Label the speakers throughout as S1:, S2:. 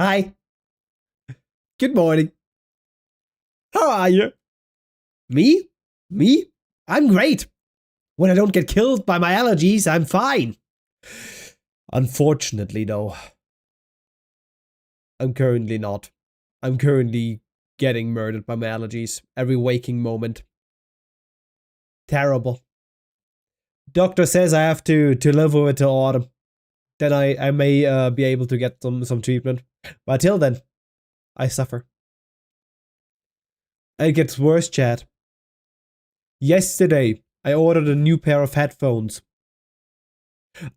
S1: Hi. Good morning. How are you? Me? Me? I'm great. When I don't get killed by my allergies, I'm fine. Unfortunately, though, I'm currently not. I'm currently getting murdered by my allergies every waking moment. Terrible. Doctor says I have to live with it till autumn. Then I may be able to get some treatment. But till then, I suffer. It gets worse, Chad. Yesterday, I ordered a new pair of headphones.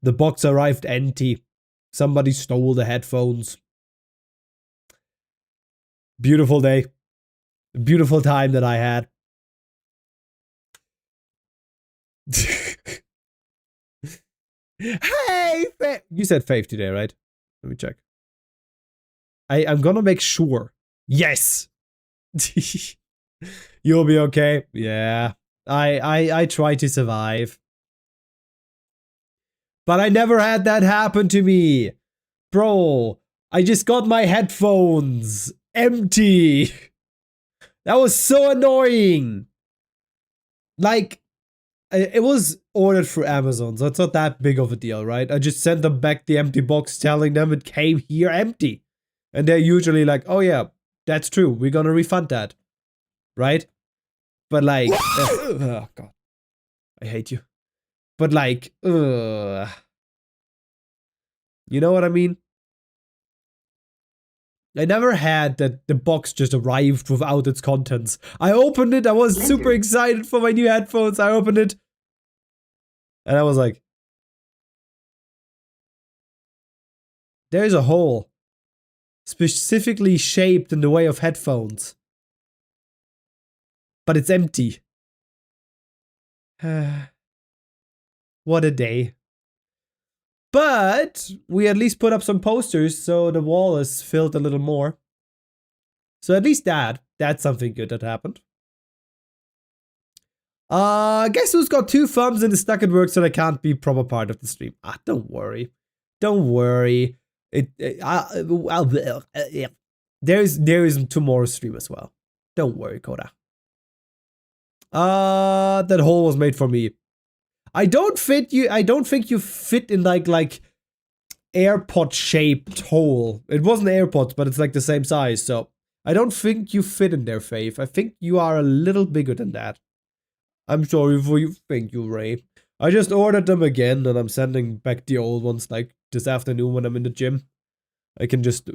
S1: The box arrived empty. Somebody stole the headphones. Beautiful day. Beautiful time that I had. Hey, you said Faith today, right? Let me check. I'm gonna make sure. Yes. You'll be okay. Yeah. I try to survive. But I never had that happen to me. Bro, I just got my headphones empty. That was so annoying. Like, it was ordered through Amazon, so it's not that big of a deal, right? I just sent them back the empty box telling them it came here empty. And they're usually like, oh yeah, that's true. We're gonna refund that. Right? But like, oh god. I hate you. But like, you know what I mean? I never had that the box just arrived without its contents. I opened it, I was super excited for my new headphones. I opened it, and I was like, there's a hole. Specifically shaped in the way of headphones. But it's empty. What a day. But we at least put up some posters, so the wall is filled a little more. So at least that's something good that happened. Guess who's got 2 thumbs and is stuck at work so they can't be proper part of the stream? Don't worry. Don't worry. There is tomorrow's stream as well. Don't worry, Koda. That hole was made for me. I don't think you fit in like AirPod shaped hole. It wasn't AirPods, but it's like the same size, so I don't think you fit in there, Faith. I think you are a little bigger than that. I'm sorry for you. Thank you, Ray. I just ordered them again, and I'm sending back the old ones like this afternoon when I'm in the gym. I can just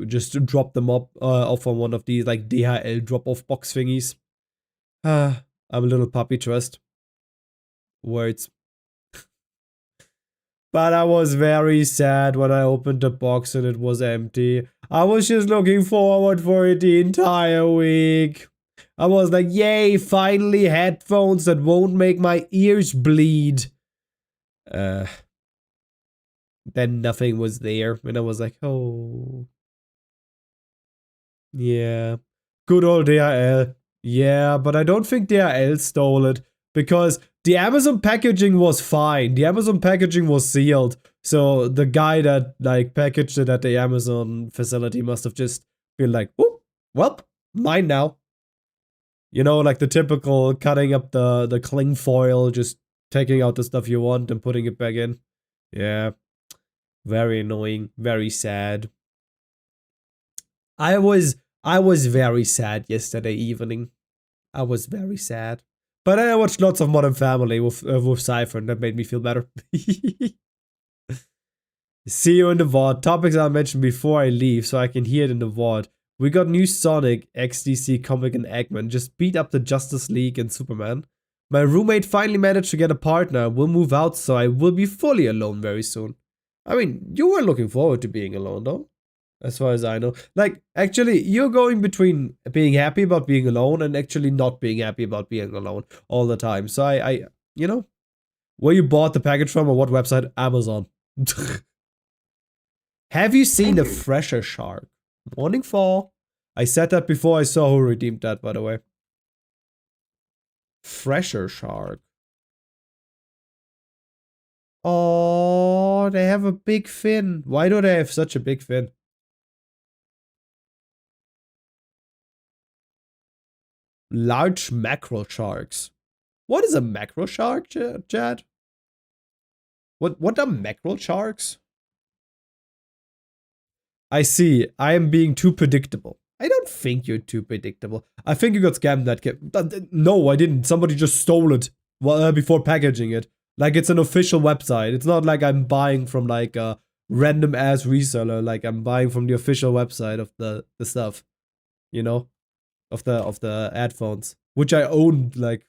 S1: drop them off on one of these like DHL drop-off box thingies. I'm a little puppy trust. Words. But I was very sad when I opened the box and it was empty. I was just looking forward for it the entire week. I was like, yay, finally headphones that won't make my ears bleed. Then nothing was there, and I was like, oh. Yeah. Good old DHL. Yeah, but I don't think DHL stole it, because the Amazon packaging was fine. The Amazon packaging was sealed. So the guy that like packaged it at the Amazon facility must have just been like, oh, well, mine now. You know, like the typical cutting up the cling foil, just taking out the stuff you want and putting it back in. Yeah. Very annoying, very sad. I was very sad yesterday evening. I was very sad. But I watched lots of Modern Family with Cypher, and that made me feel better. See you in the VOD. Topics I mentioned before I leave, so I can hear it in the VOD. We got new Sonic, XDC, Comic, and Eggman. Just beat up the Justice League and Superman. My roommate finally managed to get a partner. We'll move out, so I will be fully alone very soon. I mean, you were looking forward to being alone, though. As far as I know. Like, actually, you're going between being happy about being alone and actually not being happy about being alone all the time. So you know, where you bought the package from or what website? Amazon. Have you seen the Fresher Shark? Morning Fall. I said that before I saw who redeemed that, by the way. Fresher Shark. Oh, they have a big fin. Why do they have such a big fin? Large mackerel sharks. What is a mackerel shark, Chad? What are mackerel sharks? I see. I am being too predictable. I don't think you're too predictable. I think you got scammed that game. No, I didn't. Somebody just stole it before packaging it. Like, it's an official website. It's not like I'm buying from like a random ass reseller. Like, I'm buying from the official website of the stuff. You know? Of the headphones. Which I owned like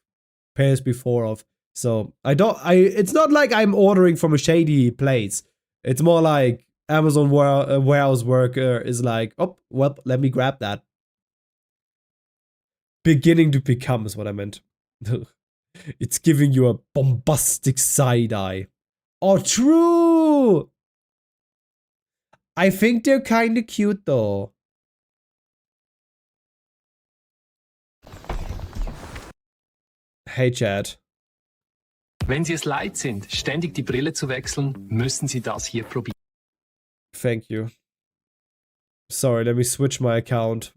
S1: pairs before of. So it's not like I'm ordering from a shady place. It's more like Amazon warehouse worker is like, oh, well, let me grab that. Beginning to become is what I meant. It's giving you a bombastic side eye. Oh, true! I think they're kind of cute though. Hey, Chad.
S2: Wenn Sie es leid sind, ständig die Brille zu wechseln, müssen Sie das hier probieren.
S1: Thank you. Sorry, let me switch my account.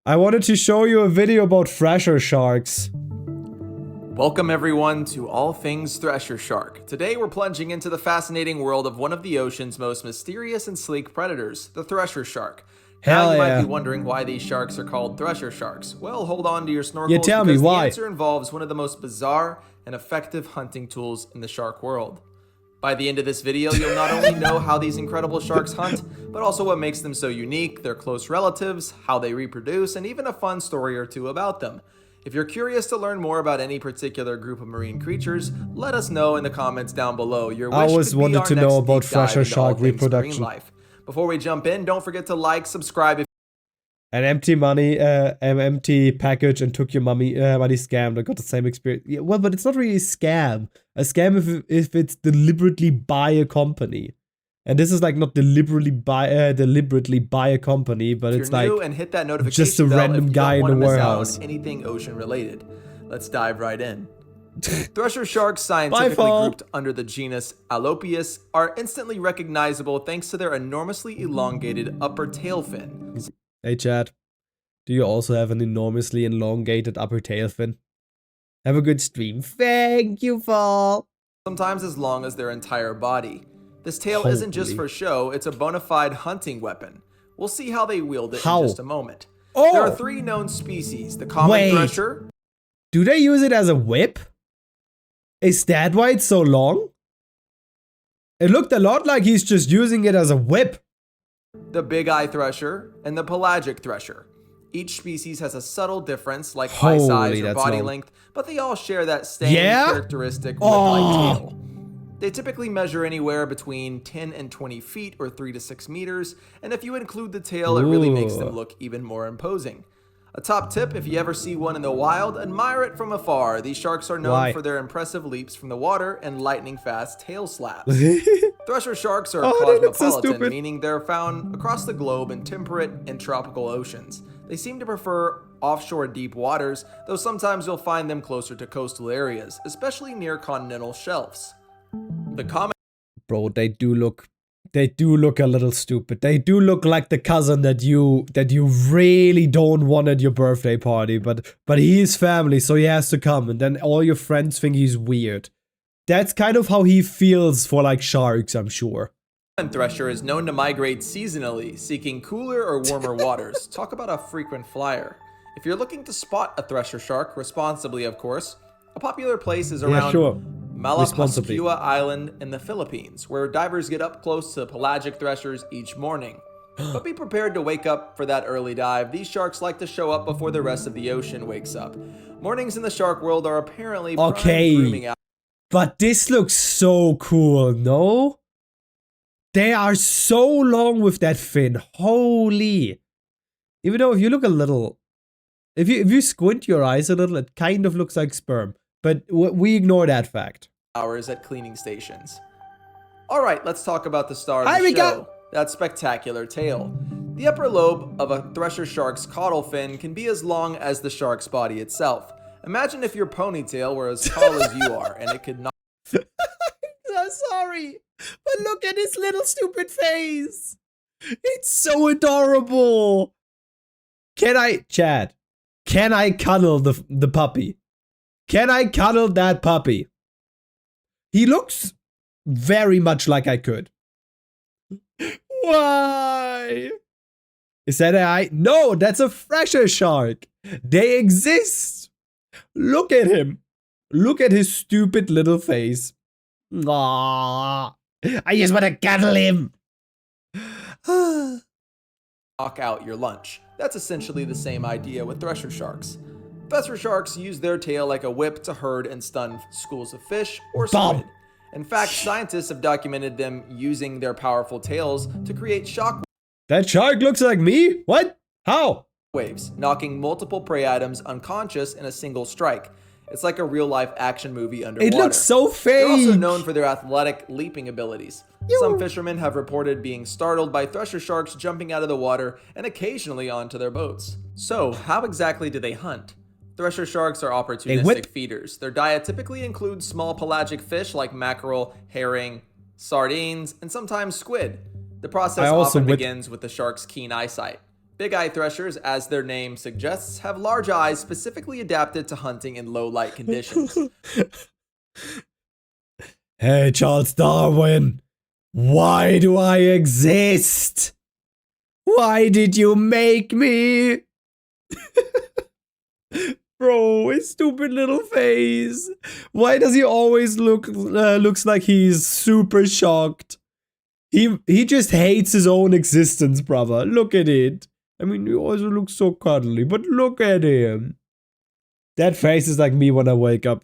S1: I wanted to show you a video about thresher sharks.
S3: Welcome everyone to All Things Thresher Shark. Today we're plunging into the fascinating world of one of the ocean's most mysterious and sleek predators, the thresher shark. Now you might be wondering why these sharks are called thresher sharks. Well, hold on to your snorkels
S1: tell me
S3: because
S1: why.
S3: The answer involves one of the most bizarre and effective hunting tools in the shark world. By the end of this video, you'll not only know how these incredible sharks hunt, but also what makes them so unique, their close relatives, how they reproduce, and even a fun story or two about them. If you're curious to learn more about any particular group of marine creatures, let us know in the comments down below. Your wish
S1: I always
S3: could be
S1: wanted
S3: our
S1: to
S3: next
S1: know about
S3: deep dive
S1: thresher
S3: into all
S1: shark
S3: things
S1: reproduction.
S3: marine life. Before we jump in, don't forget to like, subscribe if
S1: An empty money, empty package and took your money scammed. I got the same experience. Yeah, well, but it's not really a scam. A scam if it's deliberately by a company. And this is like not deliberately by a company, but it's like
S3: and hit that notification
S1: just a
S3: bell
S1: random
S3: if you
S1: guy
S3: don't
S1: in the
S3: wanna miss out
S1: warehouse.
S3: on anything ocean related. Let's dive right in. Thresher sharks, scientifically grouped under the genus Alopius, are instantly recognizable thanks to their enormously elongated upper tail fin.
S1: Hey Chad, do you also have an enormously elongated upper tail fin? Have a good stream. Thank you, Fall.
S3: Sometimes as long as their entire body. This tail isn't just for show, it's a bona fide hunting weapon. We'll see how they wield it in just a moment. There are 3 known species, the common thresher.
S1: Do they use it as a whip? Is that why it's so long? It looked a lot like he's just using it as a whip.
S3: The big eye thresher, and the pelagic thresher. Each species has a subtle difference, like eye size or body length, but they all share that same characteristic whip-like tail. They typically measure anywhere between 10 and 20 feet or 3 to 6 meters, and if you include the tail, it really makes them look even more imposing. A top tip, if you ever see one in the wild, admire it from afar. These sharks are known for their impressive leaps from the water and lightning-fast tail slaps. Thresher sharks are cosmopolitan, meaning they're found across the globe in temperate and tropical oceans. They seem to prefer offshore deep waters, though sometimes you'll find them closer to coastal areas, especially near continental shelves.
S1: Bro, they do look a little stupid. They do look like the cousin that you really don't want at your birthday party, but he is family, so he has to come, and then all your friends think he's weird. That's kind of how he feels for like sharks, I'm sure.
S3: The thresher is known to migrate seasonally, seeking cooler or warmer waters. Talk about a frequent flyer. If you're looking to spot a thresher shark, responsibly of course, a popular place is around Malapascua Island in the Philippines, where divers get up close to pelagic threshers each morning. But be prepared to wake up for that early dive. These sharks like to show up before the rest of the ocean wakes up. Mornings in the shark world are apparently grooming out.
S1: But this looks so cool, no? They are so long with that fin. Holy. Even though if you look a little, if you squint your eyes a little, it kind of looks like sperm. But we ignore that fact.
S3: Hours at cleaning stations. Alright, let's talk about the star of the show. That spectacular tail. The upper lobe of a thresher shark's caudal fin can be as long as the shark's body itself. Imagine if your ponytail were as tall as you are, and it could not.
S1: I'm sorry, but look at his little stupid face. It's so adorable. Chad, Can I cuddle the puppy? Can I cuddle that puppy? He looks very much like I could. Why? Is that an eye? No, that's a fresher shark. They exist. Look at him. Look at his stupid little face. Aww. I just want to cuddle him.
S3: Knock out your lunch. That's essentially the same idea with thresher sharks. Thresher sharks use their tail like a whip to herd and stun schools of fish or squid. In fact, scientists have documented them using their powerful tails to create shock
S1: That shark looks like me? What? How?
S3: waves, knocking multiple prey items unconscious in a single strike. It's like a real-life action movie underwater.
S1: It looks so fake.
S3: They're also known for their athletic leaping abilities. Some fishermen have reported being startled by thresher sharks jumping out of the water and occasionally onto their boats. So, how exactly do they hunt? Thresher sharks are opportunistic feeders. Their diet typically includes small pelagic fish like mackerel, herring, sardines, and sometimes squid. The process often begins with the shark's keen eyesight. Big eye threshers, as their name suggests, have large eyes specifically adapted to hunting in low light conditions.
S1: Hey, Charles Darwin. Why do I exist? Why did you make me? Bro, his stupid little face. Why does he always looks like he's super shocked? He just hates his own existence, brother. Look at it. I mean, he also looks so cuddly, but look at him. That face is like me when I wake up.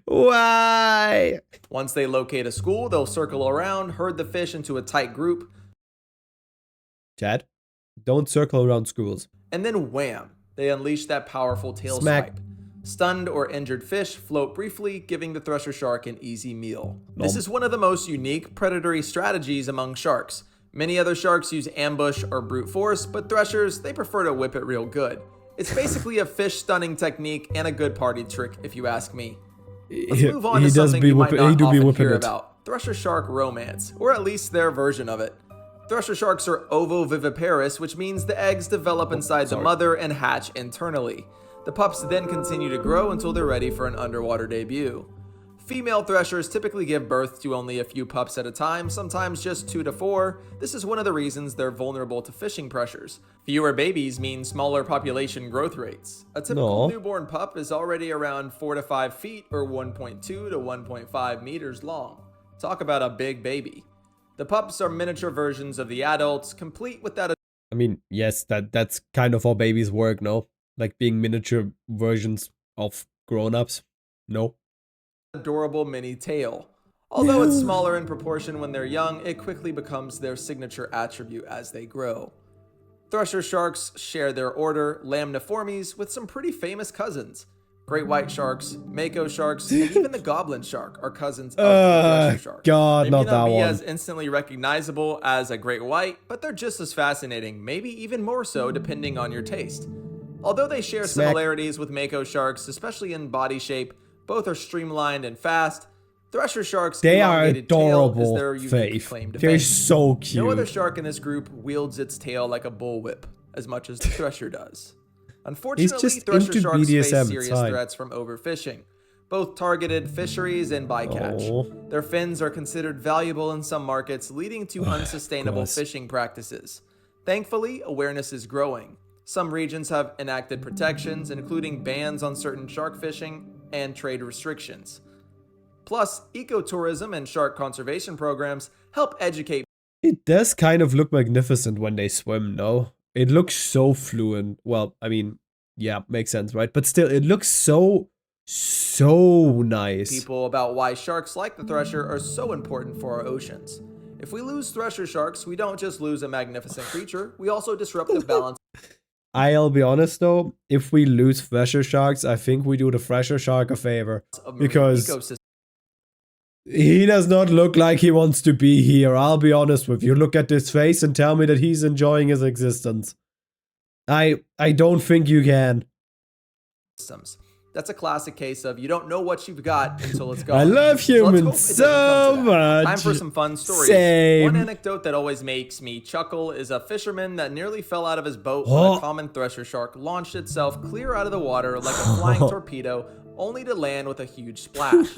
S1: Why?
S3: Once they locate a school, they'll circle around, herd the fish into a tight group.
S1: Chad, don't circle around schools.
S3: And then wham, they unleash that powerful tail swipe. Stunned or injured fish float briefly, giving the thresher shark an easy meal. This is one of the most unique predatory strategies among sharks. Many other sharks use ambush or brute force, but threshers, they prefer to whip it real good. It's basically a fish stunning technique and a good party trick, if you ask me. Let's move on to something you might not often hear about. Thresher shark romance, or at least their version of it. Thresher sharks are ovoviviparous, which means the eggs develop inside the mother and hatch internally. The pups then continue to grow until they're ready for an underwater debut. Female threshers typically give birth to only a few pups at a time, sometimes just 2 to 4. This is one of the reasons they're vulnerable to fishing pressures. Fewer babies mean smaller population growth rates. A typical newborn pup is already around 4 to 5 feet or 1.2 to 1.5 meters long. Talk about a big baby. The pups are miniature versions of the adults, complete with that.
S1: I mean, yes, that's kind of how babies work, no? Like being miniature versions of grown-ups, no?
S3: Adorable mini tail. Although it's smaller in proportion when they're young, it quickly becomes their signature attribute as they grow. Thresher sharks share their order, Lamniformes, with some pretty famous cousins. Great white sharks, mako sharks, and even the goblin shark are cousins of the thresher shark.
S1: God,
S3: maybe
S1: not that one.
S3: Maybe not be as instantly recognizable as a great white, but they're just as fascinating, maybe even more so depending on your taste. Although they share similarities with mako sharks, especially in body shape, both are streamlined and fast. Thresher sharks'
S1: they are
S3: adorable. Is their
S1: Faith. They're so cute.
S3: No other shark in this group wields its tail like a bullwhip as much as the thresher does. Unfortunately, thresher sharks face serious threats from overfishing, both targeted fisheries and bycatch. Their fins are considered valuable in some markets, leading to unsustainable fishing practices. Thankfully, awareness is growing. Some regions have enacted protections, including bans on certain shark fishing and trade restrictions. Plus, ecotourism and shark conservation programs help educate.
S1: It does kind of look magnificent when they swim, no? It looks so fluent. Well, I mean, yeah, makes sense, right? But still, it looks so nice.
S3: People about why sharks like the thresher are so important for our oceans. If we lose thresher sharks, we don't just lose a magnificent creature, we also disrupt the balance.
S1: I'll be honest though, if we lose thresher sharks, I think we do the thresher shark a favor. Because he does not look like he wants to be here, I'll be honest with you. Look at this face and tell me that he's enjoying his existence. I don't think you can.
S3: That's a classic case of you don't know what you've got until it's gone.
S1: I love humans so much.
S3: Time for some fun stories.
S1: Same.
S3: One anecdote that always makes me chuckle is a fisherman that nearly fell out of his boat when a common thresher shark launched itself clear out of the water like a flying torpedo, only to land with a huge splash.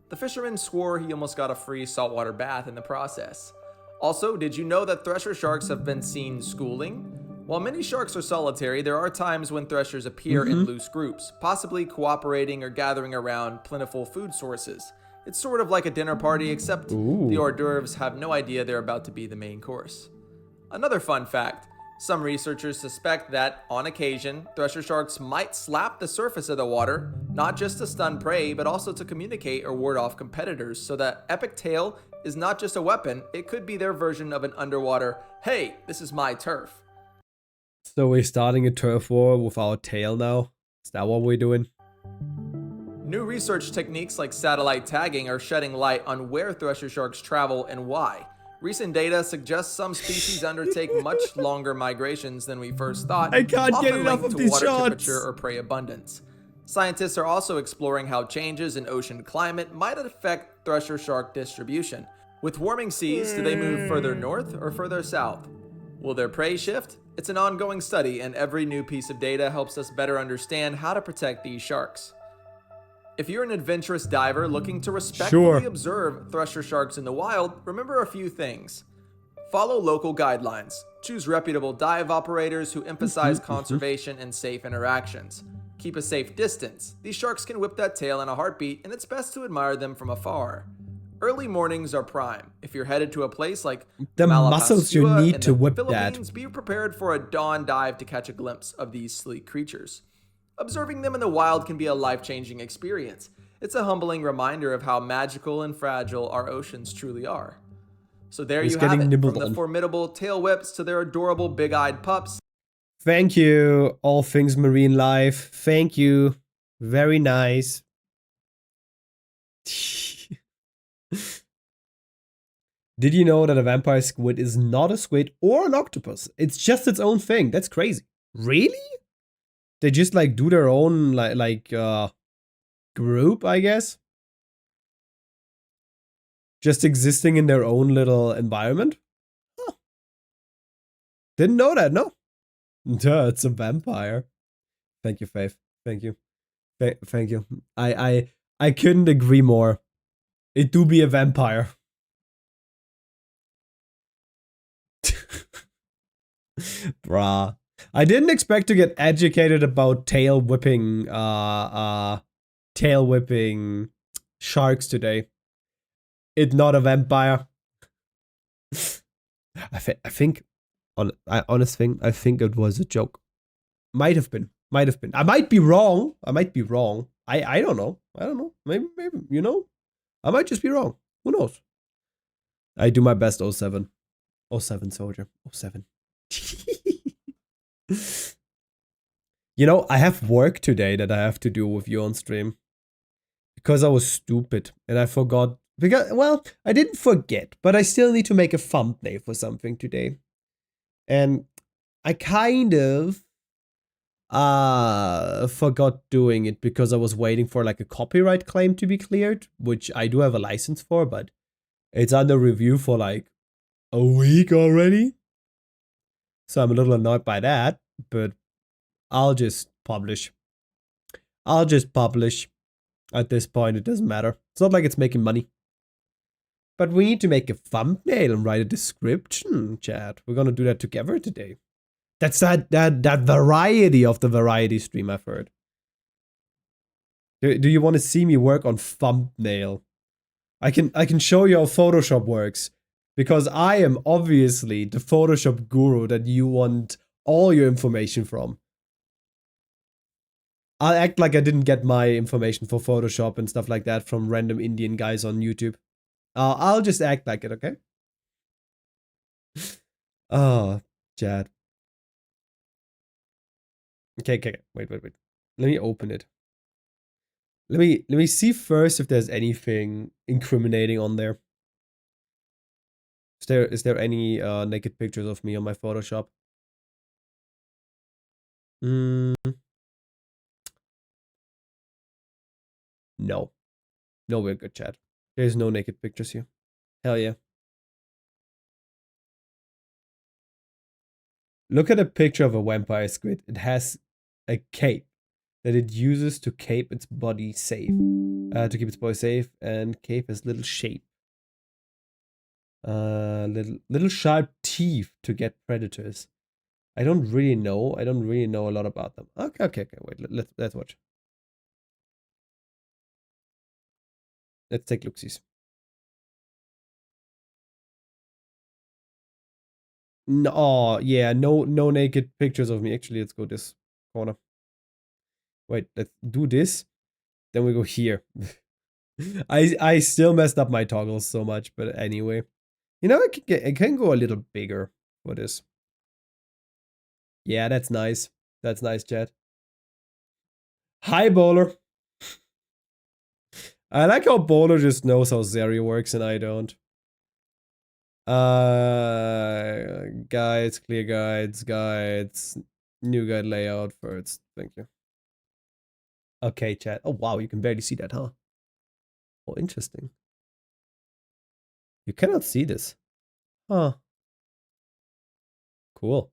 S3: The fisherman swore he almost got a free saltwater bath in the process. Also, did you know that thresher sharks have been seen schooling? While many sharks are solitary, there are times when threshers appear in loose groups, possibly cooperating or gathering around plentiful food sources. It's sort of like a dinner party, except the hors d'oeuvres have no idea they're about to be the main course. Another fun fact, some researchers suspect that, on occasion, thresher sharks might slap the surface of the water, not just to stun prey, but also to communicate or ward off competitors, so that epic tail is not just a weapon, it could be their version of an underwater, hey, this is my turf.
S1: So we're starting a turf war with our tail now? Is that what we're doing?
S3: New research techniques like satellite tagging are shedding light on where thresher sharks travel and why. Recent data suggests some species undertake much longer migrations than we first thought,
S1: I can't get
S3: often
S1: enough
S3: linked
S1: of
S3: to
S1: these
S3: water
S1: shots.
S3: temperature or prey abundance. Scientists are also exploring how changes in ocean climate might affect thresher shark distribution. With warming seas, do they move further north or further south? Will their prey shift? It's an ongoing study, and every new piece of data helps us better understand how to protect these sharks. If you're an adventurous diver looking to respectfully observe thresher sharks in the wild, remember a few things. Follow local guidelines. Choose reputable dive operators who emphasize conservation and safe interactions. Keep a safe distance. These sharks can whip that tail in a heartbeat, and it's best to admire them from afar. Early mornings are prime. If you're headed to a place like
S1: the muscles you
S3: Malapascua
S1: need
S3: in
S1: to
S3: the
S1: whip
S3: Philippines,
S1: that.
S3: be prepared for a dawn dive to catch a glimpse of these sleek creatures. Observing them in the wild can be a life-changing experience. It's a humbling reminder of how magical and fragile our oceans truly are. So there you have it, from the formidable tail whips to their adorable big-eyed pups.
S1: Thank you, All Things Marine Life. Thank you. Very nice. Did you know that a vampire squid is not a squid or an octopus? It's just its own thing. That's crazy. Really? They just like do their own group, I guess. Just existing in their own little environment. Huh. Didn't know that, no. Duh, it's a vampire. Thank you, Faith. Thank you. Thank you. I couldn't agree more. It do be a vampire. Bruh. I didn't expect to get educated about tail whipping sharks today. It's not a vampire. I think it was a joke. Might have been. I might be wrong. I don't know. Maybe, you know? I might just be wrong. Who knows? I do my best, 07. 07 soldier. 07. You know, I have work today that I have to do with you on stream. Because I was stupid and I forgot. Because, well, I didn't forget, but I still need to make a thumbnail for something today. And I kind of forgot doing it because I was waiting for like a copyright claim to be cleared, which I do have a license for, but it's under review for like a week already. So I'm a little annoyed by that, but I'll just publish. At this point, it doesn't matter. It's not like it's making money. But we need to make a thumbnail and write a description, chat. We're gonna do that together today. That's that variety of the variety stream I've heard. Do you want to see me work on thumbnail? I can show you how Photoshop works. Because I am obviously the Photoshop guru that you want all your information from. I'll act like I didn't get my information for Photoshop and stuff like that from random Indian guys on YouTube. I'll just act like it, okay? Oh, chat. Okay. Wait. Let me open it. Let me see first if there's anything incriminating on there. Is there any naked pictures of me on my Photoshop? No. No, we're good, chat. There's no naked pictures here. Hell yeah. Look at a picture of a vampire squid. It has a cape that it uses to keep its body safe. And cape has little shape. Little sharp teeth to get predators. I don't really know. I don't really know a lot about them. Okay. Wait, let's watch. Let's take look-sees. No, oh, yeah, no naked pictures of me. Actually, let's go this corner. Wait, let's do this. Then we go here. I still messed up my toggles so much, but anyway. You know, I can go a little bigger for this. Yeah, that's nice. That's nice, chat. Hi, Bowler. I like how Bowler just knows how Zeri works and I don't. Guides, clear guides. New guide layout first. Thank you. Okay, chat. Oh, wow, you can barely see that, huh? Oh, interesting. You cannot see this. Huh. Cool.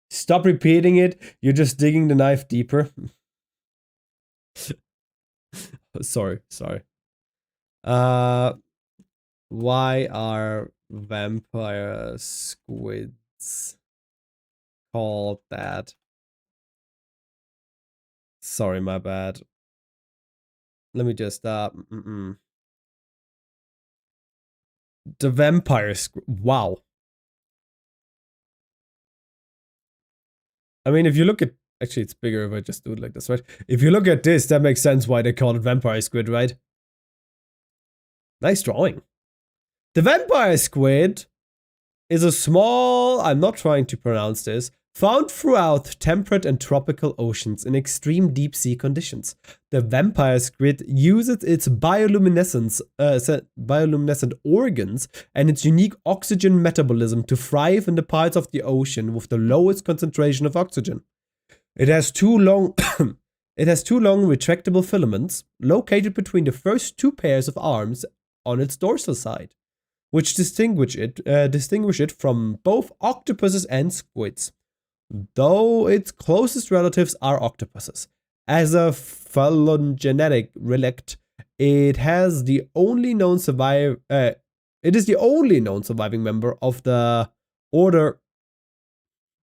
S1: Stop repeating it. You're just digging the knife deeper. Sorry. Why are vampire squids called that? Sorry, my bad. Let me just The vampire squid. Wow. I mean, if you look at... Actually, it's bigger if I just do it like this, right? If you look at this, that makes sense why they call it vampire squid, right? Nice drawing. The vampire squid is a small... I'm not trying to pronounce this. Found throughout temperate and tropical oceans in extreme deep sea conditions. The vampire squid uses its bioluminescent organs and its unique oxygen metabolism to thrive in the parts of the ocean with the lowest concentration of oxygen. It has two long retractable filaments located between the first two pairs of arms on its dorsal side, which distinguish it from both octopuses and squids, though its closest relatives are octopuses. As a phylogenetic relict, it is the only known surviving member of the order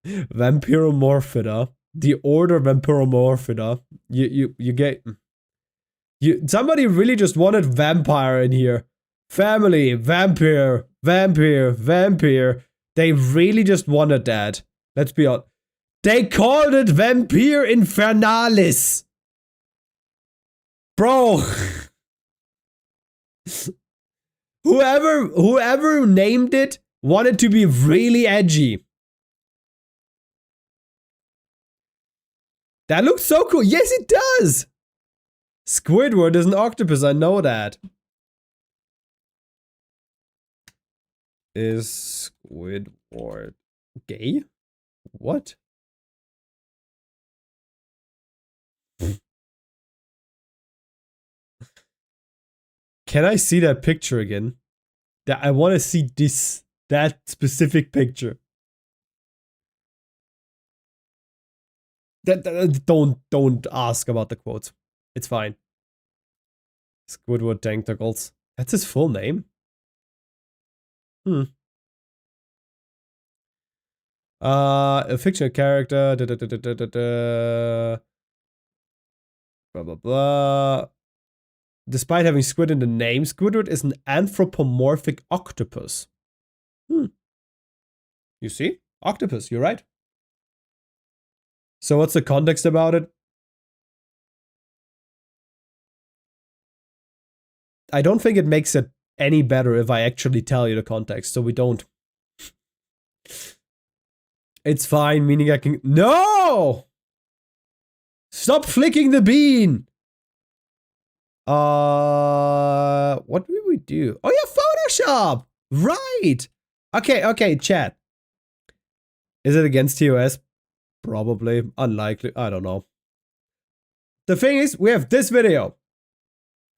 S1: Vampiromorphida. The order Vampiromorphida. Somebody really just wanted vampire in here. Family, vampire. They really just wanted that. Let's be honest. They called it Vampire Infernalis. Bro. Whoever named it wanted to be really edgy. That looks so cool. Yes, it does. Squidward is an octopus. I know that. Is Squidward gay? What? Can I see that picture again? I want to see that specific picture. Don't ask about the quotes. It's fine. Squidward Tentacles. That's his full name? A fictional character. Blah blah blah. Despite having squid in the name, Squidward is an anthropomorphic octopus. You see? Octopus, you're right. So what's the context about it? I don't think it makes it any better if I actually tell you the context, so we don't. It's fine, meaning I can... No! Stop flicking the bean! What did we do? Oh yeah, Photoshop! Right! Okay, chat. Is it against TOS? Probably. Unlikely. I don't know. The thing is, we have this video.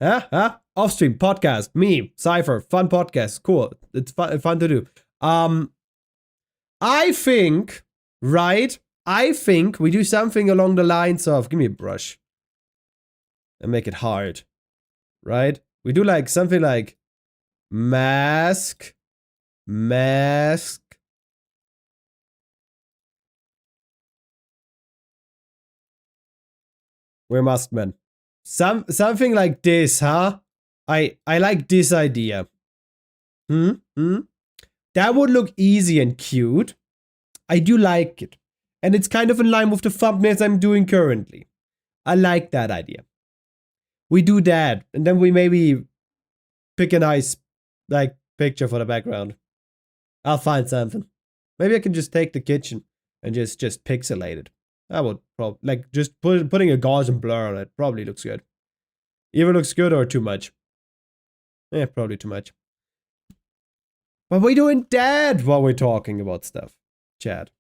S1: Offstream, podcast, me, Cypher, fun podcast, cool. It's fun to do. I think, right? I think we do something along the lines of, give me a brush. And make it hard. Right? We do like something like mask. Where Maskman? Something like this, huh? I like this idea. That would look easy and cute. I do like it. And it's kind of in line with the thumbnails I'm doing currently. I like that idea. We do that, and then we maybe pick a nice, like, picture for the background. I'll find something. Maybe I can just take the kitchen and just pixelate it. That would probably, like, just putting a Gaussian blur on it probably looks good. Either looks good or too much. Yeah, probably too much. But we're doing that while we're talking about stuff, Chad.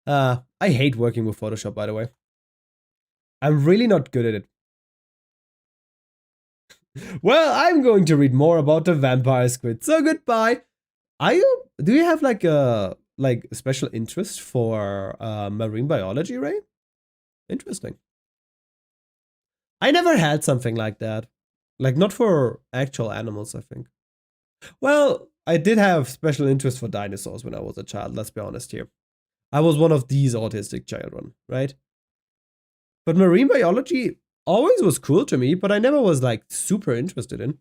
S1: I hate working with Photoshop, by the way. I'm really not good at it. Well, I'm going to read more about the vampire squid. So goodbye. Do you have like a special interest for marine biology, Ray? Interesting. I never had something like that. Like, not for actual animals, I think. Well, I did have special interest for dinosaurs when I was a child, let's be honest here. I was one of these autistic children, right? But marine biology always was cool to me, but I never was like super interested in.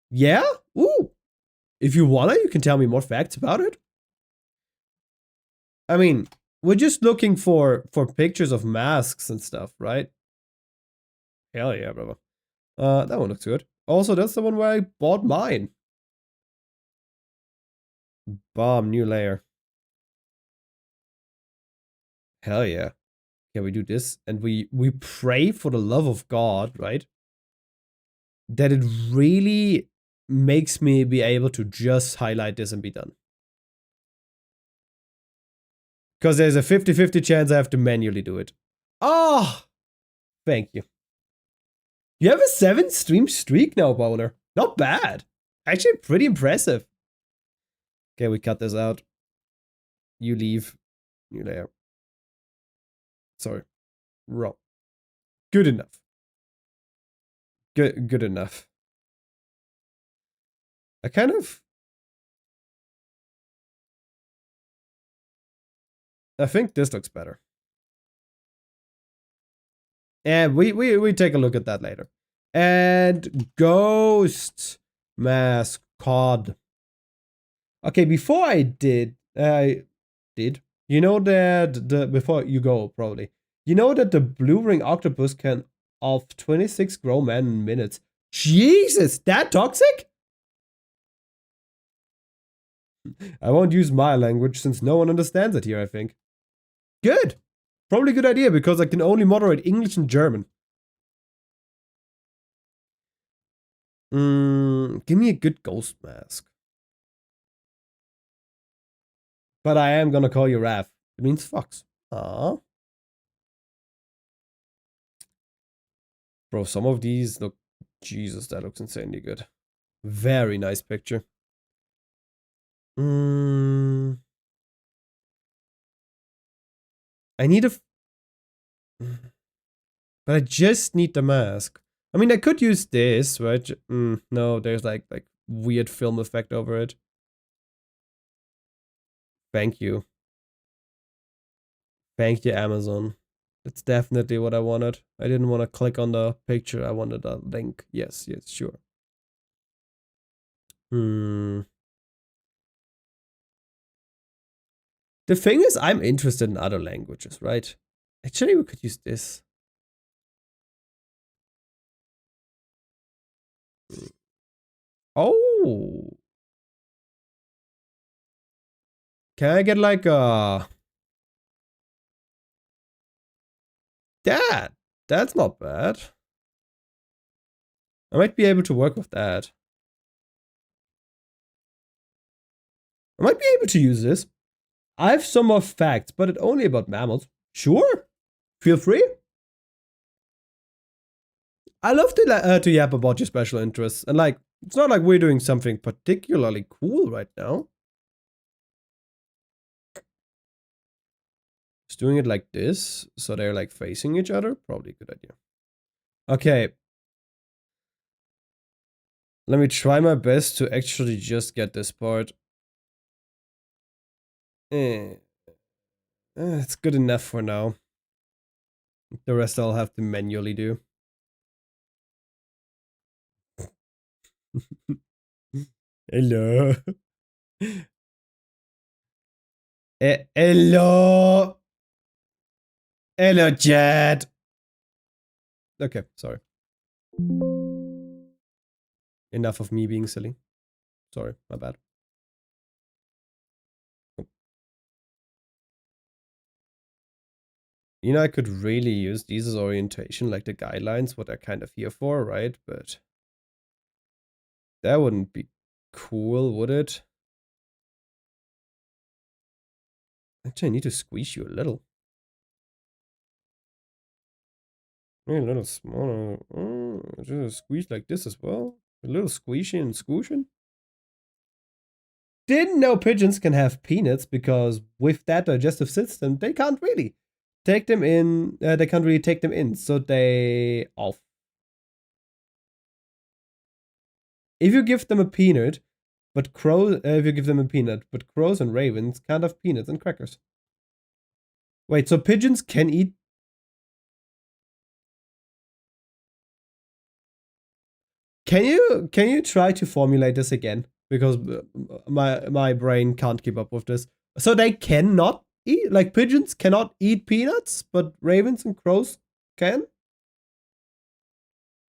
S1: Yeah? Ooh. If you wanna, you can tell me more facts about it. I mean, we're just looking for pictures of masks and stuff, right? Hell yeah, brother. That one looks good. Also, that's the one where I bought mine. Bomb, new layer. Hell yeah. Yeah, we do this, and we pray for the love of God, right? That it really makes me be able to just highlight this and be done. Because there's a 50-50 chance I have to manually do it. Oh! Thank you. You have a 7-stream streak now, Bowler. Not bad. Actually, pretty impressive. Okay, we cut this out. You leave. New layer. Sorry. Wrong. Good enough. Good enough. I think this looks better. And we take a look at that later. And ghost mask cod. Okay, before I did, you know that before you go, probably. You know that the blue ring octopus can of 26 grown men in minutes. Jesus, that toxic? I won't use my language since no one understands it here, I think. Good. Probably a good idea because I can only moderate English and German. Give me a good ghost mask. But I am gonna call you Raph. It means fox. Aww. Bro, some of these look... Jesus, that looks insanely good. Very nice picture. I need a... But I just need the mask. I mean, I could use this, right? No, there's like weird film effect over it. Thank you. Thank you, Amazon. That's definitely what I wanted. I didn't want to click on the picture. I wanted a link. Yes, sure. The thing is, I'm interested in other languages, right? Actually, we could use this. Oh. Can I get like a... That's not bad. I might be able to work with that. I might be able to use this. I have some more facts, but it's only about mammals. Sure. Feel free. I love to yap about your special interests, and like, it's not like we're doing something particularly cool right now. Just doing it like this, so they're like facing each other, probably a good idea. Okay. Let me try my best to actually just get this part. It's good enough for now. The rest I'll have to manually do. Hello. Hello. Hello, chat. Okay, sorry. Enough of me being silly. Sorry, my bad. You know, I could really use these as orientation, like the guidelines, what they're kind of here for, right? But that wouldn't be cool, would it? Actually, I need to squeeze you a little. Maybe a little smaller. Just squeeze like this as well. A little squeezing and squooshing. Didn't know pigeons can have peanuts because with that digestive system, they can't really take them in. They can't really take them in, so they off. If you give them a peanut, but crows, if you give them a peanut, but crows and ravens can't have peanuts and crackers. Wait, so pigeons can eat? Can you try to formulate this again? Because my brain can't keep up with this. So they cannot eat, like pigeons cannot eat peanuts, but ravens and crows can?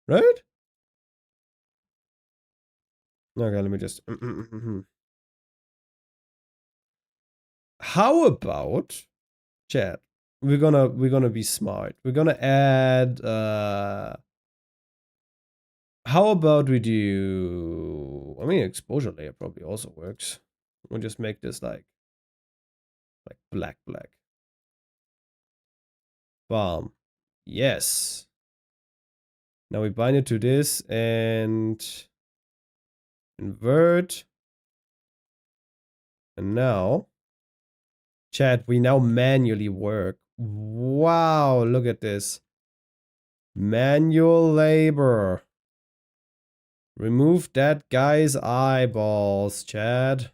S1: Right? Okay, let me just. How about chat? We're gonna be smart. We're gonna add. How about we do? I mean, exposure layer probably also works. We'll just make this like black. Bomb. Yes. Now we bind it to this and invert. And now, chat, we now manually work. Wow, look at this. Manual labor. Remove that guy's eyeballs, Chad.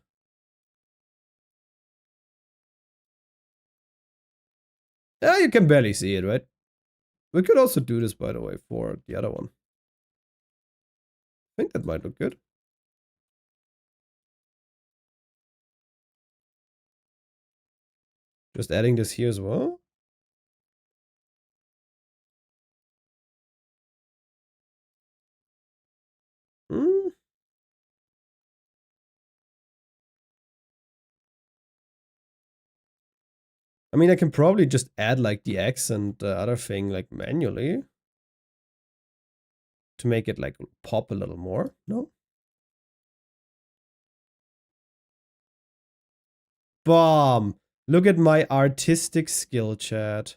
S1: Yeah, you can barely see it, right? We could also do this, by the way, for the other one. I think that might look good. Just adding this here as well. I mean, I can probably just add like the X and the other thing like manually to make it like pop a little more. No? Bomb! Look at my artistic skill, chat.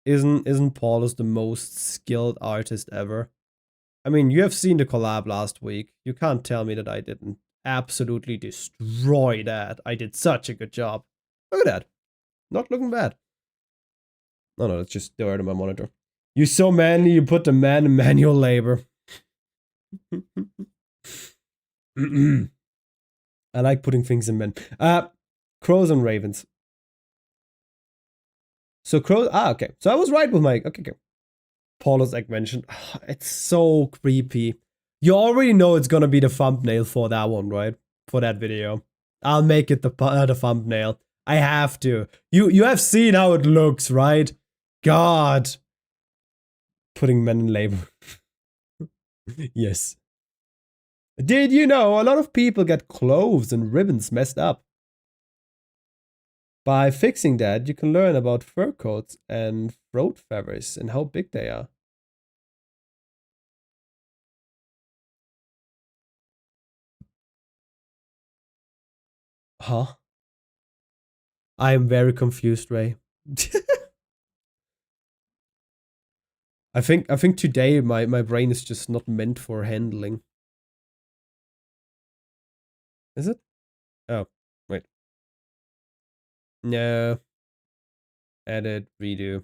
S1: Isn't Paulus the most skilled artist ever? I mean, you have seen the collab last week. You can't tell me that I didn't absolutely destroy that. I did such a good job. Look at that. Not looking bad. No, it's just dirt on my monitor. You're so manly, you put the man in manual labor. I like putting things in men. Crows and ravens. So crows. Okay. So I was right with my. Okay. Paulus egg mentioned. It's so creepy. You already know it's gonna be the thumbnail for that one, right? For that video. I'll make it the thumbnail. I have to. You have seen how it looks, right? God. Putting men in labor. Yes. Did you know a lot of people get clothes and ribbons messed up? By fixing that, you can learn about fur coats and throat feathers and how big they are. Huh? I am very confused, Ray. I think today my brain is just not meant for handling. Is it? Oh, wait. No. Edit, redo.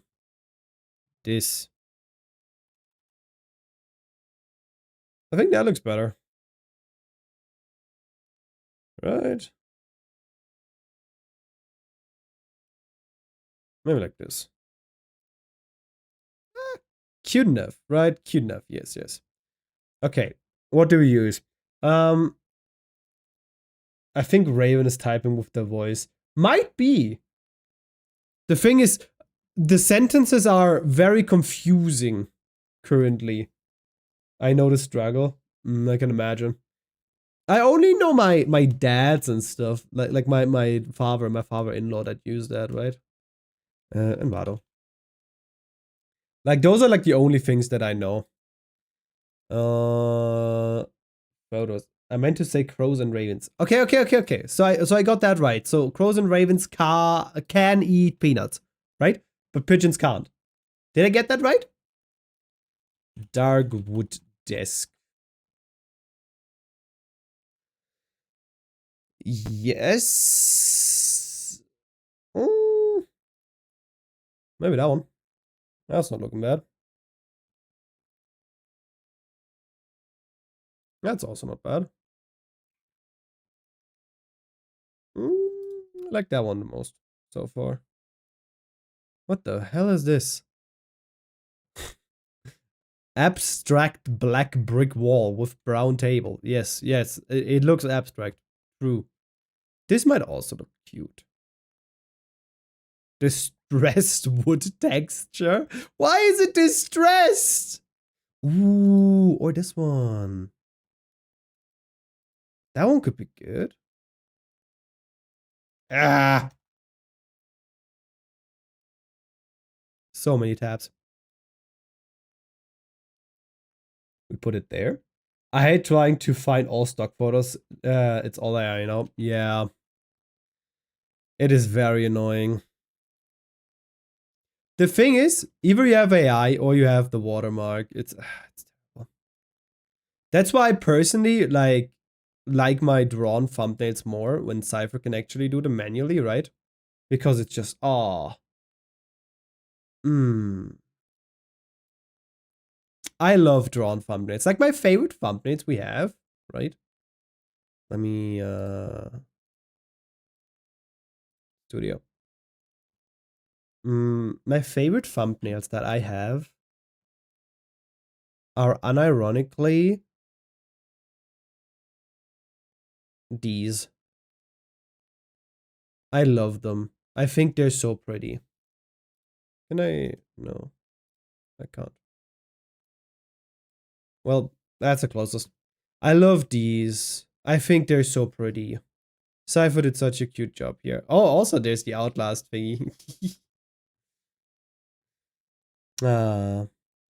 S1: This. I think that looks better. Right. Maybe like this. Cute enough, right? Cute enough. Yes, yes. Okay. What do we use? I think Raven is typing with the voice. Might be. The thing is, the sentences are very confusing currently. I know the struggle. I can imagine. I only know my dads and stuff. Like my father-in-law that use that, right? And Vado. Like those are like the only things that I know. Photos. I meant to say crows and ravens. Okay. So I got that right. So crows and ravens can eat peanuts, right? But pigeons can't. Did I get that right? Dark wood desk. Yes. Maybe that one. That's not looking bad. That's also not bad. I like that one the most so far. What the hell is this? Abstract black brick wall with brown table. Yes, it looks abstract. True. This might also look cute. Distressed wood texture? Why is it distressed? Ooh, or this one. That one could be good. Ah. So many tabs. We put it there. I hate trying to find all stock photos. It's all there, you know? Yeah. It is very annoying. The thing is, either you have AI or you have the watermark. It's terrible. That's why I personally like my drawn thumbnails more when Cypher can actually do them manually, right? Because it's just, I love drawn thumbnails. Like my favorite thumbnails we have, right? Let me studio. My favorite thumbnails that I have are unironically these. I love them. I think they're so pretty. Can I? No, I can't. Well, that's the closest. I love these. I think they're so pretty. Cypher did such a cute job here. Oh, also there's the Outlast thingy.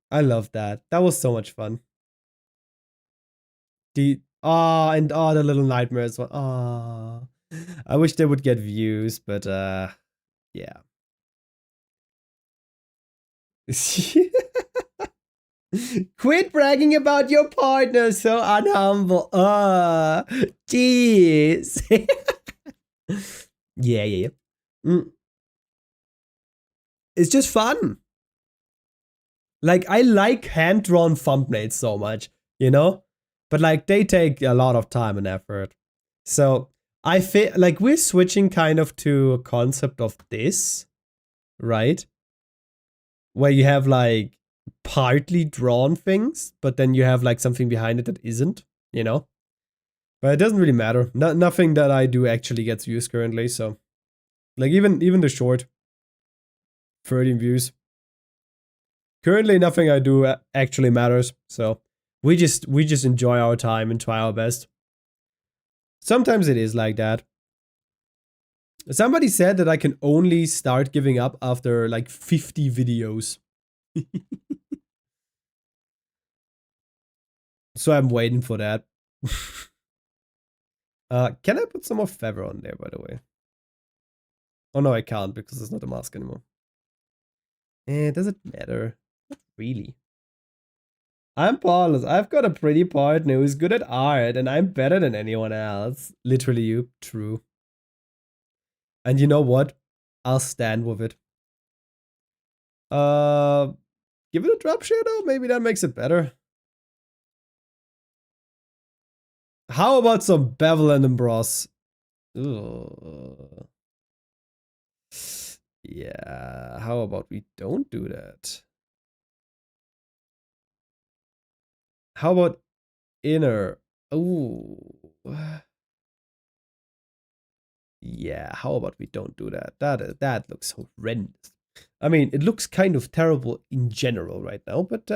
S1: I love that. That was so much fun. The the little nightmares. I wish they would get views, but yeah. Quit bragging about your partner, so unhumble. Jeez. Yeah. It's just fun. Like, I like hand-drawn thumbnails so much, you know? But like, they take a lot of time and effort. So I feel like we're switching kind of to a concept of this, right? Where you have like partly drawn things, but then you have like something behind it that isn't, you know? But it doesn't really matter. Nothing that I do actually gets views currently, so like even the short 13 views. Currently nothing I do actually matters, so we just enjoy our time and try our best. Sometimes it is like that. Somebody said that I can only start giving up after like 50 videos. So I'm waiting for that. Can I put some more feather on there, by the way? Oh no, I can't because it's not a mask anymore. Does it matter? Not really. I'm Paulus. I've got a pretty partner who's good at art, and I'm better than anyone else. Literally you. True. And you know what? I'll stand with it. Give it a drop shadow? Maybe that makes it better. How about some bevel and emboss? Ugh. Yeah, how about we don't do that? How about inner? Ooh. Yeah, how about we don't do that? That looks horrendous. I mean, it looks kind of terrible in general right now, but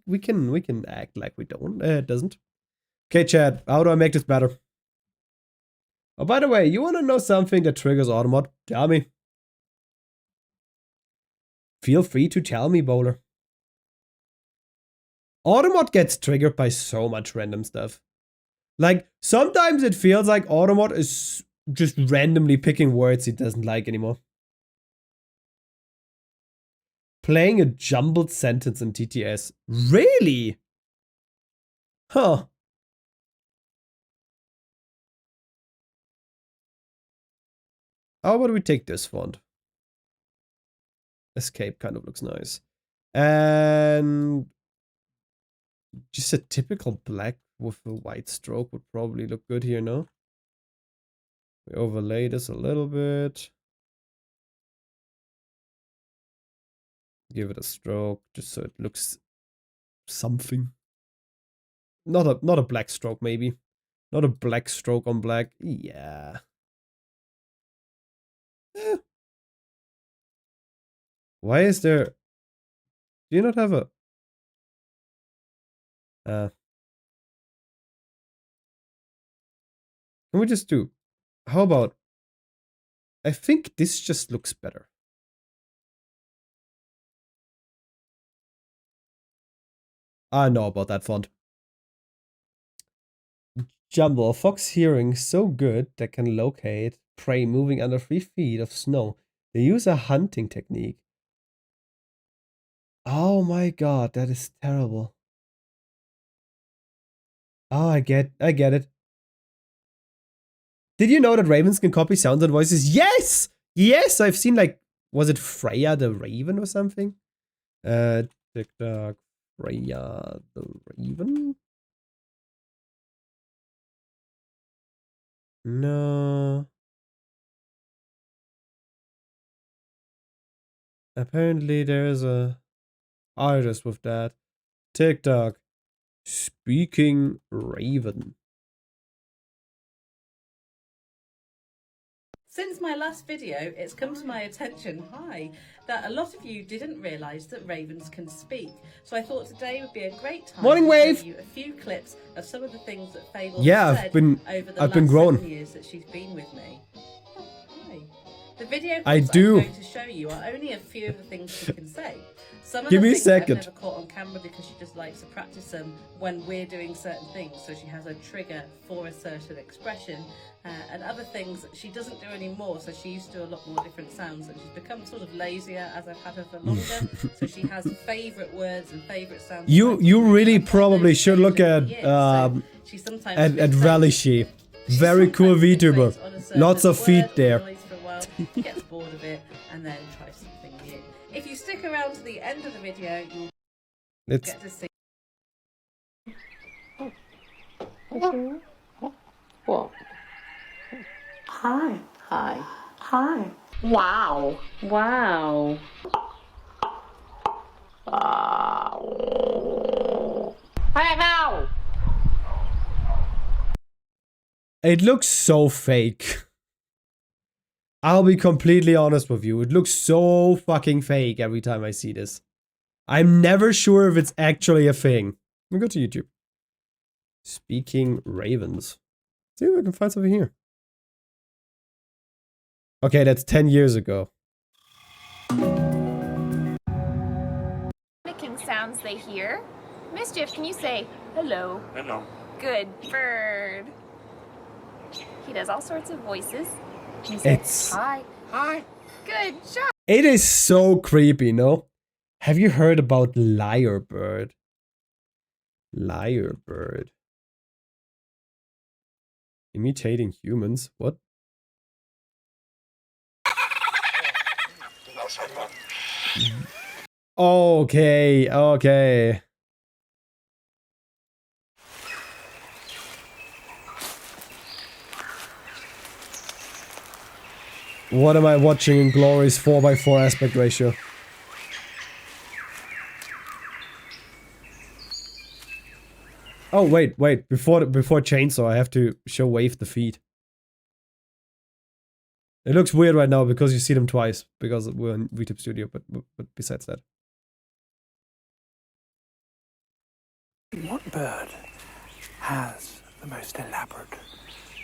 S1: we can act like we don't. It doesn't. Okay, Chad, how do I make this better? Oh, by the way, you want to know something that triggers Automod? Tell me. Feel free to tell me, Bowler. Automod gets triggered by so much random stuff. Like, sometimes it feels like Automod is just randomly picking words he doesn't like anymore. Playing a jumbled sentence in TTS. Really? Huh. How about we take this font? Escape kind of looks nice. And just a typical black with a white stroke would probably look good here, no? We overlay this a little bit. Give it a stroke just so it looks something. Not a black stroke, maybe. Not a black stroke on black. Yeah. Eh. Why is there... Do you not have a... Can we just do... How about... I think this just looks better. I know about that font. Jumble. Fox hearing so good that can locate prey moving under 3 feet of snow. They use a hunting technique. Oh my god, that is terrible. Oh, I get it. Did you know that ravens can copy sounds and voices? Yes! Yes, I've seen, like, was it Freya the Raven or something? TikTok, Freya the Raven? No. Apparently there's a artist with that. TikTok. Speaking Raven.
S4: Since my last video, it's come to my attention, that a lot of you didn't realise that ravens can speak. So I thought today would be a great time to show you a few clips of some of the things that Fable said over the last 7 years that she's been with me. Hi. The video clips I'm going to show you are only a few of the things she can say. Some of the things I've never caught on camera because she just likes to practice them when we're doing certain things. So she has a trigger for a certain expression. And other things she doesn't do anymore, so she used to do a lot more different sounds, and she's become sort of lazier as I've had her for longer. So she has favourite words and favourite sounds. You really probably should look at Valley She. Very cool VTuber. Lots of feet there. Gets bored of it and then tries something new. If you stick around to the end of the video, you'll get to see.
S5: What? Hi. Hi. Hi. Wow. Wow. Hey, now!
S1: It looks so fake. I'll be completely honest with you. It looks so fucking fake every time I see this. I'm never sure if it's actually a thing. Let me go to YouTube. Speaking Ravens. See if I can find something here. Okay, that's 10 years ago.
S6: Mimicking sounds they hear. Mischief, can you say hello?
S7: Hello.
S6: Good bird. He does all sorts of voices. Can you say hi? Hi. Good job.
S1: It is so creepy, no? Have you heard about Lyrebird? Lyrebird. Imitating humans? What? Okay, okay. What am I watching in Glory's 4x4 aspect ratio? Oh, wait. Before chainsaw, I have to show Wave the feet. It looks weird right now because you see them twice, because we're in VTube Studio, but besides that.
S7: What bird has the most elaborate,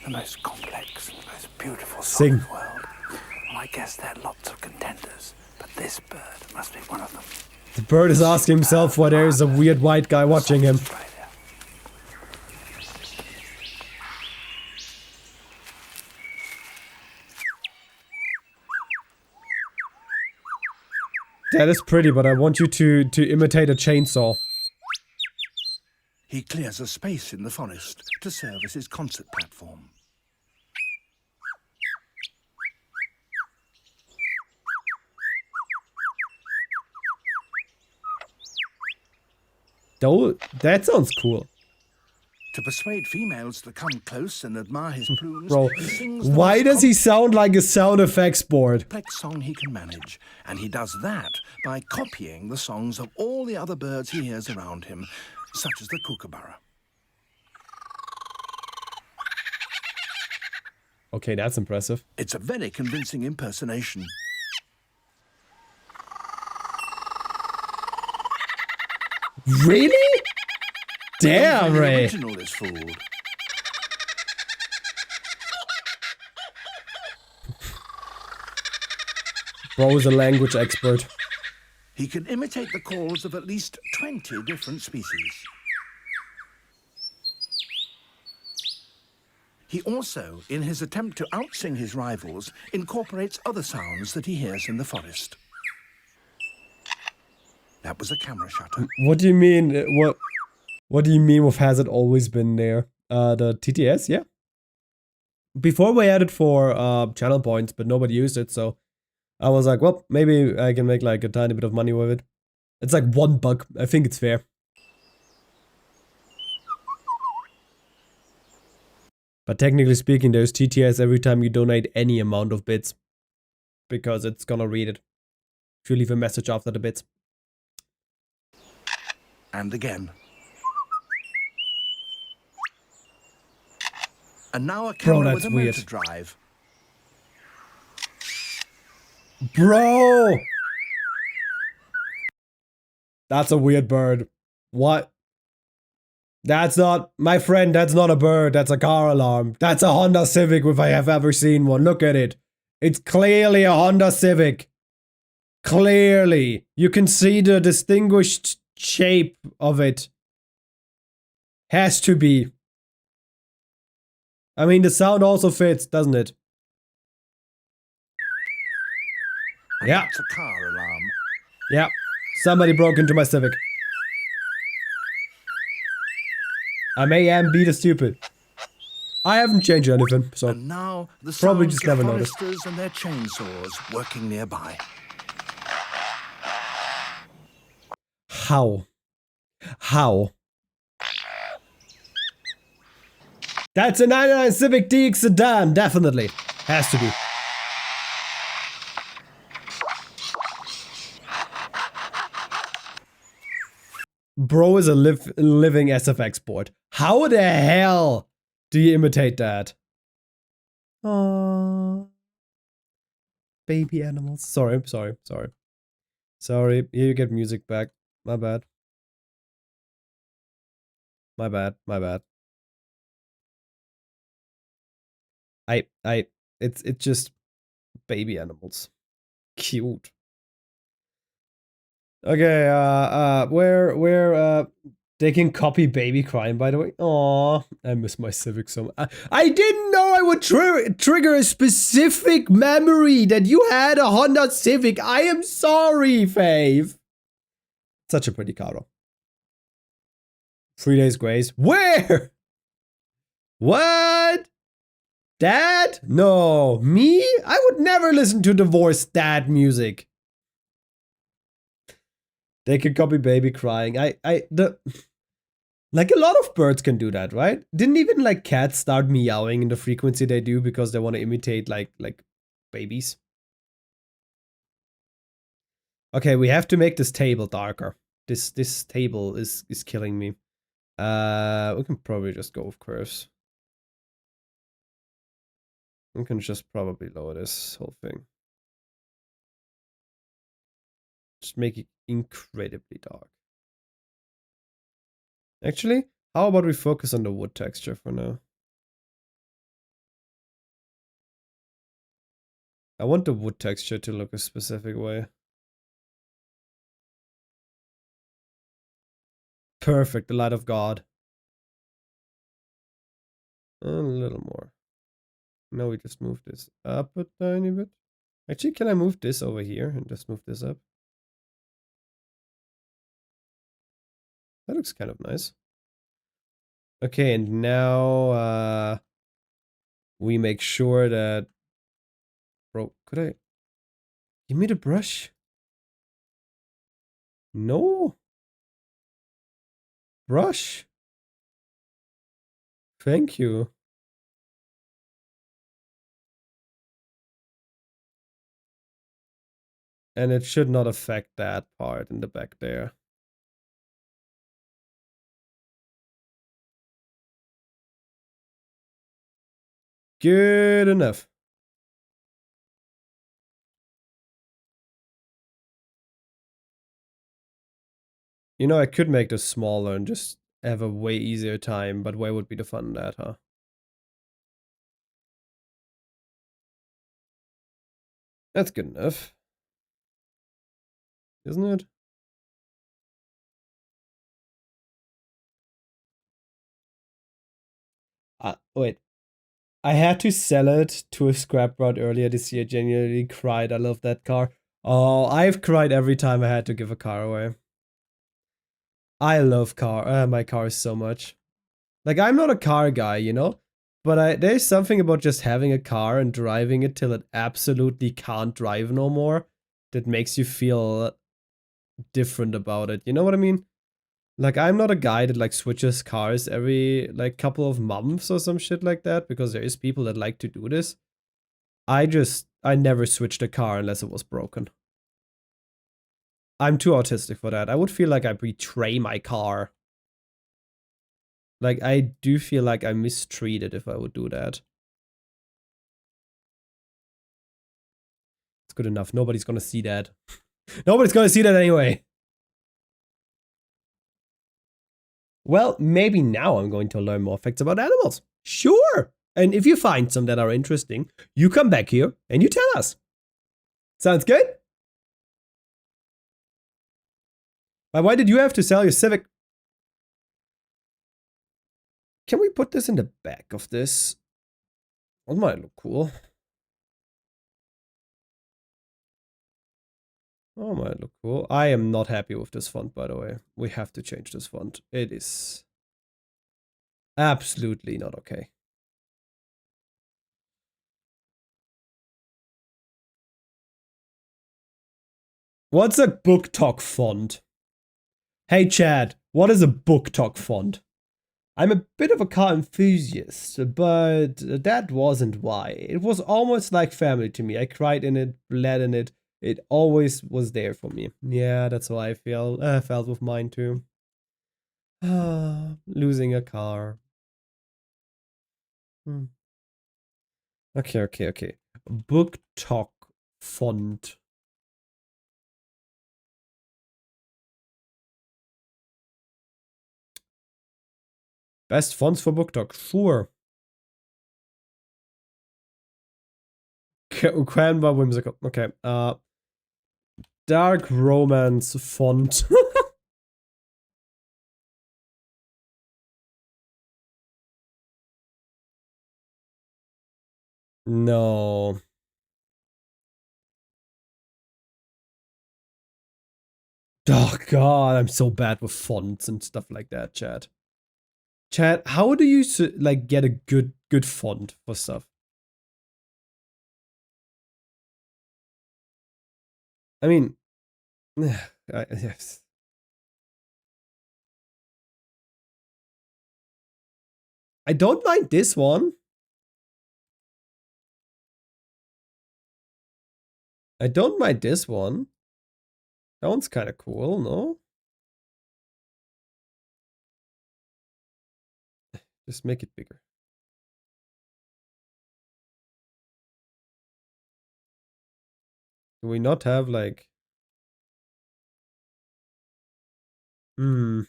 S7: the most complex, the most beautiful song in the world? Well, I guess there are lots of contenders, but this bird must be one of them.
S1: The bird is asking himself why there is a weird white guy watching him. That is pretty, but I want you to imitate a chainsaw.
S7: He clears a space in the forest to serve as his concert platform.
S1: Oh, that sounds cool.
S7: To persuade females to come close and admire his plumes,
S1: Bro,
S7: he sings the
S1: why
S7: most
S1: does he sound like a sound effects board?
S7: complex song he can manage, and he does that by copying the songs of all the other birds he hears around him, such as the kookaburra.
S1: Okay, that's impressive.
S7: It's a very convincing impersonation.
S1: Really? Damn,
S7: Even the
S1: Ray.
S7: original is fooled.
S1: Bro is a language expert.
S7: He can imitate the calls of at least 20 different species. He also, in his attempt to outsing his rivals, incorporates other sounds that he hears in the forest. That was a camera shutter.
S1: What do you mean? What do you mean with has it always been there? The TTS, yeah. Before we had it for channel points, but nobody used it, so I was like, well, maybe I can make like a tiny bit of money with it. It's like $1. I think it's fair. But technically speaking, there's TTS every time you donate any amount of bits. Because it's gonna read it. If you leave a message after the bits.
S7: And again. And now a camera with a motor drive.
S1: Bro! That's a weird bird. What? That's not, my friend, that's not a bird, that's a car alarm. That's a Honda Civic if I have ever seen one. Look at it. It's clearly a Honda Civic. Clearly. You can see the distinguished shape of it. Has to be. I mean, the sound also fits, doesn't it? Yeah.
S7: It's a car alarm.
S1: Yeah. Somebody broke into my Civic. I'm A&B the stupid. I haven't changed anything, so
S7: and now the
S1: probably
S7: sounds
S1: just
S7: of
S1: never noticed.
S7: foresters and their chainsaws working nearby.
S1: How? How? That's a 99 Civic DX sedan, definitely. Has to be. Bro is a living SFX board. How the hell do you imitate that? Aww. Baby animals. Sorry. Sorry, here you get music back. My bad. It's just baby animals. Cute. Okay, where they can copy baby crying, by the way. Aw, I miss my Civic so much. I didn't know I would trigger a specific memory that you had a Honda Civic. I am sorry, Fave. Such a pretty car, though. 3 days grace. Where? What? Dad? No. Me? I would never listen to divorced dad music. They can copy baby crying. Like a lot of birds can do that, right? Didn't even like cats start meowing in the frequency they do because they want to imitate like babies? Okay, we have to make this table darker. This table is killing me. We can probably just go with curves. We can just probably lower this whole thing. Just make it incredibly dark. Actually, how about we focus on the wood texture for now? I want the wood texture to look a specific way. Perfect, the light of God. A little more. Now we just move this up a tiny bit. Actually, can I move this over here and just move this up? That looks kind of nice. Okay, and now we make sure that... Bro, could I... Give me the brush? No. Brush. Thank you. And it should not affect that part in the back there. Good enough. You know, I could make this smaller and just have a way easier time, but where would be the fun in that, huh? That's good enough. Isn't it? Wait. I had to sell it to a scrap rod earlier this year. Genuinely cried. I love that car. Oh, I've cried every time I had to give a car away. I love my cars so much. Like, I'm not a car guy, you know? But there's something about just having a car and driving it till it absolutely can't drive no more that makes you feel different about it. You know what I mean? Like, I'm not a guy that like switches cars every like couple of months or some shit like that, because there is people that like to do this. I never switched a car unless it was broken. I'm too autistic for that. I would feel like I betray my car. Like, I do feel like I'm mistreated if I would do that. It's good enough. Nobody's gonna see that. Nobody's gonna see that anyway. Well, maybe now I'm going to learn more facts about animals. Sure. And if you find some that are interesting, you come back here and you tell us. Sounds good? But why did you have to sell your Civic? Can we put this in the back of this? That might look cool. Oh, might look cool. I am not happy with this font, by the way. We have to change this font. It is absolutely not okay. What's a book talk font? Hey Chad, what is a book talk font? I'm a bit of a car enthusiast, but that wasn't why. It was almost like family to me. I cried in it, bled in it. It always was there for me. Yeah, that's how I felt with mine too. Losing a car. Okay. Book talk font. Best fonts for book talk, sure. Canva whimsical. Okay. Dark romance font. No. Oh god, I'm so bad with fonts and stuff like that, chat. Chat, how do you like get a good font for stuff? I mean, yes. I don't mind this one. I don't mind this one. That one's kind of cool, no? Just make it bigger. Do we not have like... Never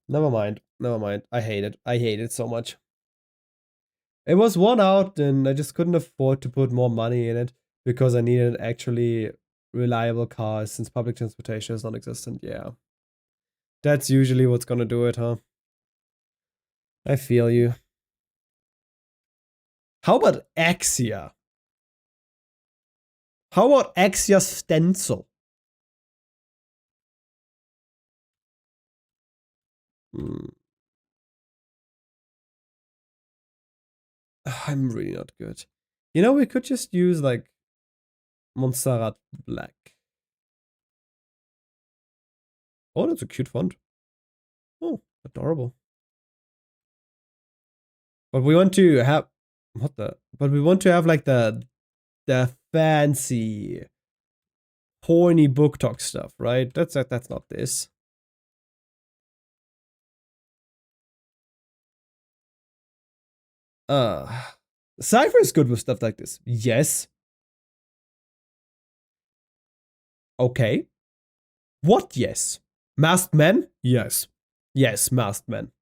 S1: mind. Never mind. I hate it. I hate it so much. It was one out and I just couldn't afford to put more money in it because I needed actually reliable cars since public transportation is non-existent. Yeah. That's usually what's gonna do it, huh? I feel you. How about Axia? How about Axia Stencil? I'm really not good. You know, we could just use like Montserrat Black. Oh, that's a cute font. Oh, adorable. But we want to have but we want to have like the fancy horny book talk stuff, right? That's not this. Cypher is good with stuff like this. Yes. Okay. What? Yes. Masked Men? Yes. Yes, Masked Men.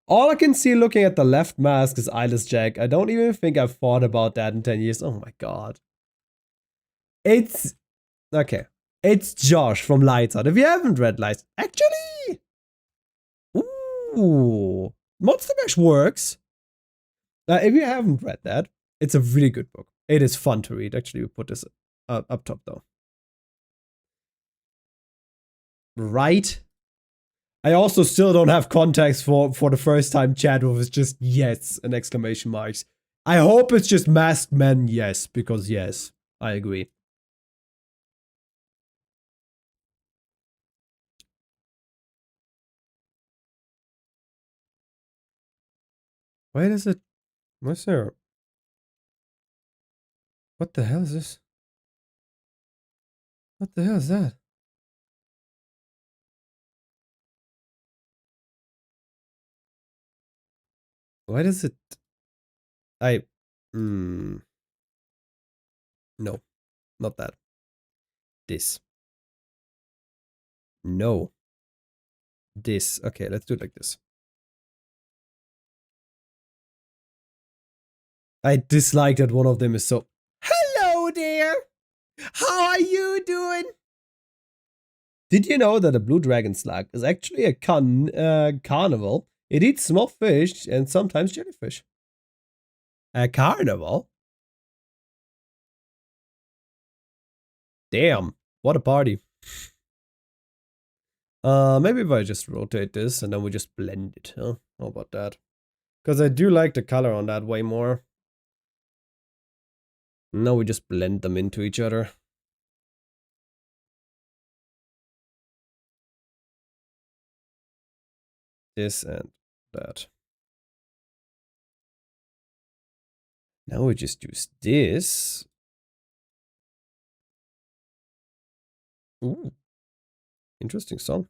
S1: All I can see looking at the left mask is Eyeless Jack. I don't even think I've thought about that in 10 years. Oh my god. It's... Okay. It's Josh from Lights Out. If you haven't read Lights... Actually... Ooh. Monster Mash works. If you haven't read that, it's a really good book. It is fun to read. Actually, we put this up top though. Right? I also still don't have context for the first time chat with just yes and exclamation marks. I hope it's just Masked Men yes, because yes, I agree. Why does it... What's there? What the hell is this? What the hell is that? Why does it... No. Not that. This. No. This. Okay, let's do it like this. I dislike that one of them is so... Hello there! How are you doing? Did you know that a blue dragon slug is actually a carnival? It eats small fish and sometimes jellyfish. A carnival? Damn, what a party. Maybe if I just rotate this and then we just blend it, huh? How about that? Because I do like the color on that way more. Now we just blend them into each other. This and that. Now we just use this. Ooh. Interesting song.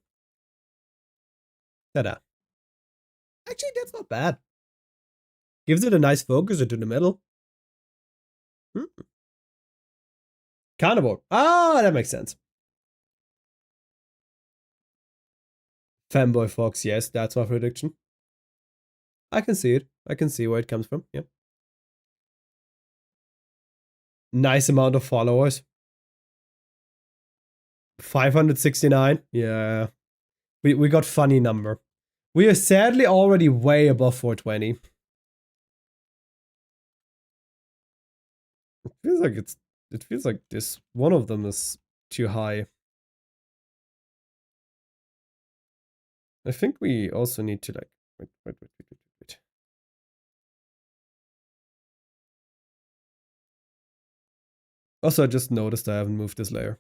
S1: Ta-da. Actually, that's not bad. Gives it a nice focus into the middle. Carnivore. Ah, that makes sense. Fanboy Fox, yes, that's my prediction. I can see it. I can see where it comes from, yeah. Nice amount of followers. 569, yeah. We got funny number. We are sadly already way above 420. It feels like this one of them is too high. I think we also need to like wait. Also, I just noticed I haven't moved this layer.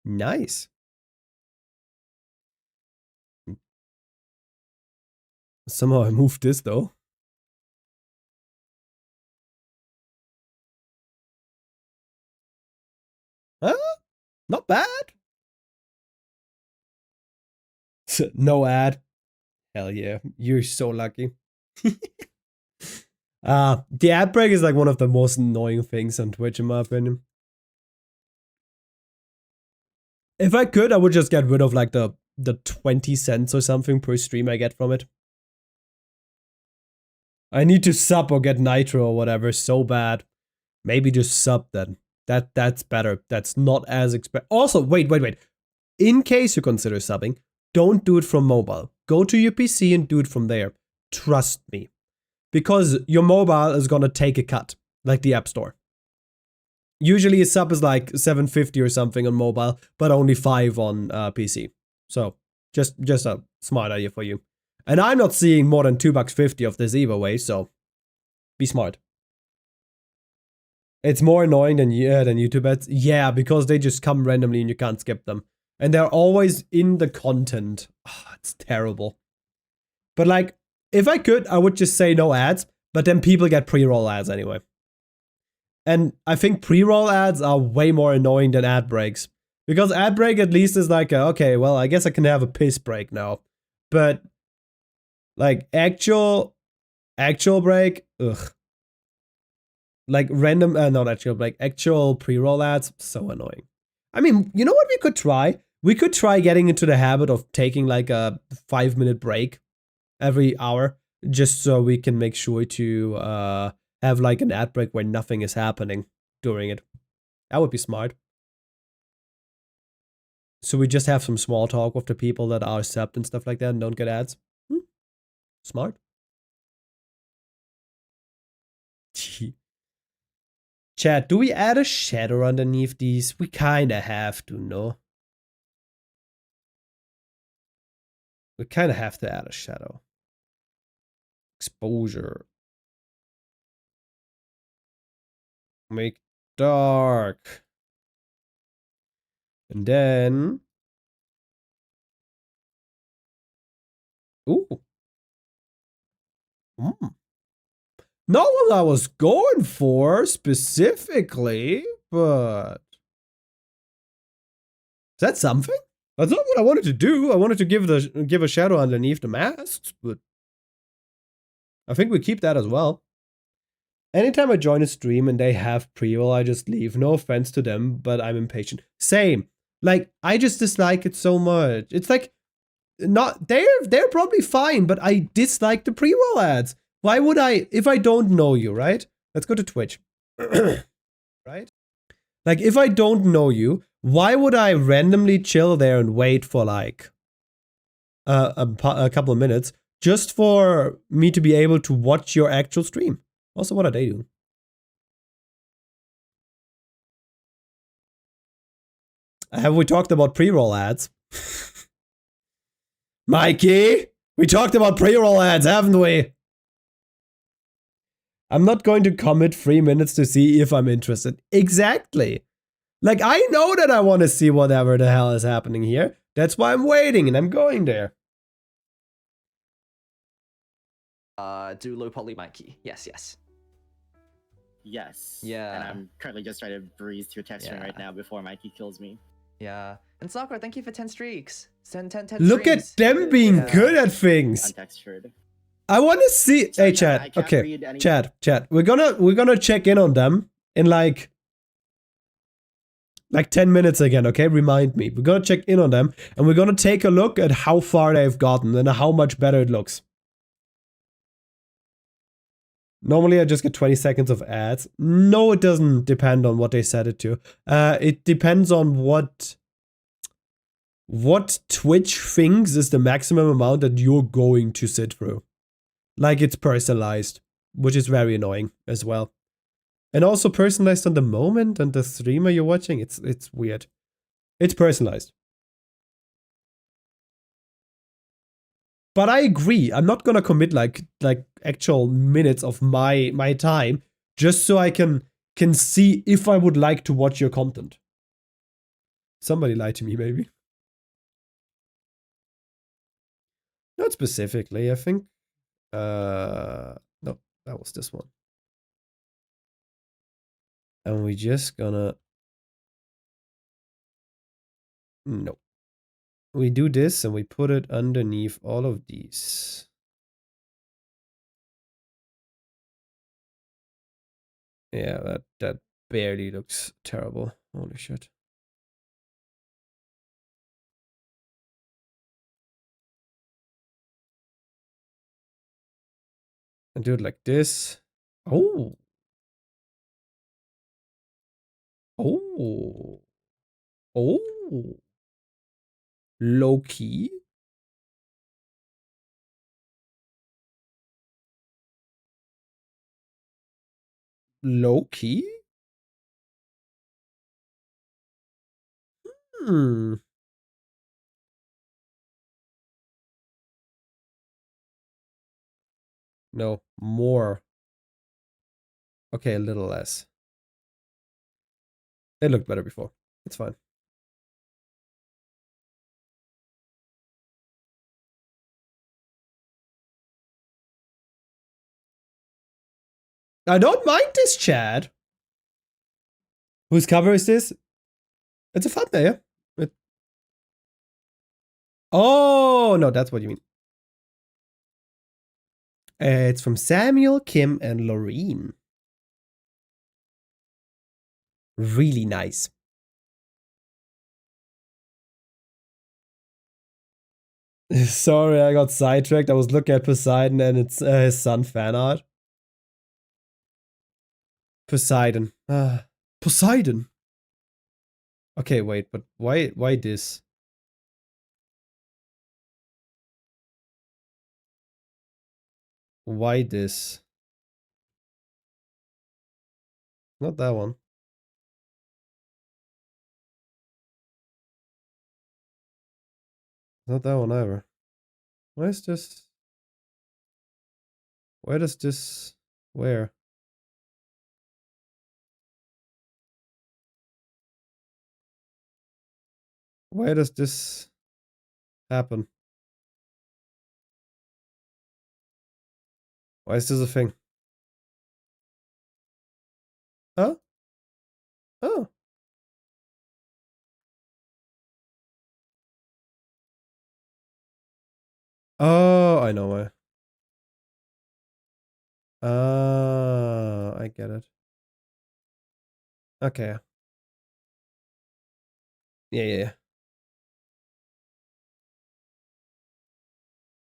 S1: Nice. Somehow I moved this though. Huh? Not bad. No ad. Hell yeah. You're so lucky. The ad break is like one of the most annoying things on Twitch in my opinion. If I could, I would just get rid of like the 20 cents or something per stream I get from it. I need to sub or get nitro or whatever so bad. Maybe just sub then. That's better. That's not as expensive. Also, wait. In case you consider subbing, don't do it from mobile. Go to your PC and do it from there. Trust me. Because your mobile is gonna take a cut, like the App Store. Usually a sub is like $7.50 or something on mobile, but only $5 on PC. So, just a smart idea for you. And I'm not seeing more than $2.50 of this either way, so be smart. It's more annoying than YouTube ads. Yeah, because they just come randomly and you can't skip them. And they're always in the content. Oh, it's terrible. But like, if I could, I would just say no ads, but then people get pre-roll ads anyway. And I think pre-roll ads are way more annoying than ad breaks. Because ad break at least is like, okay, well, I guess I can have a piss break now. But like actual break, ugh. Like random, not actual break, actual pre-roll ads, so annoying. I mean, you know what we could try? We could try getting into the habit of taking like a 5-minute break every hour, just so we can make sure to have like an ad break where nothing is happening during it. That would be smart. So we just have some small talk with the people that are subbed and stuff like that and don't get ads. Smart. Chat, do we add a shadow underneath these? We kinda have to, no? We kinda have to add a shadow. Exposure. Make dark. And then... Ooh. Not what I was going for specifically, but... Is that something? That's not what I wanted to do. I wanted to give a shadow underneath the masks, but... I think we keep that as well. Anytime I join a stream and they have pre-roll, I just leave. No offense to them, but I'm impatient. Same. Like, I just dislike it so much. It's like, not they're probably fine, but I dislike the pre-roll ads. Why would I, if I don't know you, right? Let's go to Twitch. Right? Like, if I don't know you, why would I randomly chill there and wait for like a couple of minutes just for me to be able to watch your actual stream? Also, what are they doing? Have we talked about pre-roll ads? Mikey, we talked about pre-roll ads, haven't we? I'm not going to commit 3 minutes to see if I'm interested. Exactly. Like, I know that I want to see whatever the hell is happening here. That's why I'm waiting and I'm going there.
S8: Do low poly Mikey. Yes.
S9: Yes.
S8: Yeah.
S9: And I'm currently just trying to breeze through texturing right now before Mikey kills me.
S8: Yeah. And Sakura, thank you for 10 streaks. 10
S1: Look at them being good at things.
S9: Untextured.
S1: I want to see. Hey, Chad. Okay, Chad. We're gonna check in on them in like 10 minutes again. Okay, remind me. We're gonna check in on them and we're gonna take a look at how far they've gotten and how much better it looks. Normally, I just get 20 seconds of ads. No, it doesn't depend on what they set it to. It depends on what Twitch thinks is the maximum amount that you're going to sit through. Like, it's personalized, which is very annoying as well. And also personalized on the moment and the streamer you're watching. It's weird. It's personalized. But I agree. I'm not gonna commit like actual minutes of my time just so I can see if I would like to watch your content. Somebody lied to me, maybe. Not specifically, I think. No, that was this one. And we just gonna... No. We do this and we put it underneath all of these. Yeah, that barely looks terrible. Holy shit. And do it like this. Oh. Oh. Oh. Low key. Low key? Hmm. No, more. Okay, a little less. It looked better before. It's fine. I don't mind this, Chad. Whose cover is this? It's a thumbnail, yeah? Oh, no, that's what you mean. It's from Samuel, Kim, and Loreen. Really nice. Sorry, I got sidetracked. I was looking at Poseidon and it's his son fan art. Poseidon. Poseidon. Okay, wait, but why this? Why this? Not that one. Not that one either. Why is this? Where does this... Where? Where does this happen? Why is this a thing? Huh? Oh. Oh, I know why. I get it. Okay. Yeah.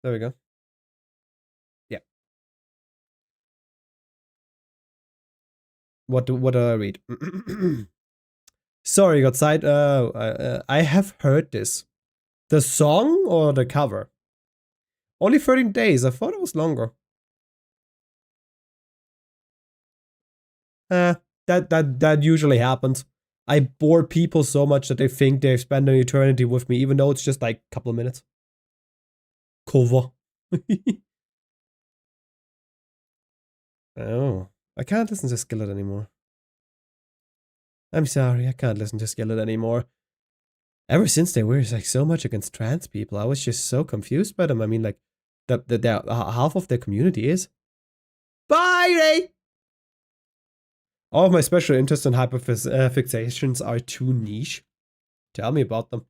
S1: There we go. Yeah. What do I read? Sorry, got side. I have heard this. The song or the cover? Only 13 days. I thought it was longer. That usually happens. I bore people so much that they think they've spent an eternity with me, even though it's just like a couple of minutes. Cover. Oh, I can't listen to Skillet anymore. I'm sorry, I can't listen to Skillet anymore. Ever since they were like so much against trans people, I was just so confused by them. I mean, like, half of their community is. Bye, Ray! All of my special interests and hyperfixations are too niche. Tell me about them.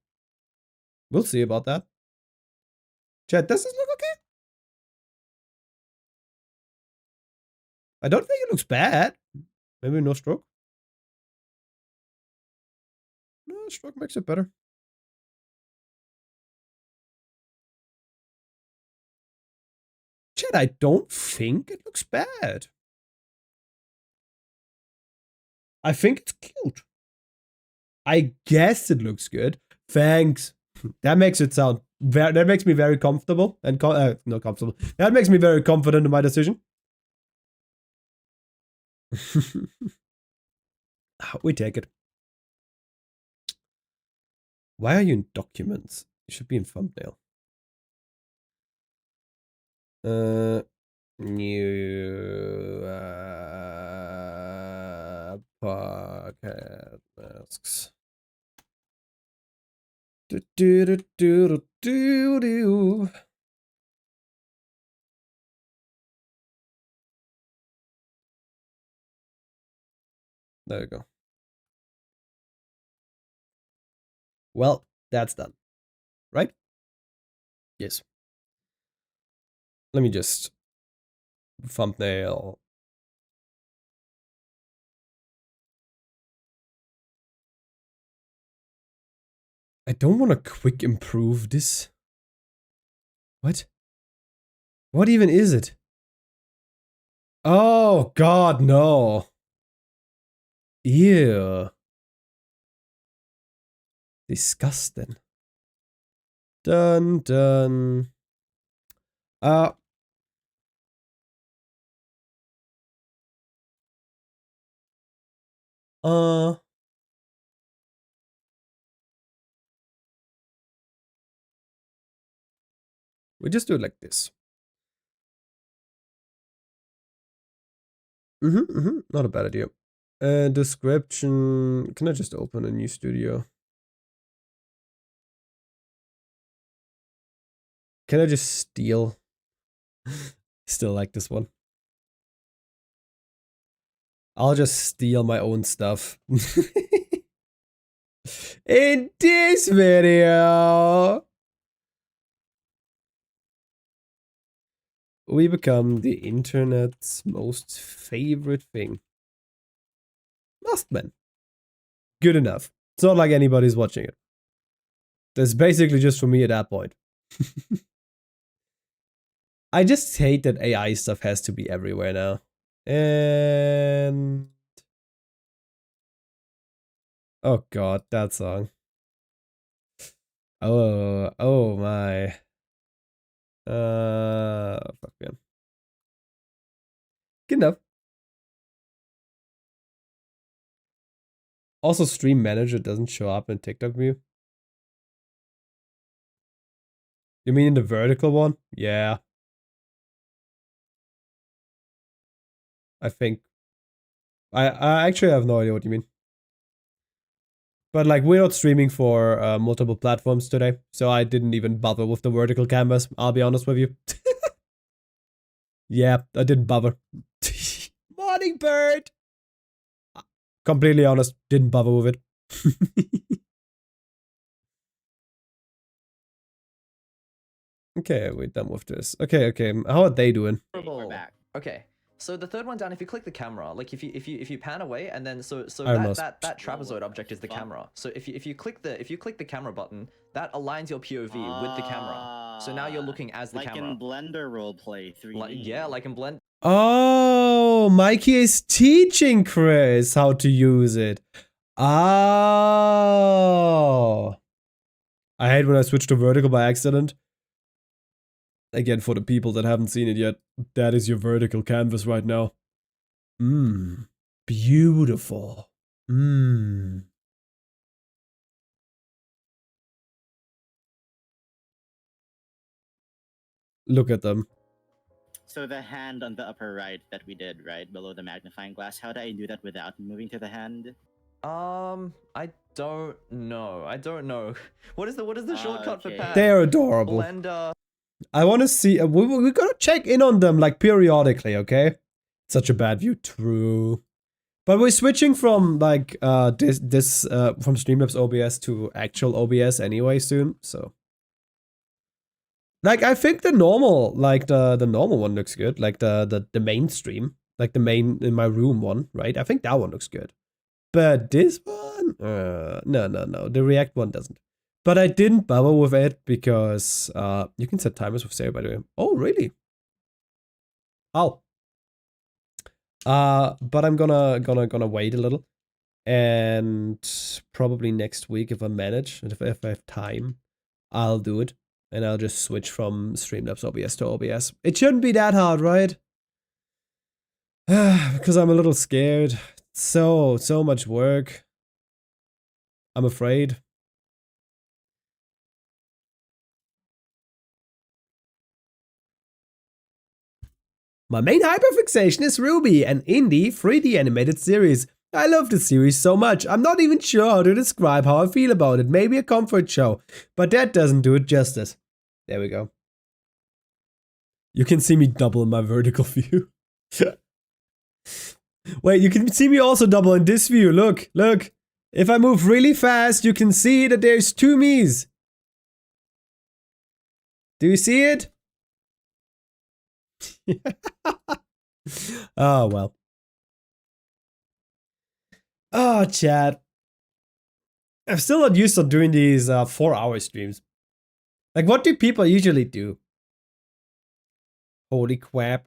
S1: We'll see about that. Chat, does this look okay? I don't think it looks bad. Maybe no stroke. No, stroke makes it better. Chat, I don't think it looks bad. I think it's cute. I guess it looks good. Thanks. That makes it sound very, that makes me very comfortable and not comfortable. That makes me very confident in my decision. We take it. Why are you in documents? You should be in thumbnail. New podcast masks. Do, do, do, do, do, do. There we go. Well, that's done. Right? Yes. Let me just thumbnail. I don't want to quick improve this. What? What even is it? Oh God, no. Ew. Disgusting. Done, done. We just do it like this. Not a bad idea. Description. Can I just open a new studio? Can I just steal? Still like this one. I'll just steal my own stuff. In this video, we become the internet's most favorite thing. Mustman. Good enough. It's not like anybody's watching it. That's basically just for me at that point. I just hate that AI stuff has to be everywhere now. And... oh God, that song. Oh my. Fuck man. Good enough. Also, Stream Manager doesn't show up in TikTok view. You mean in the vertical one? Yeah. I think. I actually have no idea what you mean. But like, we're not streaming for multiple platforms today, so I didn't even bother with the vertical canvas, I'll be honest with you. Yeah, I didn't bother. Morning, bird! Completely honest, didn't bother with it. Okay, we're done with this. Okay, how are they doing?
S8: We're back. Okay. So the third one down, if you click the camera, like if you pan away and then so that trapezoid object is the camera. So if you click the camera button, that aligns your POV with the camera. So now you're looking as the camera.
S9: Like in Blender roleplay 3D.
S8: Yeah, like in Blender.
S1: Oh, Mikey is teaching Chris how to use it. Oh. I hate when I switch to vertical by accident. Again, for the people that haven't seen it yet, that is your vertical canvas right now. Beautiful. Look at them.
S9: So the hand on the upper right that we did, right below the magnifying glass, how do I do that without moving to the hand?
S8: I don't know. What is the shortcut for pan?
S1: They're adorable.
S8: Blender.
S1: I want to see. We gotta check in on them like periodically, okay? Such a bad view, true. But we're switching from like from Streamlabs OBS to actual OBS anyway soon, so. Like I think the normal, like the normal one looks good, like the mainstream, like the main in my room one, right? I think that one looks good. But this one, no, the React one doesn't. But I didn't bother with it because you can set timers with Sarah, by the way. Oh, really? Oh. But I'm gonna wait a little, and probably next week if I manage, and if I have time, I'll do it, and I'll just switch from Streamlabs OBS to OBS. It shouldn't be that hard, right? Because I'm a little scared so much work. I'm afraid. My main hyperfixation is Ruby, an indie 3D animated series. I love the series so much, I'm not even sure how to describe how I feel about it. Maybe a comfort show, but that doesn't do it justice. There we go. You can see me double in my vertical view. Wait, you can see me also double in this view. Look, look. If I move really fast, you can see that there's two me's. Do you see it? Oh, well. Oh, chat. I'm still not used to doing these 4-hour streams. Like, what do people usually do? Holy crap.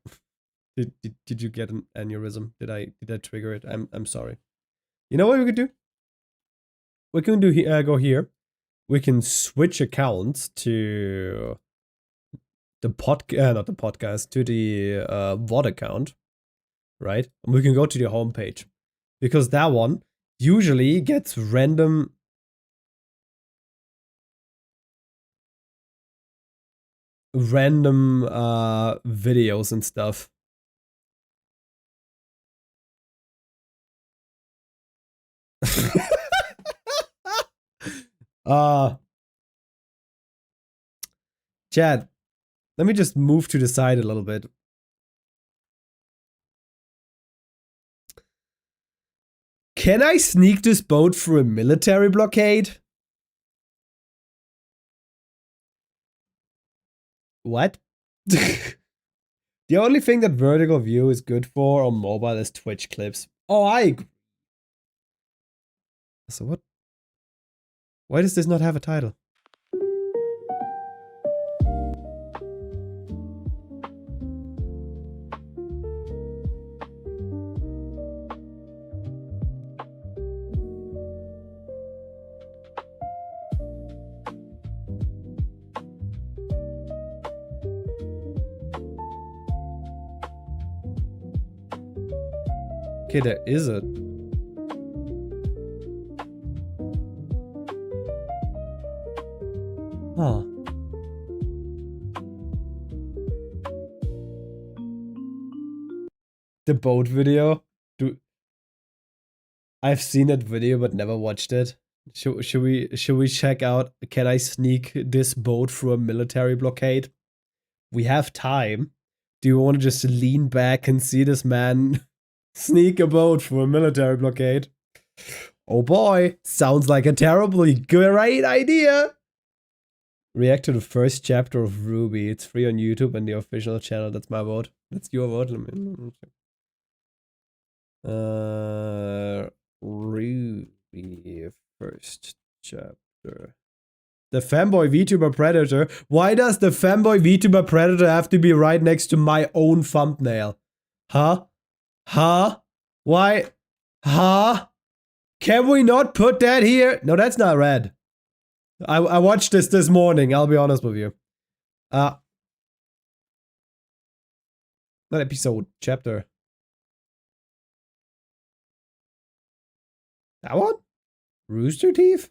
S1: Did you get an aneurysm? Did I trigger it? I'm sorry. You know what we could do? We can do go here. We can switch accounts to the not the podcast, to the VOD account, right? And we can go to the homepage, because that one usually gets random videos and stuff. Chad, let me just move to the side a little bit. Can I sneak this boat through a military blockade? What? The only thing that vertical view is good for on mobile is Twitch clips. Oh, I agree. So what? Why does this not have a title? Okay, there is a... Huh. The boat video? I've seen that video but never watched it. Should we check out, can I sneak this boat through a military blockade? We have time. Do you want to just lean back and see this man sneak a boat through a military blockade? Oh boy, sounds like a terribly great idea. React to the first chapter of Ruby. It's free on YouTube and the official channel. That's my vote. That's your vote. Ruby first chapter. The fanboy VTuber Predator. Why does the fanboy VTuber Predator have to be right next to my own thumbnail? Huh? Huh? Why? Huh? Can we not put that here? No, that's not red. I watched this morning, I'll be honest with you. Not episode, chapter. That one? Rooster Teeth?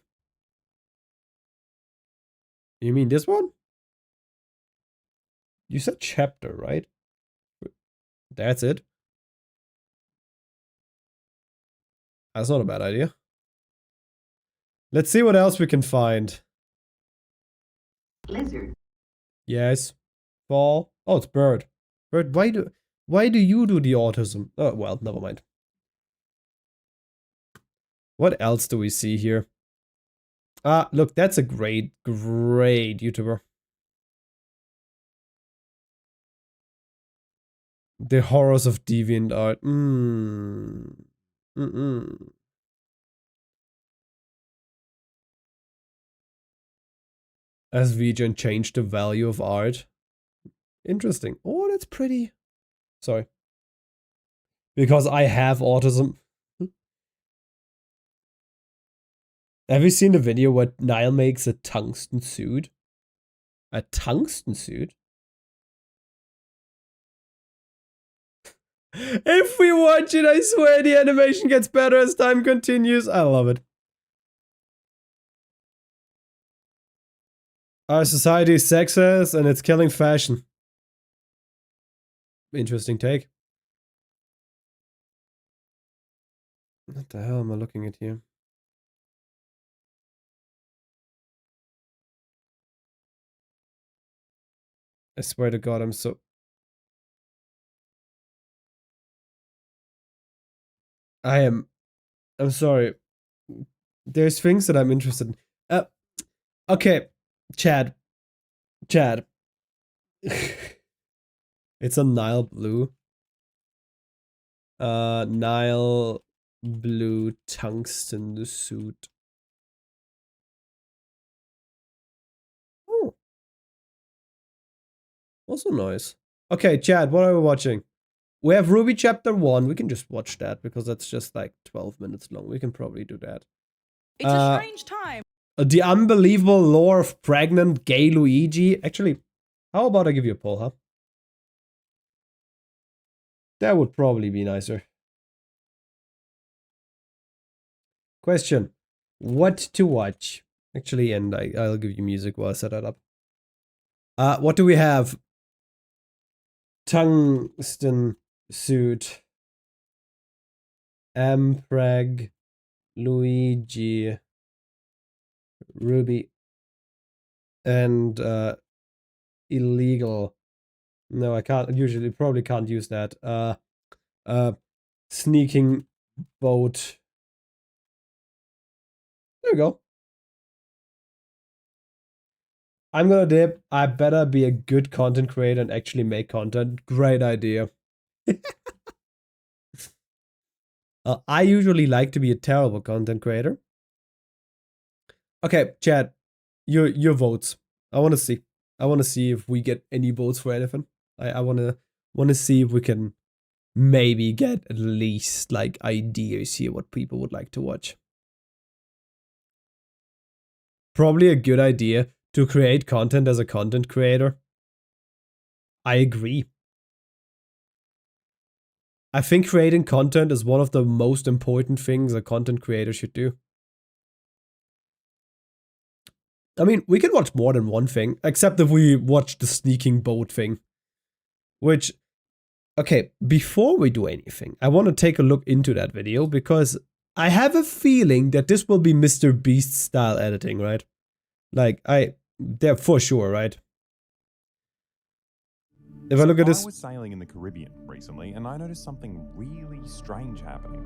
S1: You mean this one? You said chapter, right? That's it. That's not a bad idea. Let's see what else we can find.
S10: Lizard.
S1: Yes. Ball. Oh, it's bird. Bird, why do you do the autism? Oh, well, never mind. What else do we see here? Ah, look, that's a great YouTuber. The horrors of DeviantArt. As VGen changed the value of art. Interesting. Oh, that's pretty. Sorry. Because I have autism. Have you seen the video where Niall makes a tungsten suit? A tungsten suit? If we watch it, I swear the animation gets better as time continues. I love it. Our society is sexist and it's killing fashion. Interesting take. What the hell am I looking at here? I swear to God, I'm sorry. There's things that I'm interested in. Okay, Chad. It's a Nile blue. Nile blue tungsten suit. Oh. Also nice. Okay, Chad, what are we watching? We have Ruby Chapter 1. We can just watch that because that's just like 12 minutes long. We can probably do that.
S10: It's a strange time.
S1: The Unbelievable Lore of Pregnant Gay Luigi. Actually, how about I give you a poll, huh? That would probably be nicer. Question. What to watch? Actually, and I'll give you music while I set that up. What do we have? Tungsten suit. Ampreg. Luigi. Ruby. And illegal. No, I can't. Usually, probably can't use that. Sneaking boat. There we go. I'm gonna dip. I better be a good content creator and actually make content. Great idea. I usually like to be a terrible content creator. Okay, Chad, your votes. I want to see. I want to see if we get any votes for anything. I want to see if we can maybe get at least like ideas here what people would like to watch. Probably a good idea to create content as a content creator. I agree. I think creating content is one of the most important things a content creator should do. I mean, we can watch more than one thing, except if we watch the sneaking boat thing. Which, okay, before we do anything, I want to take a look into that video because I have a feeling that this will be Mr. Beast style editing, right? Like, they're for sure, right? If I look at this...
S11: I was sailing in the Caribbean recently and I noticed something really strange happening.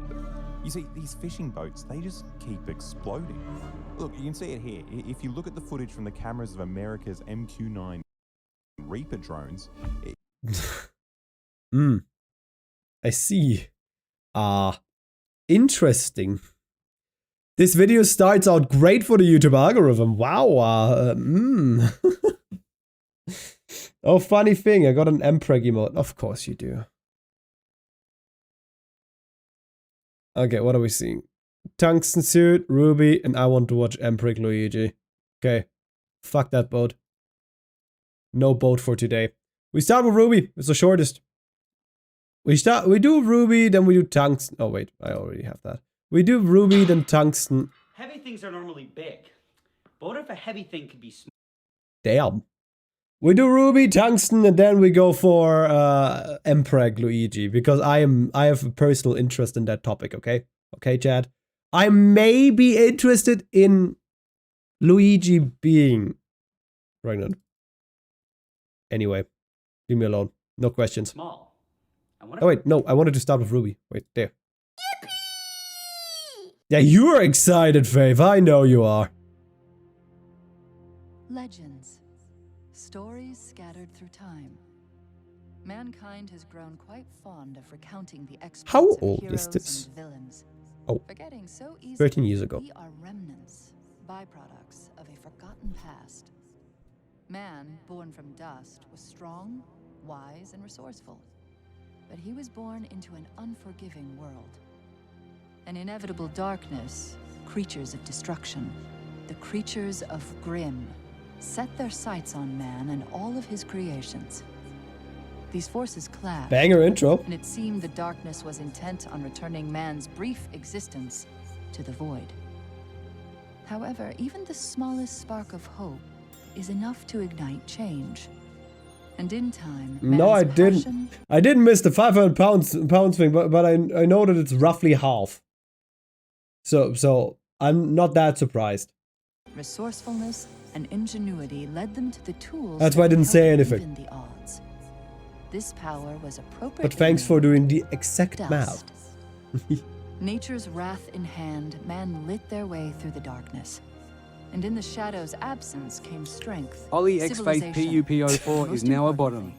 S11: You see, these fishing boats, they just keep exploding. Look, you can see it here. If you look at the footage from the cameras of America's MQ-9 Reaper drones...
S1: I see. Interesting. This video starts out great for the YouTube algorithm. Wow. Oh, funny thing. I got an Mpreg emote. Of course you do. Okay, what are we seeing? Tungsten suit, Ruby, and I want to watch Mpreg Luigi. Okay. Fuck that boat. No boat for today. We start with Ruby. It's the shortest. We do Ruby, then we do Tungsten. Oh, wait. I already have that. We do Ruby, then Tungsten.
S12: Heavy things are normally big. But what if a heavy thing could be small?
S1: Damn. We do Ruby, Tungsten, and then we go for Mpreg Luigi. Because I have a personal interest in that topic, okay? Okay, Chad? I may be interested in Luigi being pregnant. Anyway. Leave me alone. No questions.
S12: Small.
S1: Oh wait, no, I wanted to start with Ruby. Wait, there. Yippee! Yeah, you're excited, Faith. I know you are.
S13: Legends. Stories scattered through time. Mankind has grown quite fond of recounting the exploits
S1: How
S13: of
S1: old
S13: heroes
S1: is this?
S13: and villains.
S1: Oh,
S13: Forgetting so easily
S1: 13 years ago.
S13: We are remnants, byproducts of a forgotten past. Man, born from dust, was strong, wise, and resourceful. But he was born into an unforgiving world. An inevitable darkness, creatures of destruction, the creatures of Grimm, set their sights on man and all of his creations. These forces clashed.
S1: Banger intro.
S13: And it seemed the darkness was intent on returning man's brief existence to the void. However, even the smallest spark of hope is enough to ignite change. And in time,
S1: no, I didn't. I didn't miss the 500 pounds thing, but I know that it's roughly half. So I'm not that surprised.
S13: Resourcefulness and ingenuity led them to the tools.
S1: That's why I didn't say anything.
S13: The odds. This power was appropriate.
S1: But thanks for doing the exact math.
S13: Nature's wrath in hand, man lit their way through the darkness. And in the shadow's absence came strength.
S14: Ollie X-Faith PUPO4 is now a bottom.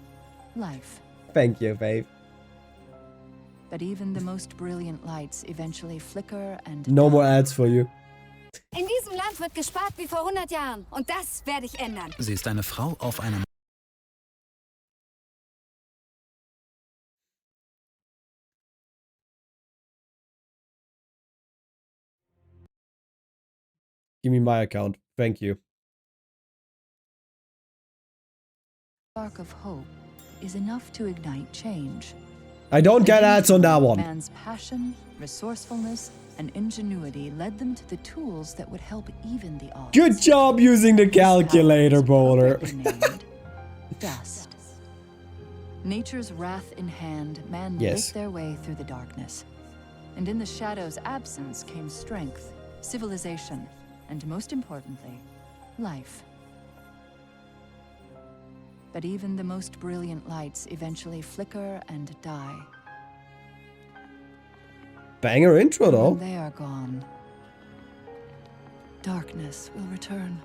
S13: Life.
S1: Thank you, babe.
S13: But even the most brilliant lights eventually flicker and
S1: no more ads for you.
S15: In diesem Land wird gespart wie vor 100 Jahren. Und das werde ich ändern.
S16: Sie ist eine Frau auf einem...
S1: Give me my account. Thank you.
S13: Spark of hope is enough to ignite change.
S1: I don't get ads on that one.
S13: Man's passion, resourcefulness, and ingenuity led them to the tools that would help even the odds.
S1: Good job using the calculator, Bowler.
S13: Dust. Nature's wrath in hand, man lit their way through the darkness. And in the shadow's absence came strength, civilization, and most importantly, life. But even the most brilliant lights eventually flicker and die.
S1: Banger intro, though.
S13: When they are gone, darkness will return.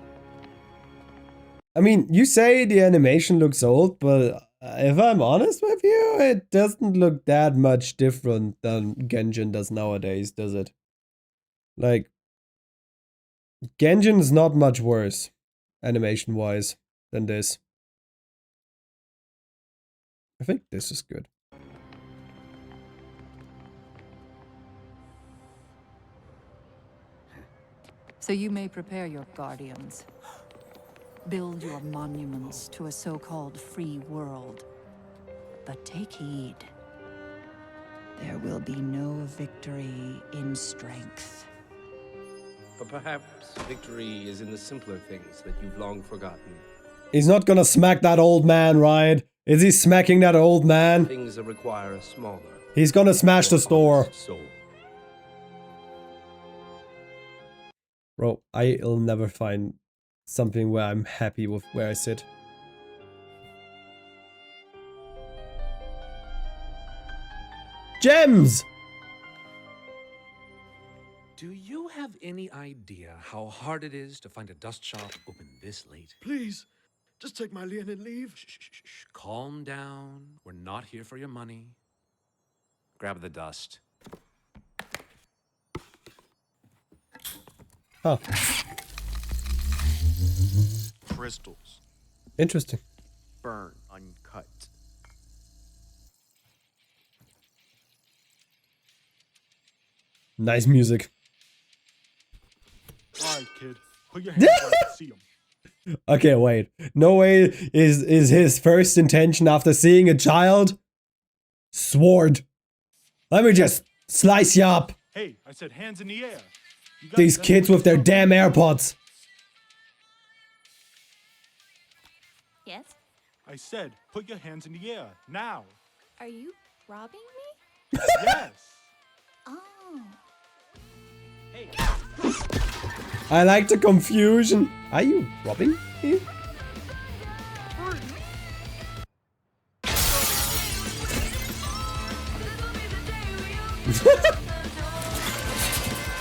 S1: I mean, you say the animation looks old, but if I'm honest with you, it doesn't look that much different than Genshin does nowadays, does it? Like, Genshin is not much worse, animation-wise, than this. I think this is good.
S13: So you may prepare your guardians. Build your monuments to a so-called free world. But take heed. There will be no victory in strength.
S17: But perhaps victory is in the simpler things that you've long forgotten.
S1: He's not gonna smack that old man, right? Is he smacking that old man?
S17: Things that require a smaller.
S1: He's gonna smash the store.
S17: Soul.
S1: Bro, I'll never find something where I'm happy with where I sit. Gems!
S18: Do you have any idea how hard it is to find a dust shop open this late?
S19: Please, just take my lien and leave.
S18: Shh. Calm down. We're not here for your money. Grab the dust.
S1: Huh.
S19: Crystals.
S1: Interesting.
S19: Burn uncut.
S1: Nice music.
S19: Alright, kid. Put your hands where I can see them.
S1: Okay, wait. No way is his first intention after seeing a child? Sword. Let me just slice you up.
S19: Hey, I said hands in the air.
S1: These kids with their damn AirPods.
S6: Yes?
S19: I said, put your hands in the air, now.
S6: Are you robbing me?
S19: Yes.
S6: Oh.
S19: Hey.
S1: I like the confusion. Are you robbing me?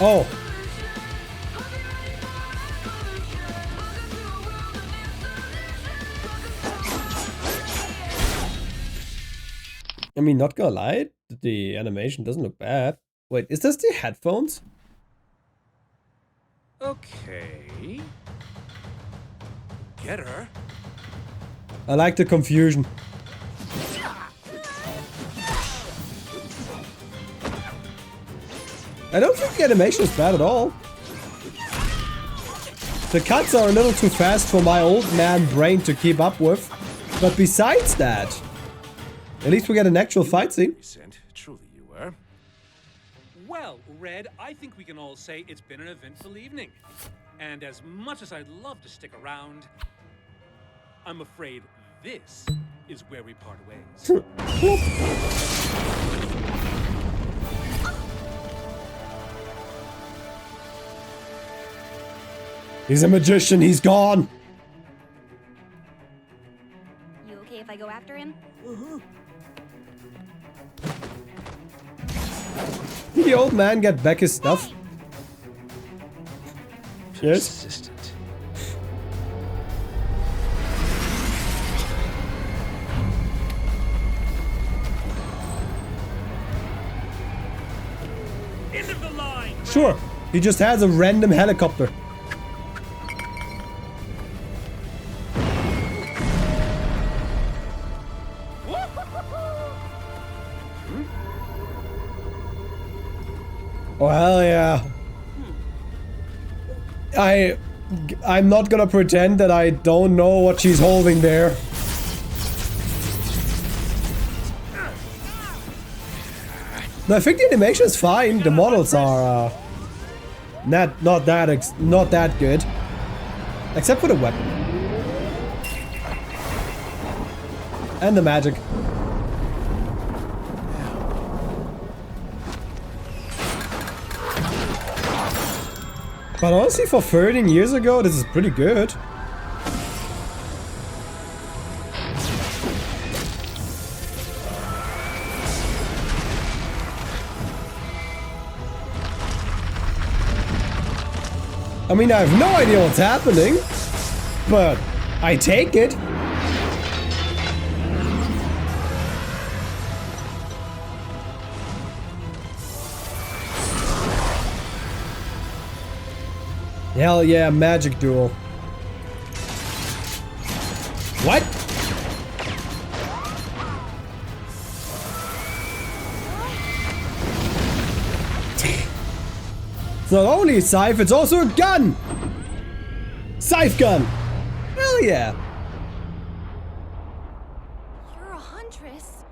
S1: Oh. I mean, not gonna lie, the animation doesn't look bad. Wait, is this the headphones?
S18: Okay. Get her.
S1: I like the confusion. I don't think the animation is bad at all. The cuts are a little too fast for my old man brain to keep up with. But besides that, At least we get an actual fight scene.
S18: Truly you were. Well, Red, I think we can all say it's been an eventful evening. And as much as I'd love to stick around, I'm afraid this is where we part ways.
S1: He's a magician, he's gone!
S16: You okay if I go after him?
S1: Did the old man get back his stuff? Yes?
S18: Persistent.
S19: End of the line.
S1: Sure, he just has a random helicopter. Oh hell yeah. I'm not gonna pretend that I don't know what she's holding there. No, I think the animation is fine. The models are not that good, except for the weapon and the magic. But honestly, for 13 years ago, this is pretty good. I mean, I have no idea what's happening, but I take it. Hell yeah, magic duel. What? It's not only a scythe, it's also a gun! Scythe gun! Hell yeah!
S10: You're a huntress.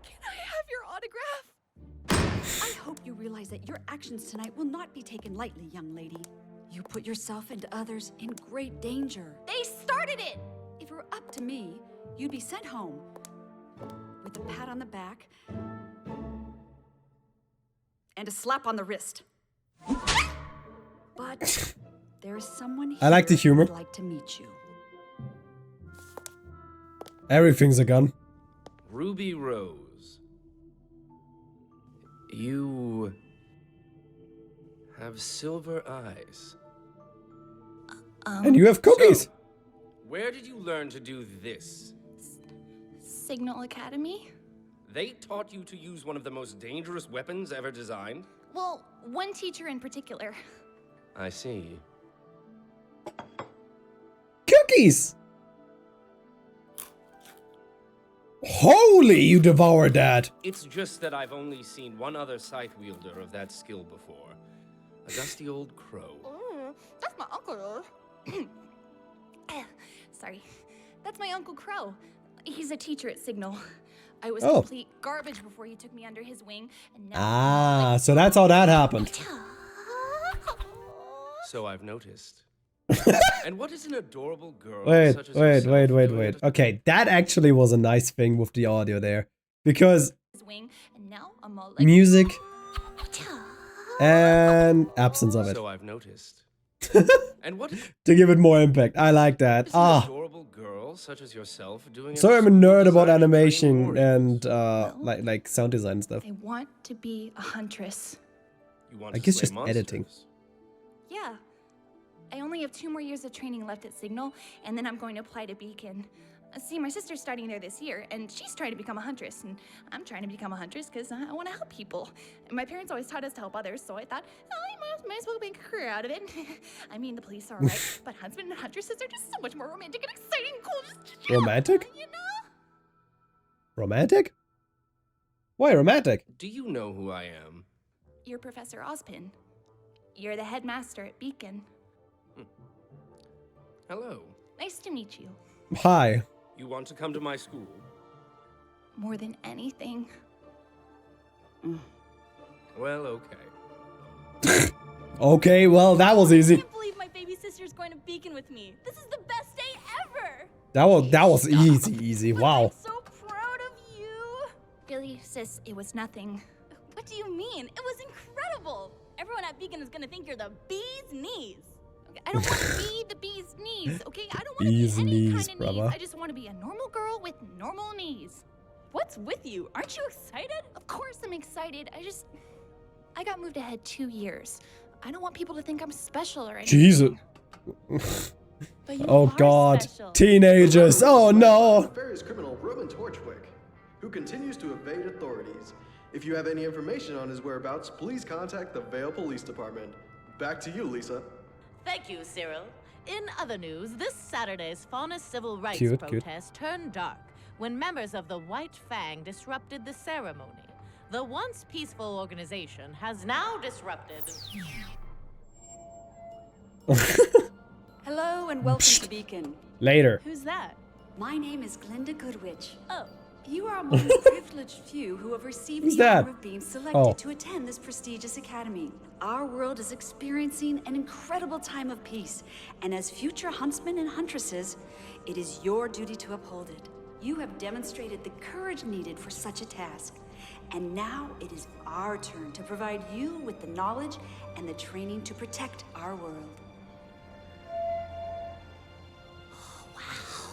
S10: Can I have your autograph?
S20: I hope you realize that your actions tonight will not be taken lightly, young lady. You put yourself and others in great danger.
S16: They started it!
S20: If it were up to me, you'd be sent home with a pat on the back and a slap on the wrist. But there is someone here
S1: I like the humor.
S20: who'd like to meet you.
S1: Everything's a gun.
S17: Ruby Rose. You have silver eyes.
S1: And you have cookies!
S17: So, where did you learn to do this?
S6: Signal Academy?
S17: They taught you to use one of the most dangerous weapons ever designed?
S6: Well, one teacher in particular.
S17: I see.
S1: Cookies! Holy, you devoured that!
S17: It's just that I've only seen one other scythe wielder of that skill before. A dusty old crow.
S6: That's my uncle. Sorry. That's my Uncle Crow. He's a teacher at Signal. I was complete garbage before he took me under his wing, and now
S1: So that's how that happened.
S17: So I've noticed. And what is an adorable girl
S1: Wait.
S17: such as yourself doing at
S1: Okay, that actually was a nice thing with the audio there. Because
S6: his wing, and now I'm all like,
S1: music and absence of it.
S17: So I've noticed. And what
S1: To give it more impact. I like that.
S17: is an adorable girl such as yourself doing
S1: So I'm a nerd about animation and like sound design and stuff.
S6: I want to be a huntress.
S17: You want
S1: I
S17: to
S1: guess
S17: slay
S1: just
S17: monsters.
S1: editing.
S6: Yeah. I only have 2 more years of training left at Signal, and then I'm going to apply to Beacon. See, my sister's starting there this year, and she's trying to become a huntress, and I'm trying to become a huntress because I want to help people. And my parents always taught us to help others, so I thought, I might as well make a career out of it. I mean, the police are alright, but husband and huntresses are just so much more romantic and exciting and cool.
S1: Romantic?
S6: You know?
S1: Romantic? Why romantic?
S17: Do you know who I am?
S6: You're Professor Ozpin. You're the headmaster at Beacon.
S17: Hello.
S6: Nice to meet you.
S1: Hi.
S17: You want to come to my school?
S6: More than anything.
S17: Well, okay.
S1: Okay, well, that was easy.
S10: I can't believe my baby sister's going to Beacon with me. This is the best day ever.
S1: That was easy. Wow.
S10: I'm so proud of you.
S6: Really, sis, it was nothing.
S10: What do you mean? It was incredible. Everyone at Beacon is going to think you're the bee's knees.
S6: Okay, I don't want to be the bee's knees, okay? I don't want to be
S1: Bee's
S6: any
S1: knees,
S6: kind of
S1: brother.
S6: knees. I just want to be a normal girl with normal knees.
S10: What's with you? Aren't you excited?
S6: Of course I'm excited. I got moved ahead 2 years. I don't want people to think I'm special or anything.
S1: Jesus. Oh God.
S10: Special.
S1: Teenagers. Oh no.
S21: Nefarious criminal Roman Torchwick, who continues to evade authorities. If you have any information on his whereabouts, please contact the Vale Police Department. Back to you, Lisa.
S22: Thank you, Cyril. In other news, this Saturday's Fauna Civil Rights
S1: Cute.
S22: protest turned dark when members of the White Fang disrupted the ceremony. The once peaceful organization has now disrupted.
S20: Hello and welcome to Beacon.
S1: Later.
S10: Who's that?
S20: My name is Glinda Goodwitch.
S10: Oh.
S20: You are among the privileged few who have received
S1: Who's
S20: the
S1: that?
S20: honor of being selected
S1: Oh.
S20: to attend this prestigious academy. Our world is experiencing an incredible time of peace, and as future huntsmen and huntresses, it is your duty to uphold it. You have demonstrated the courage needed for such a task, and now it is our turn to provide you with the knowledge and the training to protect our world.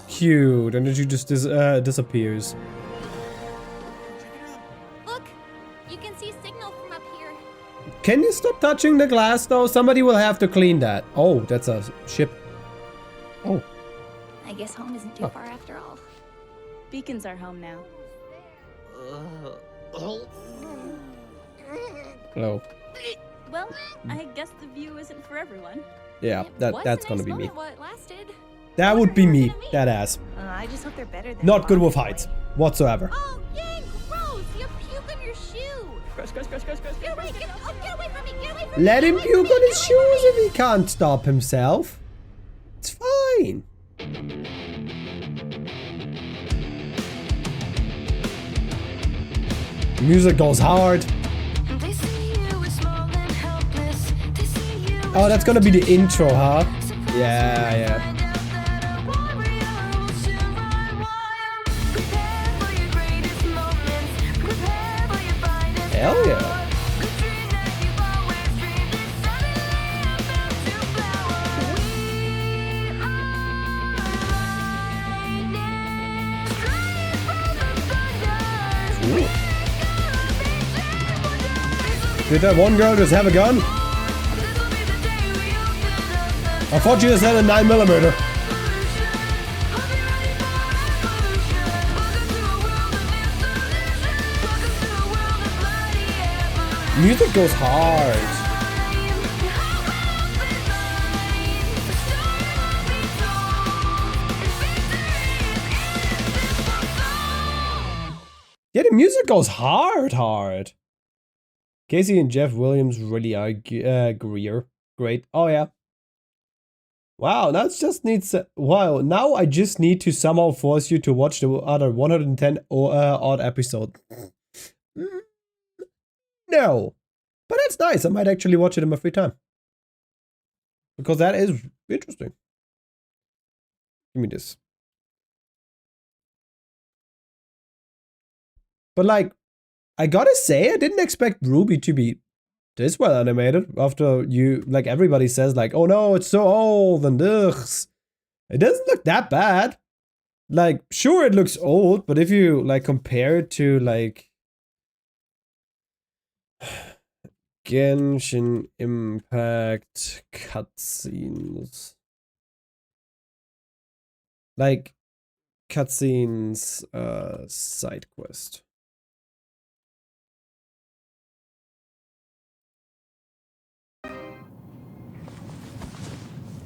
S1: Cute. And then she just disappears.
S6: Look, you can see signal from up here.
S1: Can you stop touching the glass though? Somebody will have to clean that. Oh, that's a ship. Oh.
S6: I guess home isn't too far after all.
S10: Beacon's our home now.
S1: Hello.
S10: Well, I guess the view isn't for everyone.
S1: Yeah, that's gonna be me.
S6: While it lasted.
S1: That would be me. That ass.
S10: I just hope they're better than
S1: Not good with heights whatsoever.
S6: Oh, yay, gross! You have puke on your shoe!
S10: Gross.
S6: Get away from me! Get away from me!
S1: Let him puke on his shoes if he can't stop himself. It's fine. Music goes hard. Oh, that's gonna be the intro, huh? Yeah. Hell yeah. Ooh. Did that one girl just have a gun? I thought she just had a 9mm. Music goes hard. Yeah, the music goes hard. Casey and Jeff Williams really are great. Oh yeah. Wow, now it just needs. Wow, now I just need to somehow force you to watch the other 110 odd episode. No, but that's nice. I might actually watch it in my free time because that is interesting. Give me this. But like, I gotta say, I didn't expect Ruby to be this well animated. After you, like, everybody says like, oh no, it's so old and ugh. It doesn't look that bad. Like, sure, it looks old, but if you like compare it to like Genshin Impact cutscenes, like cutscenes, side quest.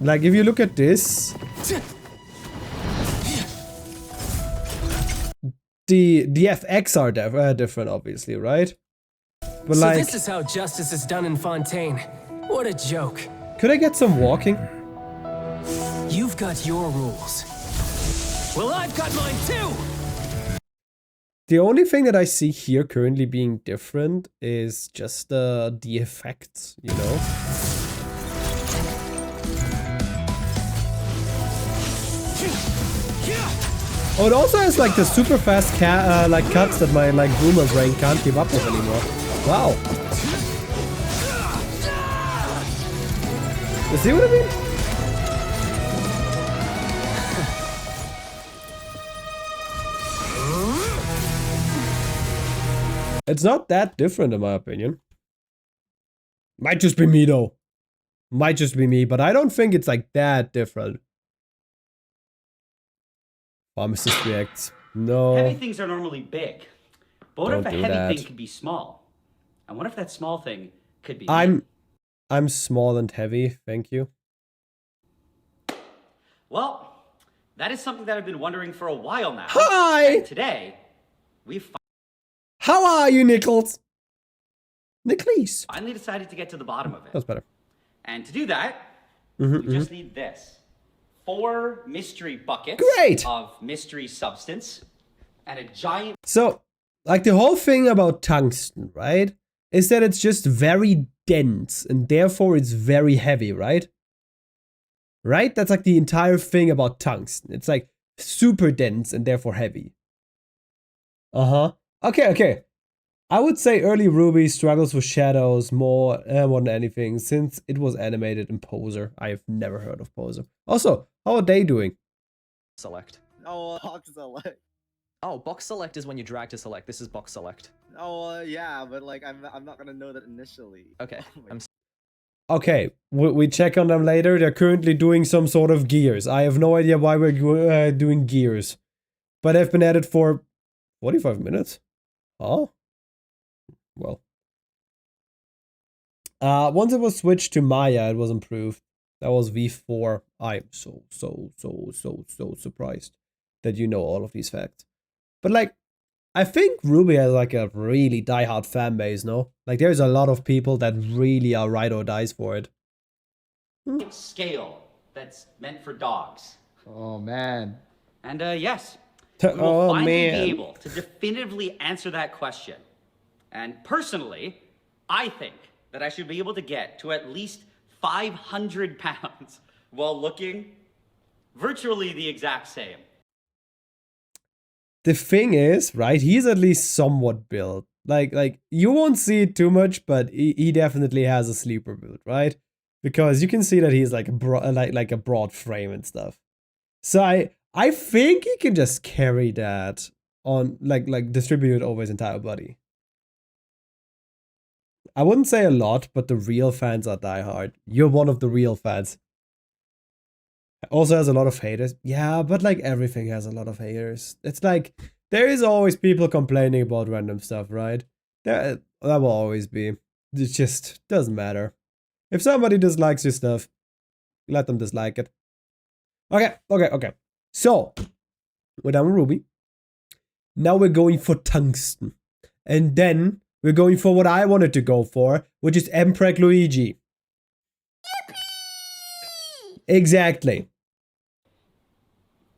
S1: Like, if you look at this, the FX are different, obviously, right? But
S23: so
S1: like,
S23: this is how justice is done in Fontaine. What a joke.
S1: Could I get some walking?
S23: You've got your rules. Well, I've got mine too!
S1: The only thing that I see here currently being different is just the effects, you know? Oh, it also has like the super fast cuts that my like boomer brain can't keep up with anymore. Wow. You see what I mean? It's not that different in my opinion. Might just be me though. Might just be me, but I don't think it's like that different. Pharmacist reacts. No.
S12: Heavy things are normally big. But what if a heavy thing could be small? And what if that small thing could be me?
S1: I'm small and heavy, thank you.
S12: Well, that is something that I've been wondering for a while now.
S1: Hi!
S12: And today, we've
S1: How are you, Nichols? Nicholas.
S12: finally decided to get to the bottom of it.
S1: That's better.
S12: And to do that, we just need this. 4 mystery buckets of mystery substance and a giant...
S1: So, like the whole thing about tungsten, right? Is that it's just very dense and therefore it's very heavy, right? Right? That's like the entire thing about tungsten. It's like super dense and therefore heavy. Uh-huh. Okay. I would say early Ruby struggles with shadows more than anything since it was animated in Poser. I have never heard of Poser. Also, how are they doing?
S8: Select.
S9: Oh, box select.
S8: Oh, box select is when you drag to select. This is box select.
S9: Oh, yeah, but like I'm not gonna know that initially.
S8: Okay.
S1: Okay, we check on them later. They're currently doing some sort of gears. I have no idea why we're doing gears. But they've been at it for 45 minutes. Oh. Well. Once it was switched to Maya, it was improved. That was V4. I'm so surprised that you know all of these facts. But like, I think Ruby has like a really diehard fan base, no? Like there's a lot of people that really are ride or dies for it.
S12: Scale that's meant for dogs.
S2: Oh, man.
S12: And yes, we will
S1: Oh,
S12: finally
S1: man.
S12: be able to definitively answer that question. And personally, I think that I should be able to get to at least 500 pounds while looking virtually the exact same.
S1: The thing is, right, he's at least somewhat built. Like you won't see it too much, but he definitely has a sleeper build, right? Because you can see that he's like a broad frame and stuff. So I think he can just carry that on like distribute it over his entire body. I wouldn't say a lot, but the real fans are diehard. You're one of the real fans. Also has a lot of haters. Yeah, but like everything has a lot of haters. It's like there is always people complaining about random stuff, right? That will always be. It just doesn't matter. If somebody dislikes your stuff, let them dislike it. Okay. So, we're done with Ruby. Now we're going for tungsten. And then we're going for what I wanted to go for, which is Emperor Luigi. Exactly.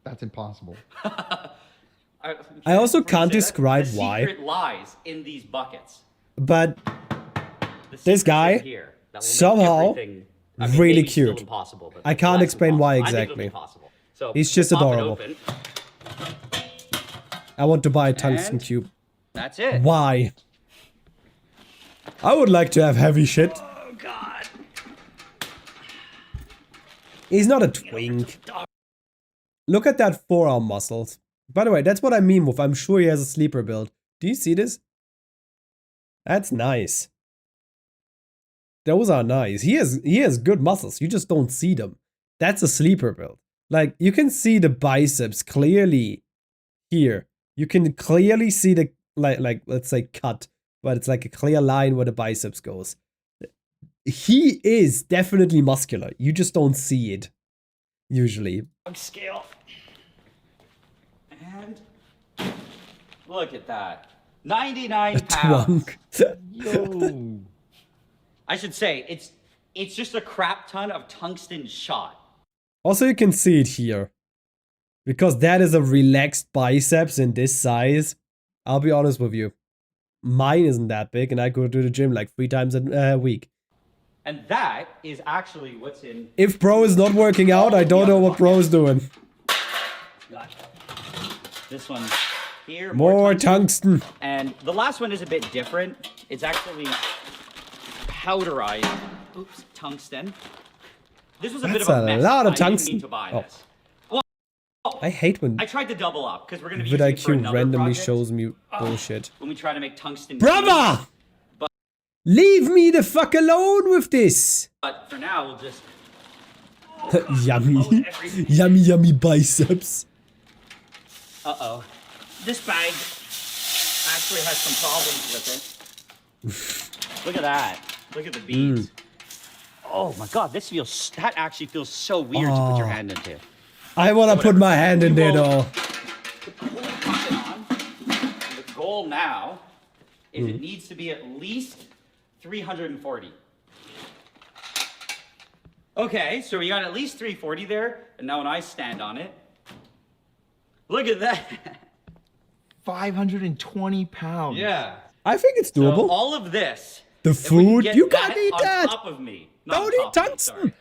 S2: That's impossible.
S1: I also can't describe
S12: the
S1: why.
S12: secret lies in these buckets.
S1: But
S12: The
S1: this
S12: secret
S1: guy
S12: is here that will make
S1: somehow
S12: everything, I mean,
S1: really
S12: maybe still
S1: cute.
S12: impossible, but
S1: I can't
S12: less
S1: explain why
S12: impossible. I think
S1: exactly.
S12: it'll be possible. So
S1: He's just
S12: we'll pop it
S1: adorable.
S12: open.
S1: I want to buy a tungsten
S12: And
S1: cube.
S12: That's it.
S1: Why? I would like to have heavy shit.
S12: Oh God.
S1: He's not a twink. Look at that forearm muscles. By the way, that's what I mean with I'm sure he has a sleeper build. Do you see this? That's nice. Those are nice. He has good muscles. You just don't see them. That's a sleeper build. Like you can see the biceps clearly here. You can clearly see the like let's say cut, but it's like a clear line where the biceps goes. He is definitely muscular. You just don't see it usually.
S12: Scale. And look at that. 99 pounds. Yo. I should say it's just a crap ton of tungsten shot.
S1: Also, you can see it here. Because that is a relaxed biceps in this size. I'll be honest with you. Mine isn't that big, and I go to the gym like 3 times a week.
S12: And that is actually what's in...
S1: If bro is not working out, I don't know what bro's doing.
S12: This one here.
S1: More tungsten.
S12: And the last one is a bit different. It's actually powderized. Oops, tungsten. This was a bit of a mess.
S1: Lot of
S12: I didn't
S1: tungsten.
S12: need to buy
S1: Oh.
S12: this. Well,
S1: I hate when
S12: I tried to double up because we're going to be using it for
S1: vidIQ
S12: another
S1: randomly
S12: project.
S1: shows me bullshit.
S12: When we try to make tungsten.
S1: Brother! Leave me the fuck alone with this!
S12: But for now, we'll just...
S1: Yummy. Yummy, yummy biceps.
S12: Uh-oh. This bag actually has some problems with it. Look at that. Look at the beads. Oh my god, this feels... That actually feels so weird to put your hand into.
S1: I wanna put my hand in there though.
S12: The goal now is it needs to be at least 340. Okay, so we got at least 340 there, and now when I stand on it, look at that.
S2: 520 pounds.
S12: Yeah.
S1: I think it's doable.
S12: So all of this.
S1: The food, you
S12: got
S1: can't eat that.
S12: On top of me.
S1: Don't eat tungsten.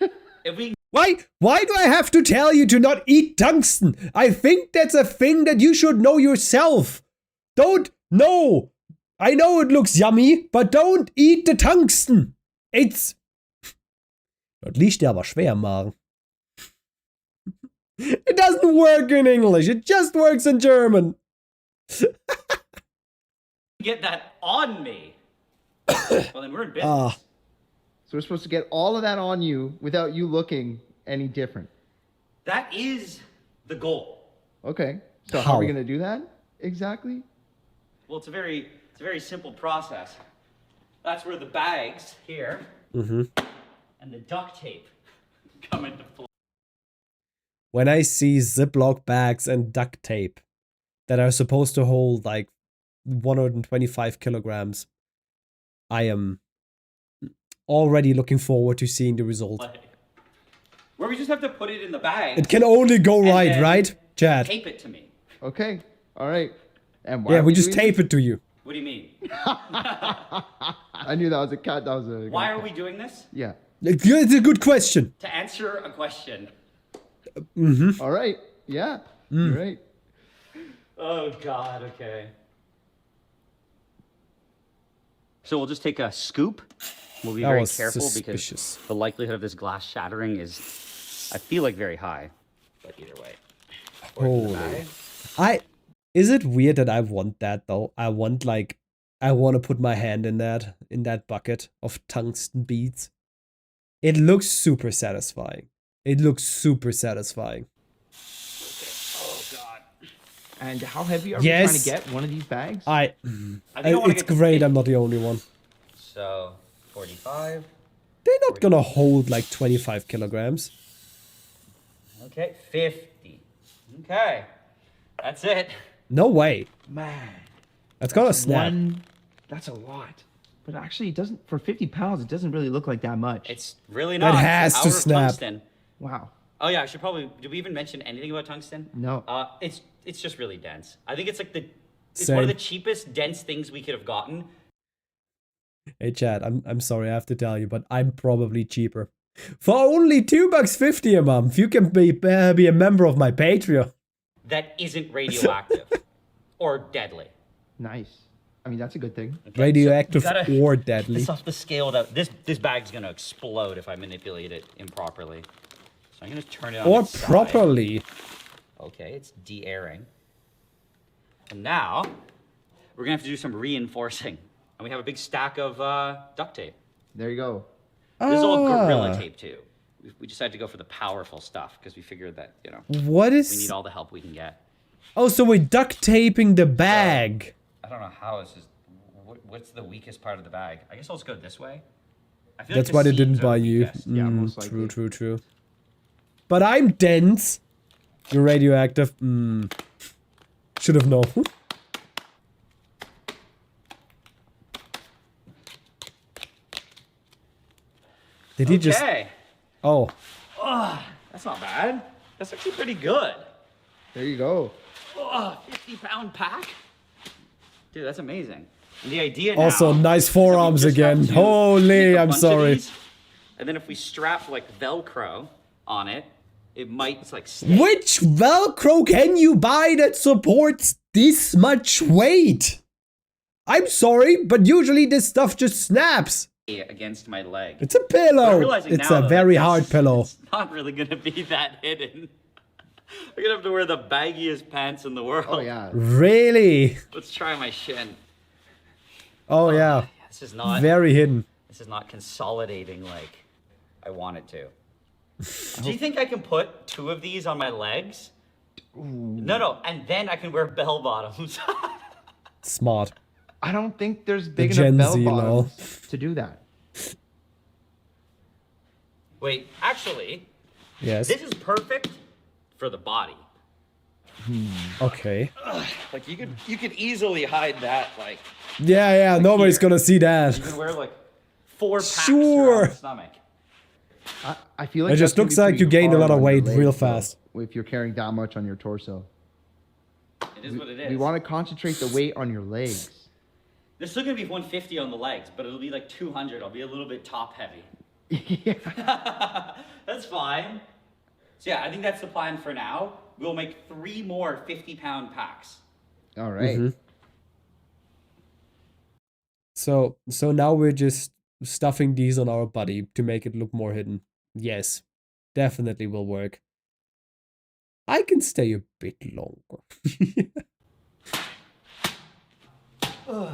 S12: If we
S1: Why do I have to tell you to not eat tungsten? I think that's a thing that you should know yourself. No. I know it looks yummy, but don't eat the tungsten. It's... Das liegt dir aber schwer im Magen. It doesn't work in English, it just works in German.
S12: get that on me, well then we're in business.
S2: So we're supposed to get all of that on you without you looking any different.
S12: That is the goal.
S2: Okay. So how are we going to do that exactly?
S12: Well, it's a very simple process. That's where the bags here and the duct tape come into play.
S1: When I see Ziploc bags and duct tape that are supposed to hold like 125 kilograms, I am already looking forward to seeing the result.
S12: Where we just have to put it in the bag.
S1: It can only go right, Chad?
S12: Tape it to me.
S2: Okay. All right. And why
S1: Yeah, we just tape it to you.
S12: What do you mean?
S2: I knew that was a cat. That was a.
S12: Why are we doing this?
S2: Yeah.
S1: It's a good question.
S12: To answer a question.
S2: All right. Yeah. You're right.
S12: Oh God. Okay. So we'll just take a scoop. We'll be very careful because the likelihood of this glass shattering is, I feel like, very high. But either way.
S1: Holy. Is it weird that I want that though? I want to put my hand in that bucket of tungsten beads. It looks super satisfying. It looks super satisfying.
S12: Oh God.
S2: And how heavy are we trying to get one of these bags?
S1: It's great. I'm not the only one.
S12: So 45.
S1: They're not gonna hold like 25 kilograms.
S12: Okay, 50. Okay, that's it.
S1: No way.
S2: Man.
S1: That's gonna snap.
S2: That's a lot. But actually, it doesn't. For 50 pounds, it doesn't really look like that much.
S12: It's really not.
S1: It has to
S12: It's an hour of
S1: snap.
S12: tungsten.
S2: Wow.
S12: Oh yeah, I should probably. Did we even mention anything about tungsten?
S2: No.
S12: It's just really dense. I think it's like it's
S1: Same.
S12: one of the cheapest dense things we could have gotten.
S1: Hey Chad, I'm sorry I have to tell you, but I'm probably cheaper. For only $2.50 a month, you can be a member of my Patreon.
S12: That isn't radioactive or deadly.
S2: Nice. I mean, that's a good thing.
S12: Okay,
S1: Radioactive
S12: so you
S1: or deadly.
S12: This off the scale that this bag's gonna explode if I manipulate it improperly. So I'm gonna turn it on.
S1: Or
S12: its side.
S1: properly.
S12: Okay, it's de-airing. And now we're gonna have to do some reinforcing, and we have a big stack of duct tape.
S2: There you go.
S12: This is all Gorilla Tape too. We decided to go for the powerful stuff because we figured that we need all the help we can get.
S1: Oh, so we're duct taping the bag.
S12: I don't know how this is. What's the weakest part of the bag? I guess I'll just go this way. I feel
S1: That's
S12: like
S1: why
S12: the
S1: they didn't
S12: seams are
S1: buy
S12: the
S1: you.
S12: weakest.
S1: True. But I'm dense. You're radioactive. Should have known. Did he just?
S12: Okay.
S1: Oh.
S12: Oh, that's not bad. That's actually pretty good.
S3: There you go.
S12: Oh, 50-pound pack? Dude, that's amazing. And the idea now...
S1: Also, nice forearms again. Holy, I'm sorry.
S12: These, and then if we strap, like, Velcro on it, it might, like, stay.
S1: Which Velcro can you buy that supports this much weight? I'm sorry, but usually this stuff just snaps.
S12: Against my leg.
S1: It's a pillow. It's a very hard pillow.
S12: It's not really gonna be that hidden. I'm gonna have to wear the baggiest pants in the world.
S3: Oh yeah.
S1: Really?
S12: Let's try my shin.
S1: Oh yeah.
S12: This is not
S1: very hidden.
S12: This is not consolidating like I want it to. Do you think I can put 2 of these on my legs? No, and then I can wear bell bottoms.
S1: Smart.
S3: I don't think there's big
S1: Gen
S3: enough
S1: Z
S3: bell
S1: law.
S3: bottoms to do that.
S12: Wait, actually,
S1: Yes.
S12: this is perfect for the body.
S1: Okay.
S12: Like you could easily hide that. Like
S1: Yeah, nobody's gonna see that.
S12: you can wear like 4 packs
S1: Sure.
S12: around the stomach.
S3: I feel like
S1: It just
S3: that's gonna
S1: looks
S3: be
S1: like you
S3: pretty
S1: gained a
S3: hard
S1: lot of
S3: on your
S1: weight
S3: legs,
S1: real
S3: though,
S1: fast.
S3: if you're carrying that much on your torso.
S12: It is what it is.
S3: We want to concentrate the weight on your legs.
S12: There's still gonna be 150 on the legs, but it'll be like 200. I'll be a little bit top heavy. That's fine. So yeah, I think that's the plan for now. We'll make 3 more 50-pound packs.
S3: All right.
S1: Mhm. So now we're just stuffing these on our body to make it look more hidden. Yes, definitely will work. I can stay a bit longer.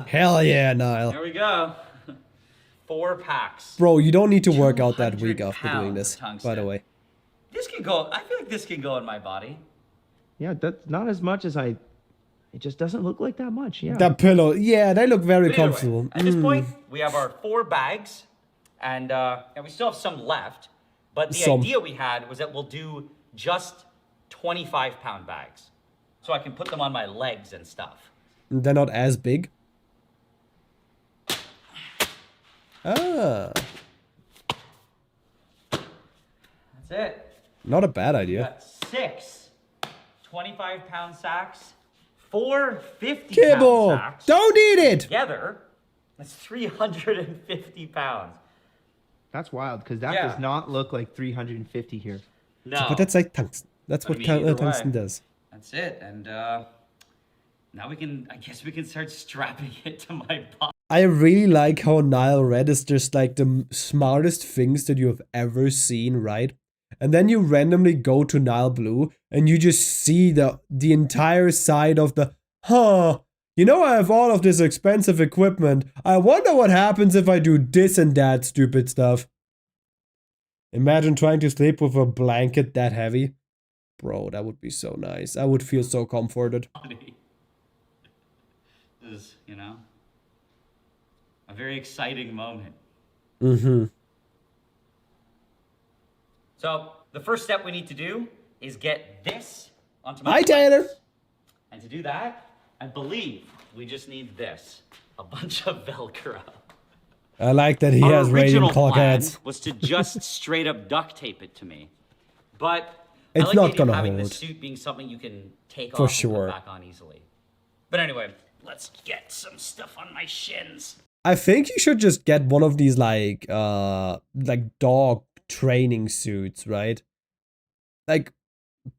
S1: Hell yeah, Niall.
S12: There we go. 4 packs.
S1: Bro, you don't need to work out that week
S12: 200
S1: after doing
S12: pounds
S1: this,
S12: of
S1: by
S12: tungsten.
S1: the way.
S12: This can go. I feel like this can go in my body.
S2: Yeah, that's not as much as I. It just doesn't look like that much. Yeah.
S1: That pillow, yeah, they look very
S12: But anyway,
S1: comfortable.
S12: At this point, we have our 4 bags, and we still have some left. But the idea we had was that we'll do just 25-pound bags, so I can put them on my legs and stuff.
S1: They're not as big. Ah,
S12: That's it.
S1: not a bad
S12: We
S1: idea.
S12: got 6 25-pound sacks, 4 50-pound
S1: Kibble,
S12: sacks.
S1: don't eat it.
S12: Together, that's 350 pounds.
S3: That's wild because that
S12: Yeah.
S3: does not look like 350 here.
S12: No.
S1: But that's like tungsten. That's
S12: But
S1: what
S12: I mean, either
S1: tungsten
S12: way.
S1: does.
S12: That's it. And now we can, I guess we can start strapping it to my body.
S1: I really like how Nile Red is just like the smartest things that you have ever seen, right? And then you randomly go to Nile Blue and you just see the entire side of the, you know, I have all of this expensive equipment. I wonder what happens if I do this and that stupid stuff. Imagine trying to sleep with a blanket that heavy. Bro, that would be so nice. I would feel so comforted.
S12: This is, you know, a very exciting moment.
S1: Mm-hmm.
S12: So the first step we need to do is get this onto my
S1: Hi,
S12: legs.
S1: Taylor.
S12: And to do that, I believe we just need this, a bunch of Velcro.
S1: I like that he
S12: Our
S1: has
S12: original
S1: radiant cock
S12: plan
S1: heads.
S12: was to just straight up duct tape it to me, but
S1: It's
S12: I like
S1: not
S12: the idea of
S1: gonna
S12: having
S1: hold.
S12: the suit being something you can take
S1: For
S12: off
S1: sure.
S12: and put back on easily. But anyway, let's get some stuff on my shins.
S1: I think you should just get one of these like dog training suits, right? Like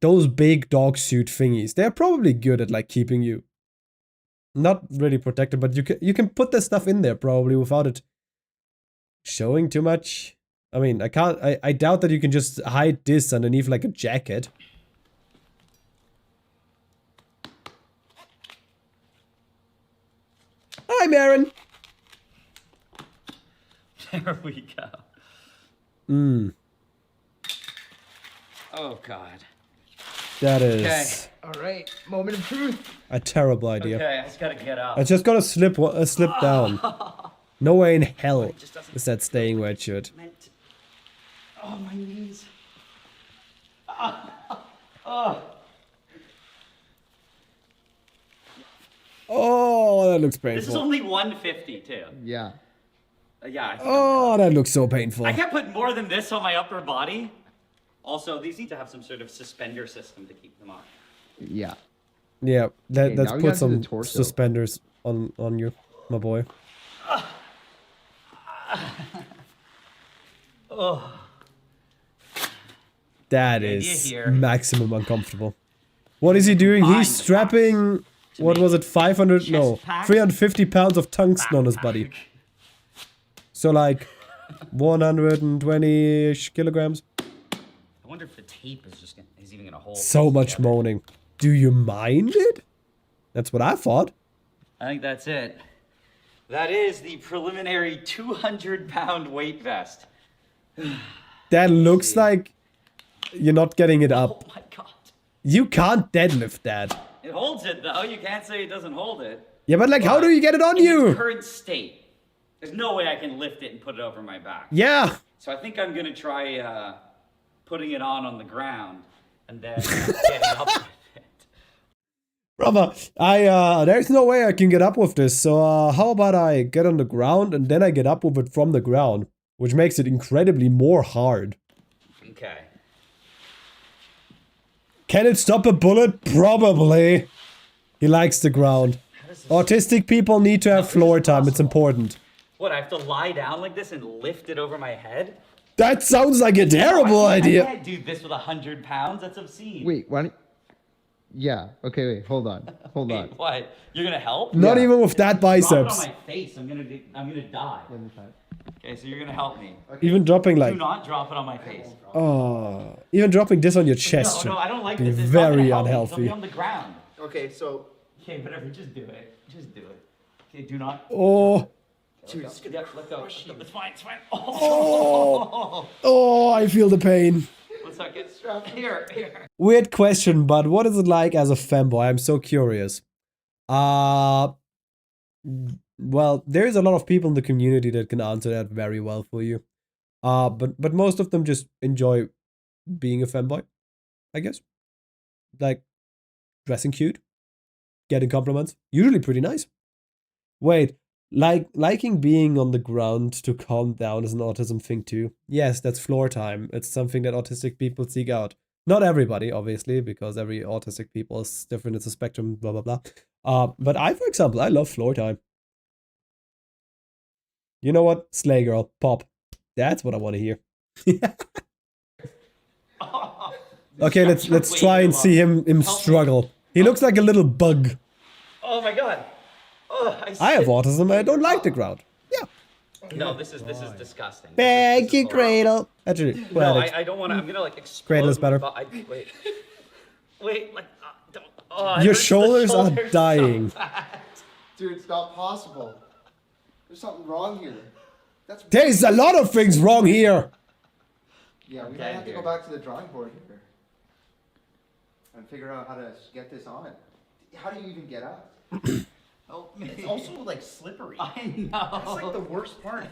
S1: those big dog suit thingies. They're probably good at like keeping you not really protected, but you can put this stuff in there probably without it showing too much. I mean, I doubt that you can just hide this underneath like a jacket. Hi, Marin.
S12: There we go.
S1: Mm,
S12: Oh God.
S1: that is
S12: Okay.
S3: All right, moment of truth.
S1: a terrible idea.
S12: Okay, I just gotta get up.
S1: I just gotta slip down. No way in hell is that staying where it should.
S12: Oh, my knees. Oh.
S1: Oh, that looks
S12: This is
S1: painful.
S12: only 150 too.
S3: Yeah.
S12: Yeah. I think
S1: Oh, that looks so painful.
S12: I can't put more than this on my upper body. Also, these need to have some sort of suspender system to keep them on.
S3: Yeah.
S1: Yeah,
S3: Okay,
S1: let's
S3: now we
S1: put
S3: got to the
S1: some
S3: torso.
S1: suspenders on you, my boy.
S12: Oh.
S1: That
S12: The idea
S1: is
S12: here-
S1: maximum uncomfortable. What is he doing? He's strapping, what was it, 500, no, 350 pounds of tungsten on his body. So like 120-ish kilograms.
S12: I wonder if the tape is even gonna hold.
S1: So much moaning. Do you mind it? That's what I thought.
S12: I think that's it. That is the preliminary 200-pound weight vest.
S1: That looks like you're not getting it up.
S12: Oh my god.
S1: You can't deadlift that.
S12: It holds it though. You can't say it doesn't hold it.
S1: Yeah, but like, how do you get it on
S12: In
S1: you?
S12: its current state, there's no way I can lift it and put it over my back.
S1: Yeah.
S12: So I think I'm gonna try putting it on the ground and then getting up with it.
S1: Brother, there's no way I can get up with this, so how about I get on the ground and then I get up with it from the ground, which makes it incredibly more hard.
S12: Okay.
S1: Can it stop a bullet? Probably. He likes the ground. Autistic people need to have floor time, it's important.
S12: What, I have to lie down like this and lift it over my head?
S1: That sounds like a terrible idea.
S12: I can't do this with 100 pounds. That's obscene.
S3: Wait, why don't... Yeah, okay, wait, hold on. Hold on.
S12: What? You're gonna help?
S1: Not even with that
S12: Drop
S1: biceps.
S12: it on my face. I'm gonna die. Okay, so you're gonna help me.
S1: Even dropping like...
S12: Do not drop it on my face.
S1: Oh, even dropping this on your chest
S12: No, I don't like
S1: should be
S12: this. It's not gonna
S1: very
S12: help me. It'll
S1: unhealthy.
S12: be on the ground.
S3: Okay, so...
S12: Okay, whatever. Just do it. Just do it. Okay, do not.
S1: Oh.
S12: Dude, it's gonna let go. It's fine. It's fine.
S1: Oh. Oh, I feel the pain.
S12: 1 second. Here.
S1: Weird question, but what is it like as a femboy? I'm so curious. Well, there's a lot of people in the community that can answer that very well for you. But most of them just enjoy being a femboy, I guess. Like dressing cute, getting compliments, usually pretty nice. Wait, liking being on the ground to calm down is an autism thing too. Yes, that's floor time. It's something that autistic people seek out. Not everybody, obviously, because every autistic people is different. It's a spectrum, blah, blah, blah. But I, for example, I love floor time. You know what? Slay girl, pop. That's what I want to hear. Okay, let's try and see him struggle. He looks like a little bug.
S12: Oh my god. Oh,
S1: I have autism. I don't like the ground.
S12: No, this is disgusting.
S1: Thank you, Cradle. Actually,
S12: No,
S1: well,
S12: I don't want to. I'm gonna like explode.
S1: Cradle is better.
S12: Wait, like, don't. Oh,
S1: Your shoulders are dying.
S3: Dude, it's not possible. There's something wrong here.
S1: There's a lot of things wrong here.
S3: Yeah, we might have to go back to the drawing board here and figure out how to get this on. How do you even get up?
S12: Oh,
S3: It's also like slippery.
S12: I know.
S3: That's like the worst part.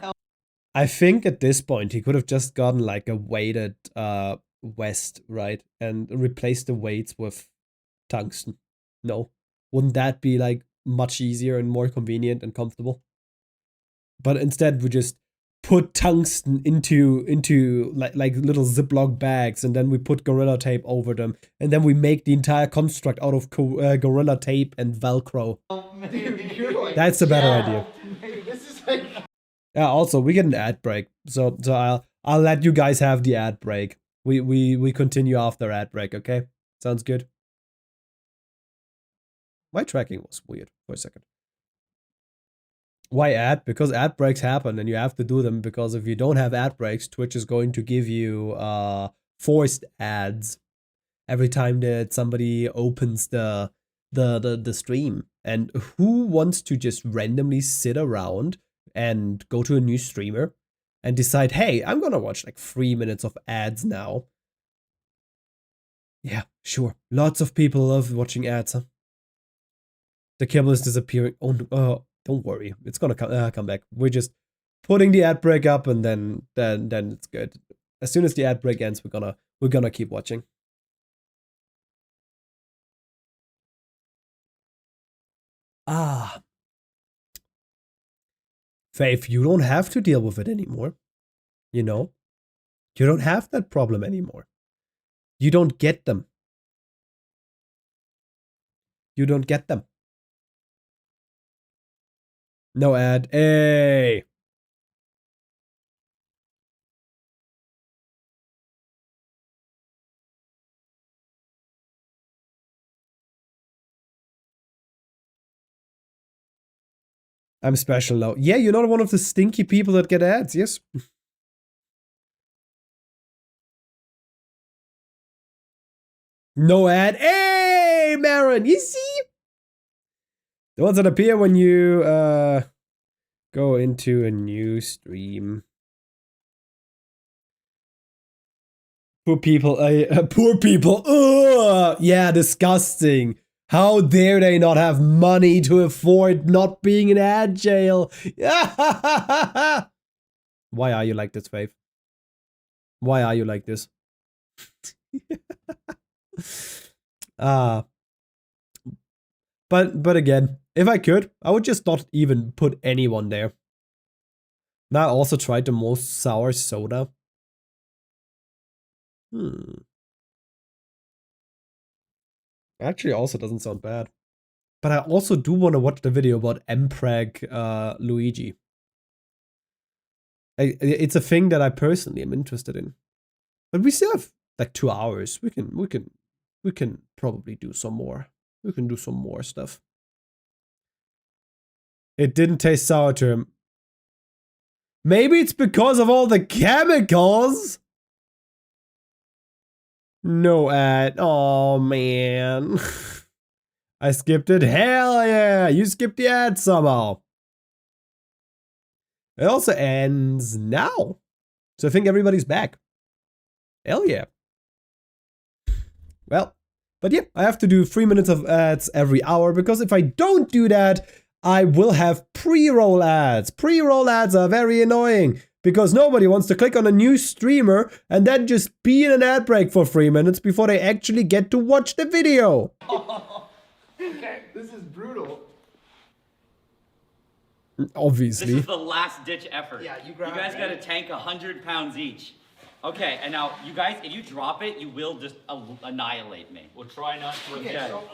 S1: I think at this point he could have just gotten like a weighted vest, right? And replaced the weights with tungsten. No. Wouldn't that be like much easier and more convenient and comfortable? But instead we just put tungsten into like little Ziploc bags, and then we put Gorilla Tape over them, and then we make the entire construct out of Gorilla Tape and Velcro.
S3: Like,
S1: That's a better idea.
S3: This is like...
S1: Yeah. Also, we get an ad break, so I'll let you guys have the ad break. We continue after ad break. Okay, sounds good. My tracking was weird for a second. Why ad? Because ad breaks happen and you have to do them, because if you don't have ad breaks, Twitch is going to give you forced ads every time that somebody opens the stream. And who wants to just randomly sit around and go to a new streamer and decide, hey, I'm gonna watch like 3 minutes of ads now? Yeah, sure. Lots of people love watching ads, huh? The kibble is disappearing. Oh, don't worry, it's gonna come back. We're just putting the ad break up, and then it's good. As soon as the ad break ends, we're gonna keep watching. Faith, you don't have to deal with it anymore. You know, you don't have that problem anymore. You don't get them. you don't get them. No ad. Hey. I'm special now. Yeah, you're not one of the stinky people that get ads, yes? No ad. Hey, Marin, you see? The ones that appear when you go into a new stream. Poor people. Poor people. Ugh. Yeah, disgusting. How dare they not have money to afford not being in ad jail? Why are you like this, Faith? Why are you like this? But again, if I could, I would just not even put anyone there. Now I also tried the most sour soda. Actually, also doesn't sound bad. But I also do want to watch the video about Mpreg Luigi. It's a thing that I personally am interested in. But we still have like 2 hours. We can probably do some more. We can do some more stuff. It didn't taste sour to him. Maybe it's because of all the chemicals. No ad. Oh man. I skipped it. Hell yeah. You skipped the ad somehow. It also ends now. So I think everybody's back. Hell yeah. Well, but yeah, I have to do 3 minutes of ads every hour because if I don't do that, I will have pre-roll ads. Pre-roll ads are very annoying because nobody wants to click on a new streamer and then just be in an ad break for 3 minutes before they actually get to watch the video.
S3: Okay, this is brutal.
S1: Obviously.
S12: This is the last ditch effort.
S3: Yeah, you
S12: guys got to tank 100 pounds each. Okay, and now you guys, if you drop it, you will just annihilate me.
S4: We'll try not to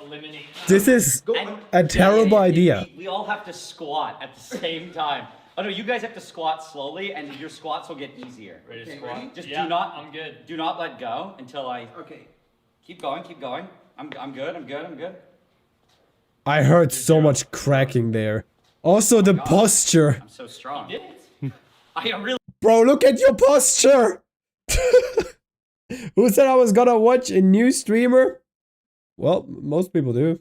S4: eliminate.
S1: This is a terrible idea.
S12: We all have to squat at the same time. Oh no, you guys have to squat slowly, and your squats will get easier.
S4: Ready to squat?
S12: Just
S4: yeah,
S12: do not.
S4: I'm good.
S12: Do not let go until I.
S3: Okay.
S12: Keep going. Keep going. I'm good. I'm good. I'm good.
S1: I heard so much cracking there. Also, the posture.
S12: I'm so strong. You did it. I really.
S1: Bro, look at your posture. Who said I was gonna watch a new streamer? Well, most people do.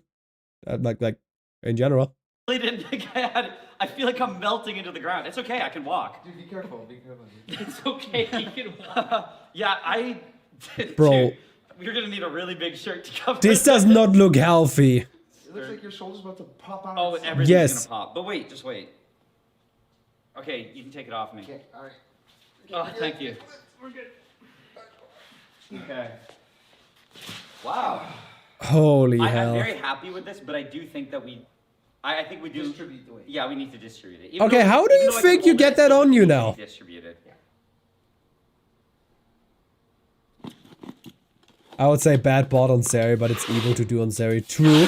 S1: Like in general.
S12: I really didn't think I had it. I feel like I'm melting into the ground. It's okay. I can walk.
S3: Dude, be careful. Be careful.
S12: It's okay. You can walk. Yeah,
S1: Bro.
S12: Dude, you're gonna need a really big shirt to cover.
S1: This does not look healthy.
S3: It looks like your shoulder's about to pop out.
S12: Oh, everything's gonna pop. But wait, just wait. Okay, you can take it off me.
S3: Okay, all right.
S12: Oh, thank you.
S3: We're good.
S12: Okay. Wow.
S1: Holy hell.
S12: I'm very happy with this, but I do think that I think we do.
S3: Distribute the weight.
S12: Yeah, we need to distribute it. Even
S1: Okay,
S12: though-
S1: how do
S12: even
S1: you
S12: though I
S1: think
S12: can
S1: you
S12: hold
S1: get
S12: it,
S1: that
S12: still
S1: on you
S12: needs to
S1: now?
S12: be distributed.
S1: I would say bad bot on Sari, but it's evil to do on Sari. True.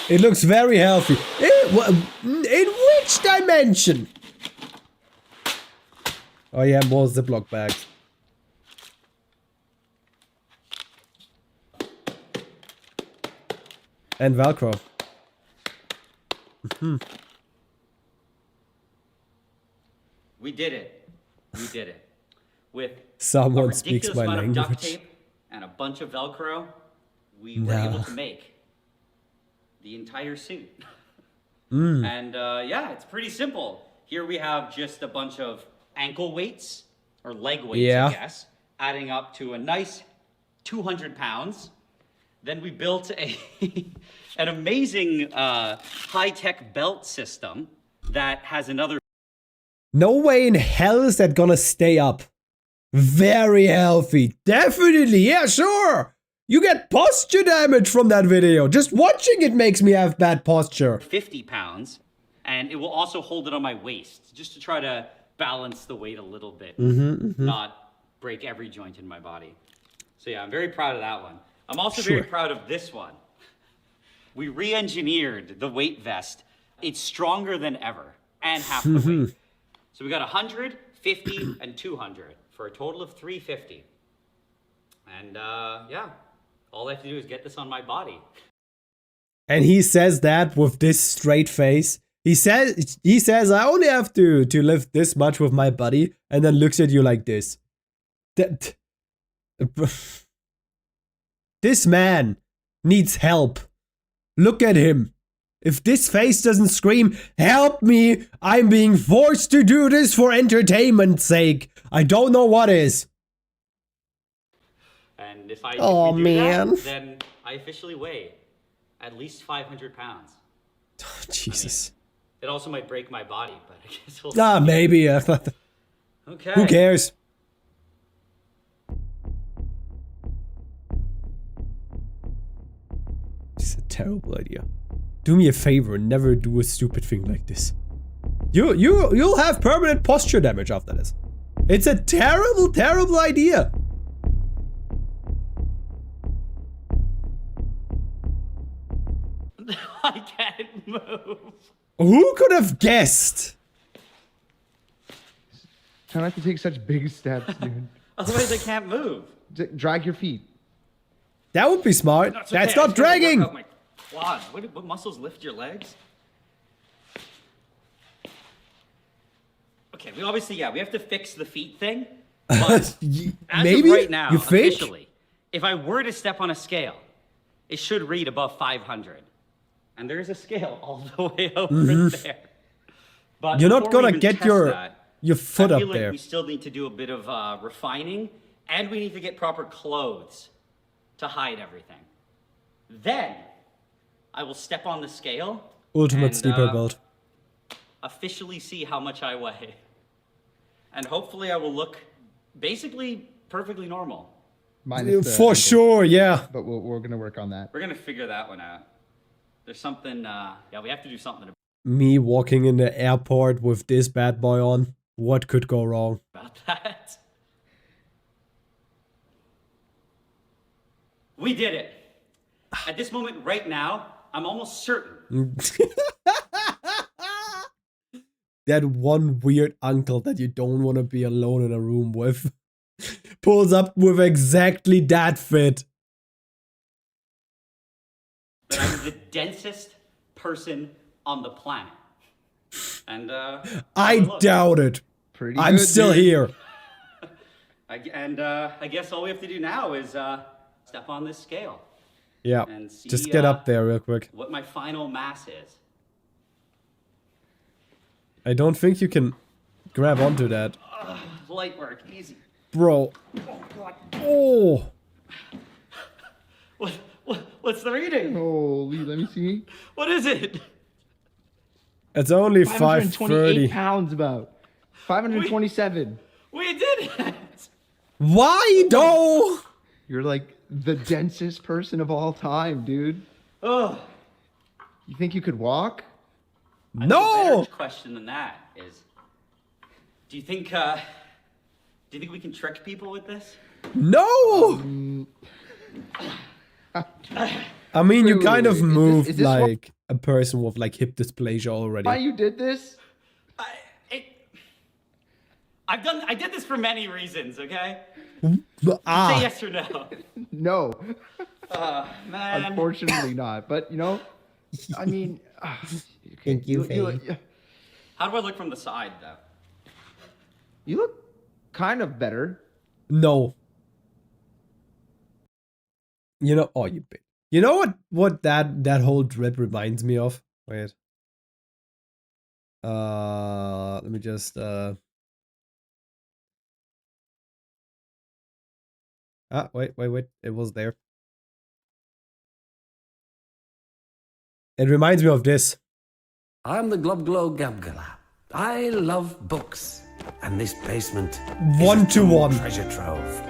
S1: It looks very healthy. In which dimension? Oh yeah, more Ziploc bags. And Velcro.
S12: We did it. We did it. With
S1: Someone
S12: a
S1: speaks
S12: ridiculous
S1: my
S12: amount of duct
S1: language.
S12: tape and a bunch of Velcro, we were able to make the entire suit. And yeah, it's pretty simple. Here we have just a bunch of ankle weights, or leg weights,
S1: Yeah.
S12: I guess, adding up to a nice 200 pounds. Then we built an amazing high-tech belt system that has another.
S1: No way in hell is that gonna stay up. Very healthy. Definitely, yeah, sure. You get posture damage from that video. Just watching it makes me have bad posture.
S12: 50 pounds, and it will also hold it on my waist, just to try to balance the weight a little bit, not break every joint in my body. So yeah, I'm very proud of that one. I'm also very proud of this one. We re-engineered the weight vest. It's stronger than ever and half the weight. So we got 100, 50, and 200 for a total of 350. And yeah, all I have to do is get this on my body.
S1: And he says that with this straight face. He says I only have to lift this much with my body, and then looks at you like this. This man needs help. Look at him. If this face doesn't scream, help me, I'm being forced to do this for entertainment's sake, I don't know what is.
S12: And if I
S1: Oh,
S12: do
S1: man.
S12: that, then I officially weigh at least 500 pounds.
S1: Oh, Jesus.
S12: It also might break my body, but I guess we'll
S1: Ah,
S12: see.
S1: maybe.
S12: Okay.
S1: Who cares? It's a terrible idea. Do me a favor and never do a stupid thing like this. You'll have permanent posture damage after this. It's a terrible, terrible idea.
S12: I can't move.
S1: Who could have guessed?
S3: Try not to take such big steps, dude.
S12: Otherwise, I can't move.
S3: Drag your feet.
S1: That would be smart.
S12: No, it's
S1: That's
S12: okay. I
S1: not
S12: just gotta
S1: dragging.
S12: work out my quads. What muscles lift your legs? Okay, we obviously, yeah, we have to fix the feet thing. But as
S1: Maybe?
S12: of right now,
S1: You think?
S12: officially, if I were to step on a scale, it should read above 500. And there is a scale all the way over there. But
S1: You're not
S12: before we
S1: gonna
S12: even
S1: get
S12: test
S1: your
S12: that,
S1: foot
S12: I
S1: up
S12: feel like
S1: there.
S12: we still need to do a bit of refining, and we need to get proper clothes to hide everything. Then I will step on the scale.
S1: Ultimate
S12: and,
S1: sleeper build.
S12: Officially see how much I weigh. And hopefully I will look basically perfectly normal.
S3: Minus the
S1: For
S3: ankle.
S1: sure, yeah.
S3: But we're gonna work on that.
S12: We're gonna figure that one out. There's something, yeah, we have to do something
S1: Me walking in the airport with this bad boy on. What could go wrong?
S12: about that. We did it. At this moment right now, I'm almost certain.
S1: That one weird uncle that you don't want to be alone in a room with pulls up with exactly that fit.
S12: That I'm the densest person on the planet. And
S1: I
S12: look.
S1: doubt it.
S3: Pretty
S1: I'm
S3: good,
S1: still
S3: dude.
S1: here.
S12: I guess all we have to do now is step on this scale.
S1: Yeah.
S12: And see,
S1: Just get up there real quick.
S12: What my final mass is.
S1: I don't think you can grab onto that.
S12: Light work, easy.
S1: Bro.
S12: Oh God.
S1: Oh.
S12: What's the reading?
S3: Holy, let me see.
S12: What is it?
S1: It's only
S3: 528
S1: 530.
S3: pounds about. 527.
S12: We did it!
S1: Why though?
S3: You're like the densest person of all time, dude.
S12: Oh.
S3: You think you could walk?
S12: I think a
S1: No!
S12: better question than that is, do you think we can trick people with this?
S1: No! I mean, you
S3: Wait,
S1: kind of
S3: is
S1: move
S3: this what-
S1: like a person with like hip dysplasia already.
S3: Why you did this?
S12: I did this for many reasons, okay?
S1: Ah.
S12: Say yes or no.
S3: No.
S12: Man.
S3: Unfortunately not. But you know, I mean, okay,
S1: Thank you,
S12: How do I look from the side, though?
S3: you look kind of better.
S1: No. You know, oh, you bitch. You know what that whole drip reminds me of? Wait. Let me just wait. It was there. It reminds me of this.
S5: I'm the Globglow Gabgala. I love books, and this basement
S1: One to one.
S5: treasure trove.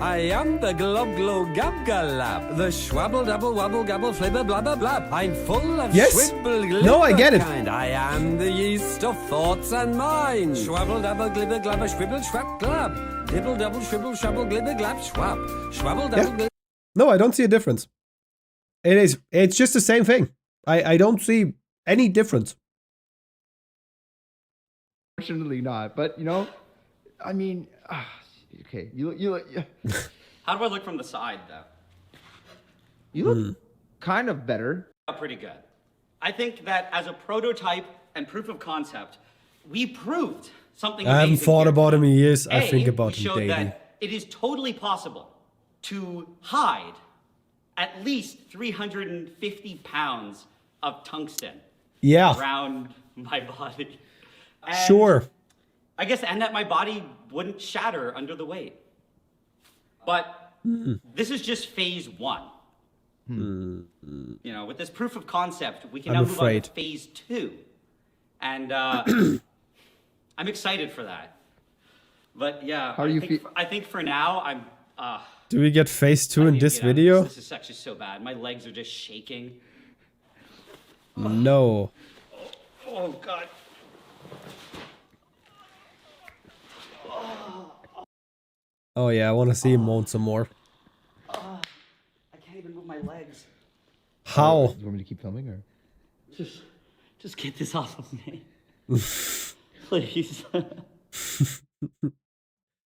S5: I am the glob glow gab galab, the schwabble double wabble gabble flibber blabber blab. I'm full of
S1: Yes.
S5: schwibble
S1: No, I get it.
S5: kind. I am the yeast of thoughts and mind. Schwabble double glibber glabber schwibble schwab glab. Dibble double shwibble shwabble glibber glab schwab. Schwabble double glibber.
S1: No, I don't see a difference. It's just the same thing. I don't see any difference.
S3: Fortunately not, but you know, I mean, okay, you look.
S12: How do I look from the side, though?
S3: You look kind of better.
S12: Pretty good. I think that as a prototype and proof of concept, we proved something
S1: I haven't
S12: amazing
S1: thought
S12: here.
S1: about him in years. I
S12: A,
S1: think about
S12: we
S1: him
S12: showed
S1: daily.
S12: that it is totally possible to hide at least 350 pounds of tungsten
S1: Yeah.
S12: around my body. And
S1: Sure.
S12: I guess, and that my body wouldn't shatter under the weight. But this is just phase one. You know, with this proof of concept, we can
S1: I'm
S12: now move on
S1: afraid.
S12: to phase two. And I'm excited for that. But yeah,
S3: How do you feel?
S12: I think for now, I'm...
S1: Do we get phase 2 in
S12: need to
S1: this
S12: get out of
S1: video?
S12: This is actually so bad. My legs are just shaking.
S1: No.
S12: Oh, God.
S1: Oh yeah, I want to see him moan some more.
S12: I can't even move my legs.
S1: How?
S3: You want me to keep filming or?
S12: Just get this off of me. Please.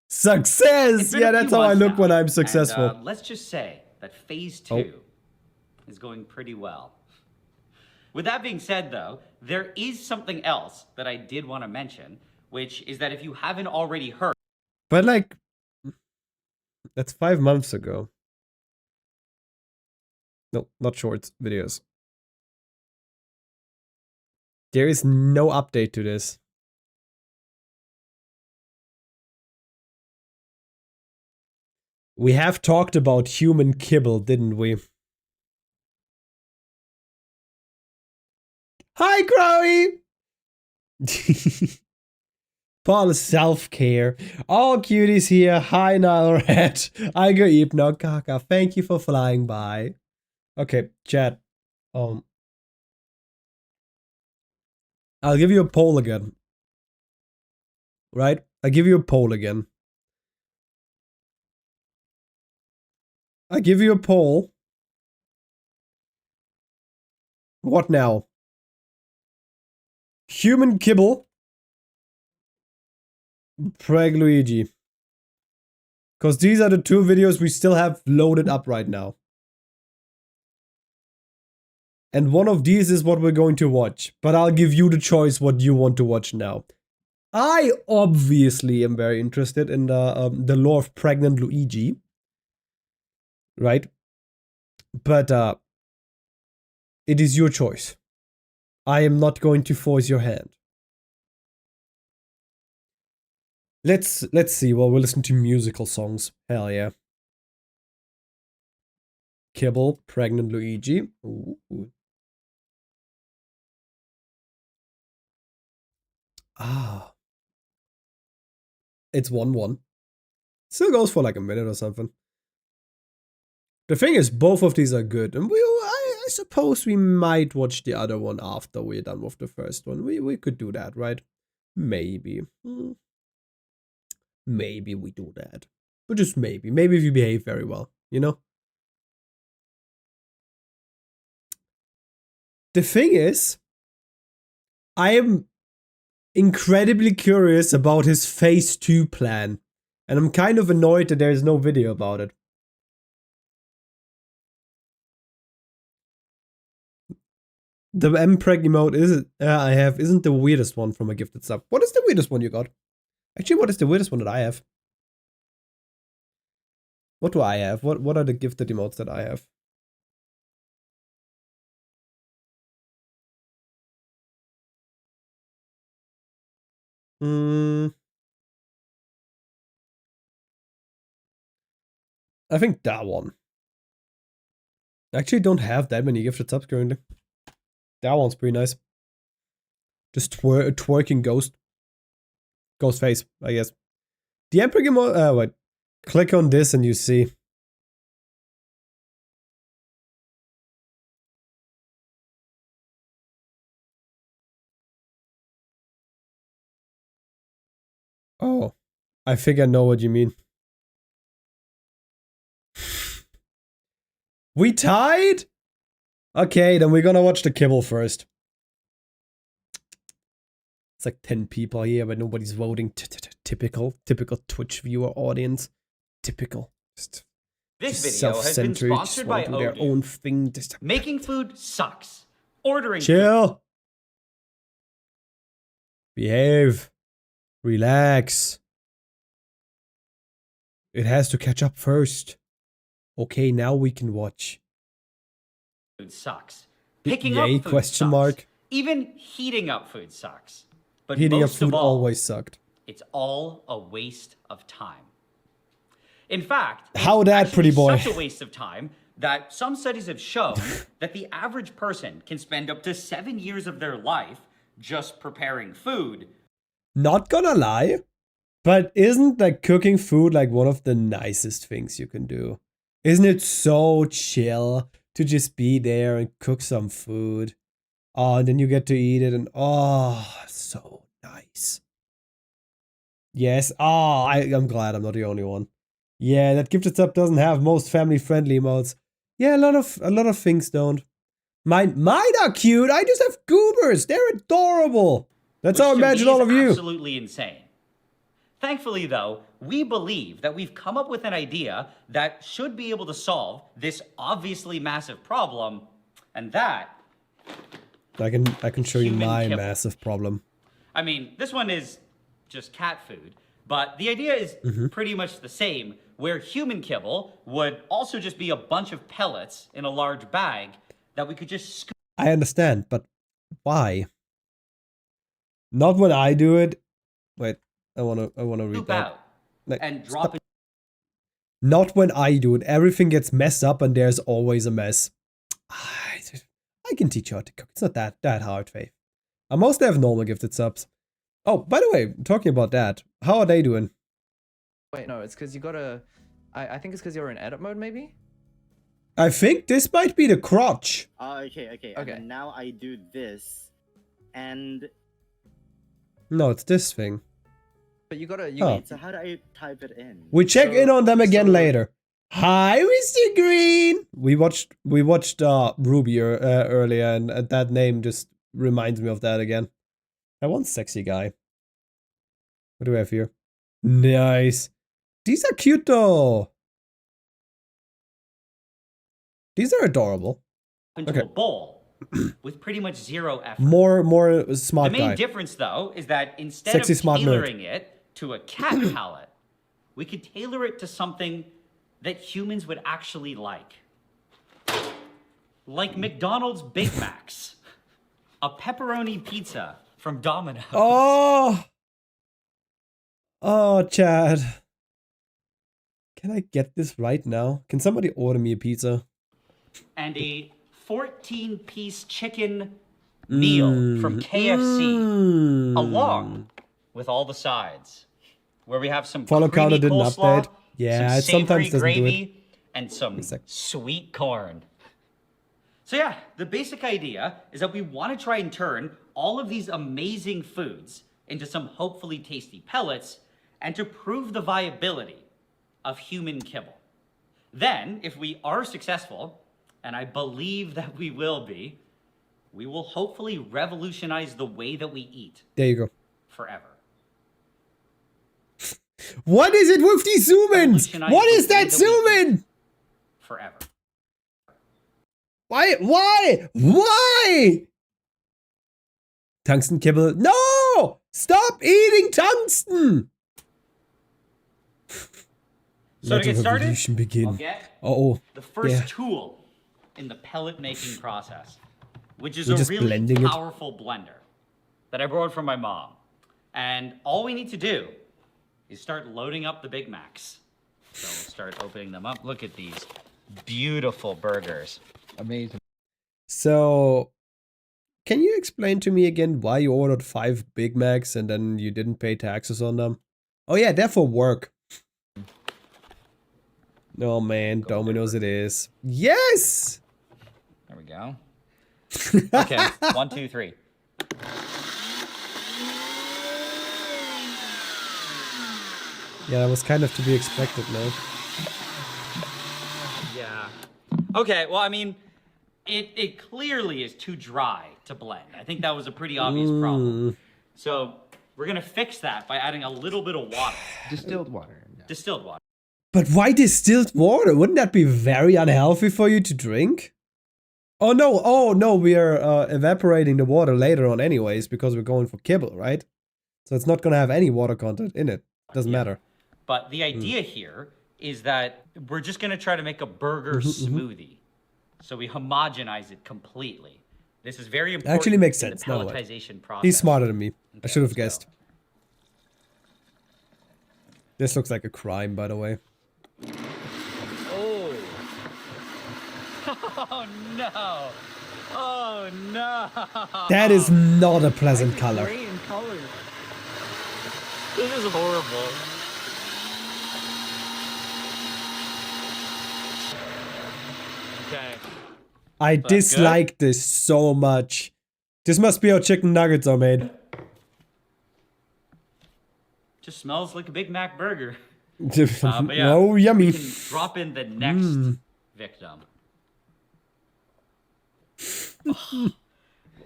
S1: Success!
S12: It's been
S1: Yeah,
S12: a
S1: that's
S12: few
S1: how I
S12: months
S1: look
S12: now,
S1: when I'm successful.
S12: And, let's just say that phase
S1: Oh.
S12: 2 is going pretty well. With that being said, though, there is something else that I did want to mention, which is that if you haven't already heard...
S1: But like, that's 5 months ago. No, not shorts, videos. There is no update to this. We have talked about human kibble, didn't we? Hi, Crowy! Paul self-care. All cuties here. Hi, Nilred. I go Hypno Kaka. Thank you for flying by. Okay, chat. I'll give you a poll again. Right? I'll give you a poll again. I give you a poll. What now? Human kibble. Preg Luigi. Because these are the two videos we still have loaded up right now. And one of these is what we're going to watch. But I'll give you the choice what you want to watch now. I obviously am very interested in the lore of pregnant Luigi. Right? But it is your choice. I am not going to force your hand. Let's see. Well, we'll listen to musical songs. Hell yeah. Kibble, pregnant Luigi. Ooh. Ah. It's 1-1. Still goes for like a minute or something. The thing is, both of these are good, and I suppose we might watch the other one after we're done with the first one. We could do that, right? Maybe. Maybe we do that. But just maybe. Maybe if you behave very well, you know? The thing is, I am incredibly curious about his phase 2 plan. And I'm kind of annoyed that there is no video about it. The M-Preg emote isn't the weirdest one from a gifted sub. What is the weirdest one you got? Actually, what is the weirdest one that I have? What do I have? What are the gifted emotes that I have? I think that one. I actually don't have that many gifted subs currently. That one's pretty nice. Just twerking ghost. Ghost face, I guess. The M-Preg emote, wait. Click on this and you see. Oh, I think I know what you mean. We tied? Okay, then we're gonna watch the kibble first. It's like 10 people here, but nobody's voting. Typical Twitch viewer audience. Typical.
S12: This video has been sponsored by
S1: their own thing.
S12: Making food sucks. Ordering
S1: Chill. Behave. Relax. It has to catch up first. Okay, now we can watch.
S12: Food sucks. Picking up food
S1: question
S12: sucks.
S1: Mark.
S12: Even heating up food sucks. But
S1: Heating up
S12: most
S1: food
S12: of all,
S1: always sucked.
S12: it's all a waste of time. In fact,
S1: How
S12: it's
S1: that,
S12: actually
S1: pretty boy?
S12: such a waste of time that some studies have shown that the average person can spend up to 7 years of their life just preparing food.
S1: Not gonna lie, but isn't like cooking food like one of the nicest things you can do? Isn't it so chill to just be there and cook some food? Oh, and then you get to eat it and oh, so nice. Yes, oh, I'm glad I'm not the only one. Yeah, that gifted sub doesn't have most family-friendly emotes. Yeah, a lot of things don't. Mine are cute. I just have goobers. They're adorable. That's how I imagine all of you.
S12: Absolutely insane. Thankfully, though, we believe that we've come up with an idea that should be able to solve this obviously massive problem, and that.
S1: I can show you my
S12: kibble.
S1: massive problem.
S12: I mean, this one is just cat food, but the idea is pretty much the same, where human kibble would also just be a bunch of pellets in a large bag that we could just scoop.
S1: I understand, but why? Not when I do it. Wait, I wanna read that.
S12: out
S1: Like,
S12: and drop it.
S1: Not when I do it. Everything gets messed up and there's always a mess. I can teach you how to cook. It's not that hard, Faith. I mostly have normal gifted subs. Oh, by the way, talking about that, how are they doing?
S8: Wait, no, it's because you gotta... I think it's because you're in edit mode, maybe?
S1: I think this might be the crotch.
S9: Okay. And then now I do this, and...
S1: No, it's this thing.
S8: But you gotta...
S9: Wait, so how do I type it in?
S1: We check in on them again later. Hi, Mr. Green. We watched Ruby earlier, and that name just reminds me of that again. That one sexy guy. What do we have here? Nice. These are cute though. These are adorable.
S12: Into a bowl with pretty much zero effort.
S1: More smart
S12: The main
S1: guy.
S12: difference, though, is that instead
S1: Sexy,
S12: of
S1: smart nerd.
S12: tailoring it to a cat palate, we could tailor it to something that humans would actually like. Like McDonald's Big Macs. A pepperoni pizza from Domino's.
S1: Oh, Chad. Can I get this right now? Can somebody order me a pizza?
S12: And a 14-piece chicken meal from KFC, along with all the sides, where we have some
S1: Follow
S12: creamy
S1: counter didn't
S12: coleslaw,
S1: update. Yeah,
S12: some
S1: it sometimes
S12: savory
S1: doesn't do it.
S12: gravy, and some sweet corn. So yeah, the basic idea is that we want to try and turn all of these amazing foods into some hopefully tasty pellets, and to prove the viability of human kibble. Then, if we are successful, and I believe that we will be, we will hopefully revolutionize the way that we eat.
S1: There you go.
S12: Forever.
S1: What is it with these zoom-ins? What is that zoom-in?
S12: Forever.
S1: Why? Tungsten kibble. No! Stop eating tungsten!
S12: So to get started,
S1: revolution begin.
S12: I'll get the first tool in the pellet making process, which is
S1: We're
S12: a
S1: just
S12: really
S1: blending it.
S12: powerful blender that I borrowed from my mom. And all we need to do is start loading up the Big Macs. So we'll start opening them up. Look at these beautiful burgers.
S2: Amazing.
S1: So, can you explain to me again why you ordered 5 Big Macs and then you didn't pay taxes on them? Oh yeah, they're for work. Oh man, Domino's it is. Yes!
S12: There we go. Okay, 1, 2, 3.
S1: Yeah, that was kind of to be expected, man.
S12: Yeah. Okay, well, I mean, it clearly is too dry to blend. I think that was a pretty obvious problem. So we're gonna fix that by adding a little bit of water.
S2: Distilled water.
S12: Distilled water.
S1: But why distilled water? Wouldn't that be very unhealthy for you to drink? Oh no, we are evaporating the water later on anyways because we're going for kibble, right? So it's not gonna have any water content in it. Doesn't matter.
S12: But the idea here is that we're just gonna try to make a burger smoothie. So we homogenize it completely. This is very important.
S1: Actually makes
S12: in the
S1: sense. No way.
S12: pelletization process.
S1: He's smarter than me. I should have guessed. This looks like a crime, by the way.
S12: Oh. Oh no. Oh no.
S1: That is not a pleasant color.
S12: Gray in color. This is horrible. Okay.
S1: I dislike this so much. This must be how chicken nuggets are made.
S12: Just smells like a Big Mac burger.
S1: But yeah, oh, yummy.
S12: We can drop in the next victim.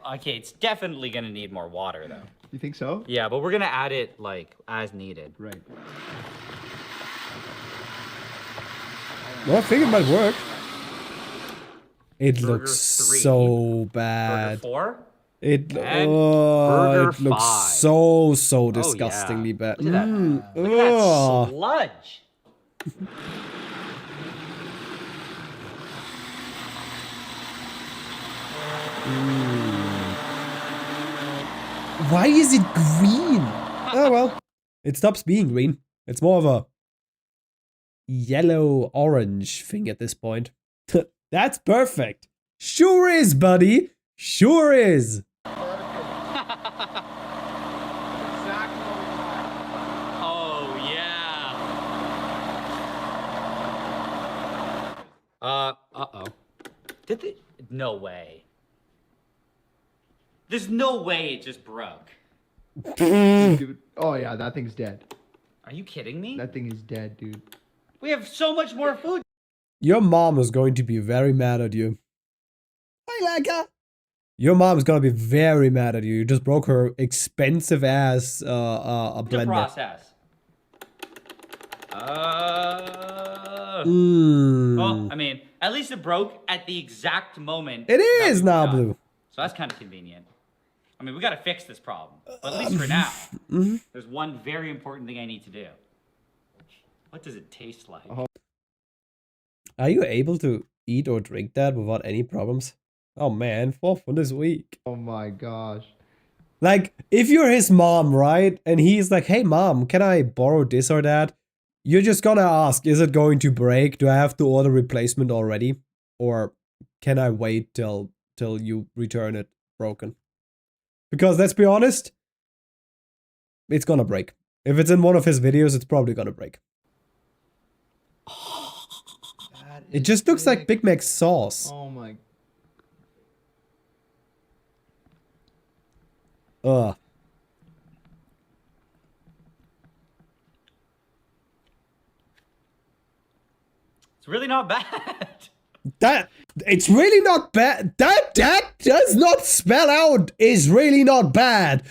S12: Okay, it's definitely gonna need more water though.
S2: You think so?
S12: Yeah, but we're gonna add it like as needed.
S2: Right.
S1: Well, I think it might work. It
S12: Burger
S1: looks
S12: 3.
S1: so bad.
S12: Burger 4?
S1: It
S12: And
S1: Burger
S12: Burger
S1: looks
S12: 5.
S1: so disgustingly bad.
S12: Look at that. Look at that sludge.
S1: Why is it green? Oh well. It stops being green. It's more of a yellow-orange thing at this point. That's perfect. Sure is, buddy. Sure is.
S12: Oh yeah. Uh-oh. Did they? No way. There's no way it just broke.
S2: Dude. Oh yeah, that thing's dead.
S12: Are you kidding me?
S2: That thing is dead, dude.
S12: We have so much more food.
S1: Your mom is going to be very mad at you. Hi, Leica. Your mom is gonna be very mad at you. You just broke her expensive ass a blender.
S12: Process. Well, I mean, at least it broke at the exact moment.
S1: It is now, Blue.
S12: So that's kind of convenient. I mean, we got to fix this problem. But at least for now, there's one very important thing I need to do. What does it taste like?
S1: Are you able to eat or drink that without any problems? Oh man, 4th one this week.
S2: Oh my gosh.
S1: Like, if you're his mom, right? And he's like, hey mom, can I borrow this or that? You're just gonna ask, is it going to break? Do I have to order replacement already? Or can I wait till you return it broken? Because let's be honest, it's gonna break. If it's in one of his videos, it's probably gonna break. It just looks like Big Mac sauce.
S2: Oh my.
S1: Ugh.
S12: It's really not bad.
S1: It's really not bad. That does not spell out is really not bad.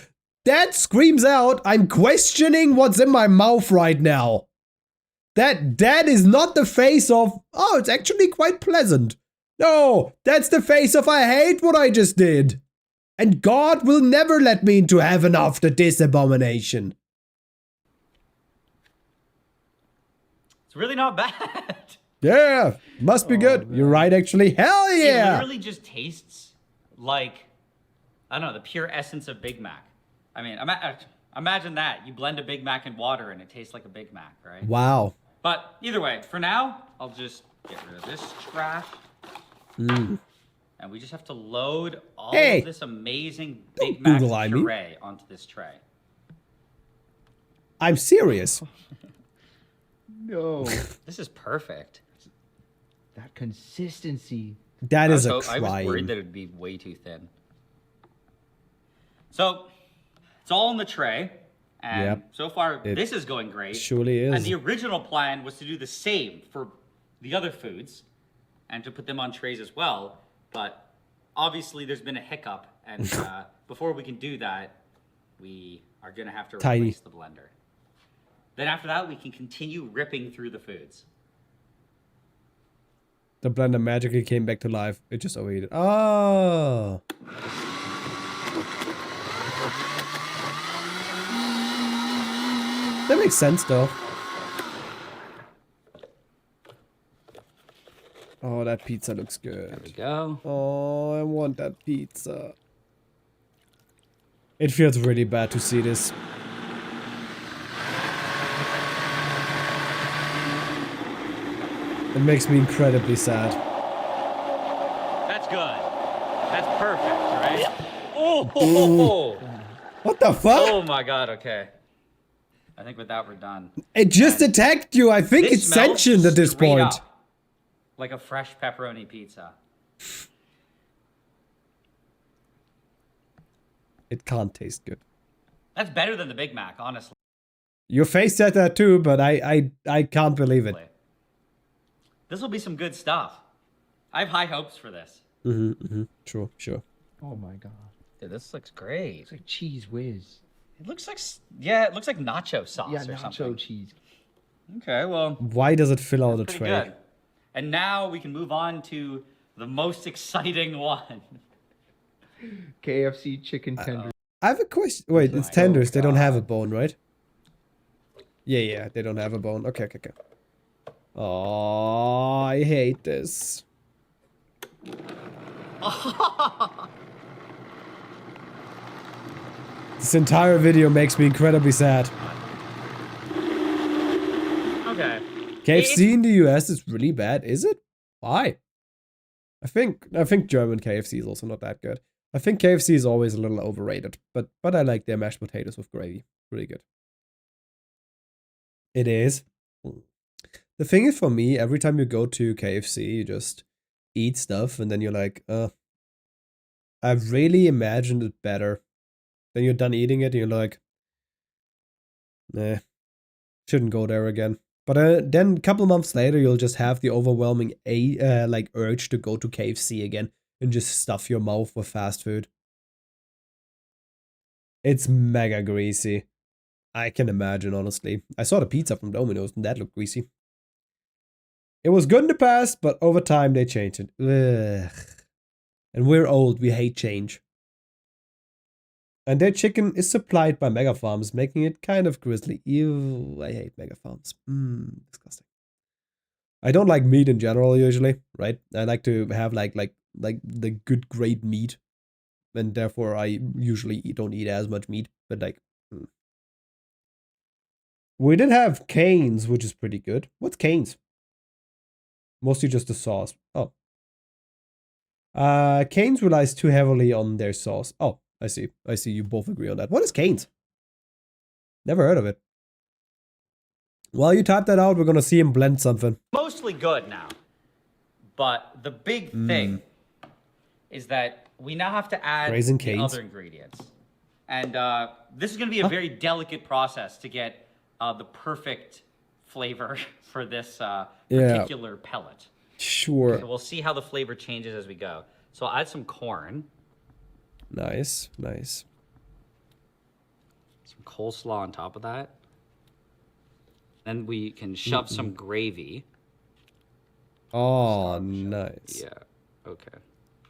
S1: That screams out, I'm questioning what's in my mouth right now. That is not the face of, oh, it's actually quite pleasant. No, that's the face of, I hate what I just did. And God will never let me into heaven after this abomination.
S12: It's really not bad.
S1: Yeah, must be good. Man. You're right, actually. Hell yeah!
S12: It literally just tastes like, I don't know, the pure essence of Big Mac. I mean, imagine that. You blend a Big Mac in water and it tastes like a Big Mac, right?
S1: Wow.
S12: But either way, for now, I'll just get rid of this trash. And we just have to load all of this amazing Big Mac puree onto this tray.
S1: I'm serious.
S2: No.
S12: This is perfect.
S2: that consistency.
S1: That is a
S12: I was worried
S1: crime.
S12: that it would be way too thin. So, it's all in the tray. And
S1: Yep.
S12: so far,
S1: It
S12: this is going great.
S1: surely is.
S12: And the original plan was to do the same for the other foods and to put them on trays as well. But obviously, there's been a hiccup. And before we can do that, we are going to have to
S1: Tiny.
S12: replace the blender. Then after that, we can continue ripping through the foods.
S1: The blender magically came back to life. It just overheated. Oh. That makes sense, though. Oh, that pizza looks good.
S12: There we go.
S1: Oh, I want that pizza. It feels really bad to see this. It makes me incredibly sad.
S12: That's good. That's perfect, right?
S1: Oh! What the fuck?
S12: Oh my god, okay. I think with that we're done.
S1: It just attacked you. I think
S12: This
S1: it's
S12: smells
S1: sentient at this
S12: straight
S1: point.
S12: up like a fresh pepperoni pizza.
S1: It can't taste good.
S12: That's better than the Big Mac, honestly.
S1: Your face said that too, but I can't believe it.
S12: This will be some good stuff. I have high hopes for this.
S1: Sure, sure.
S2: Oh my god.
S12: Dude, this looks great.
S2: It's like cheese whiz.
S12: It looks like, yeah, it looks like nacho sauce
S2: Yeah,
S12: or
S2: nacho
S12: something.
S2: cheese.
S12: Okay, well,
S1: Why does it fill out the
S12: pretty
S1: tray?
S12: good. And now we can move on to the most exciting one.
S2: KFC chicken tenders.
S1: I have a question. Wait, it's tenders. They don't have a bone, right? Yeah, they don't have a bone. Okay. Oh, I hate this. This entire video makes me incredibly sad.
S12: Okay.
S1: KFC in the US is really bad, is it? Why? I think German KFC is also not that good. I think KFC is always a little overrated, but I like their mashed potatoes with gravy. Really good. It is. The thing is, for me, every time you go to KFC, you just eat stuff and then you're like, I really imagined it better. Then you're done eating it and you're like, nah, shouldn't go there again. But then a couple months later, you'll just have the overwhelming urge to go to KFC again and just stuff your mouth with fast food. It's mega greasy. I can imagine, honestly. I saw the pizza from Domino's and that looked greasy. It was good in the past, but over time they changed it. Ugh. And we're old, we hate change. And their chicken is supplied by mega farms, making it kind of grisly. Ew, I hate mega farms. Disgusting. I don't like meat in general usually, right? I like to have like the good great meat. And therefore I usually don't eat as much meat, but like we did have Cane's, which is pretty good. What's Cane's? Mostly just the sauce. Oh. Cane's relies too heavily on their sauce. Oh, I see. You both agree on that. What is Cane's? Never heard of it. While you type that out, we're gonna see him blend something.
S12: Mostly good now. But the big thing is that we now have to add
S1: Raisin
S12: the
S1: Cane's.
S12: other ingredients. And this is going to be a very delicate process to get the perfect flavor for this particular pellet.
S1: Sure.
S12: So we'll see how the flavor changes as we go. So I'll add some corn.
S1: Nice.
S12: Some coleslaw on top of that. Then we can shove some gravy.
S1: Oh, nice.
S12: Yeah, okay.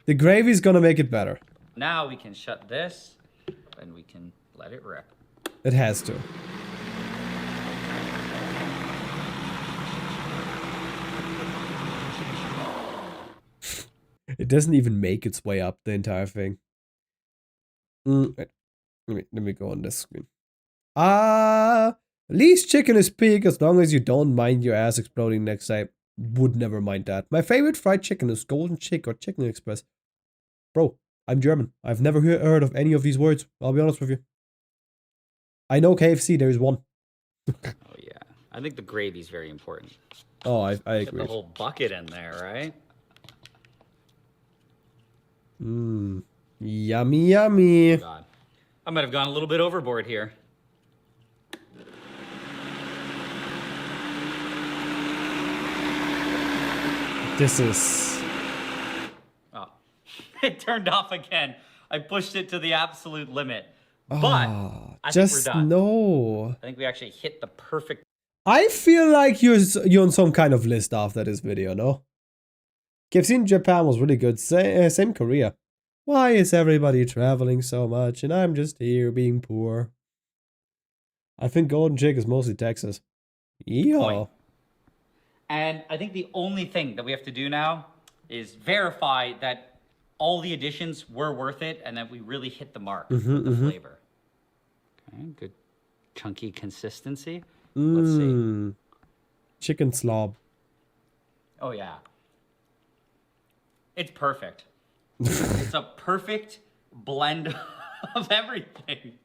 S1: The gravy's gonna make it better.
S12: Now we can shut this and we can let it rip.
S1: It has to. It doesn't even make its way up the entire thing. Wait. Let me go on this screen. At least chicken is peak as long as you don't mind your ass exploding next time. Would never mind that. My favorite fried chicken is Golden Chick or Chicken Express. Bro, I'm German. I've never heard of any of these words. I'll be honest with you. I know KFC, there is one.
S12: Oh, yeah. I think the gravy's very important.
S1: Oh, I
S12: Get
S1: agree.
S12: the whole bucket in there, right?
S1: Mmm. Yummy, yummy.
S12: Oh God. I might have gone a little bit overboard here.
S1: This is...
S12: Oh. It turned off again. I pushed it to the absolute limit. But I think
S1: just
S12: we're done.
S1: no.
S12: I think we actually hit the perfect...
S1: I feel like you're on some kind of list after this video, no? KFC in Japan was really good. Same Korea. Why is everybody traveling so much and I'm just here being poor? I think Golden Chick is mostly Texas. Yeehaw.
S12: And I think the only thing that we have to do now is verify that all the additions were worth it and that we really hit the mark with the flavor. Okay, good chunky consistency. Let's see.
S1: Chicken slob.
S12: Oh, yeah. It's perfect. It's a perfect blend of everything.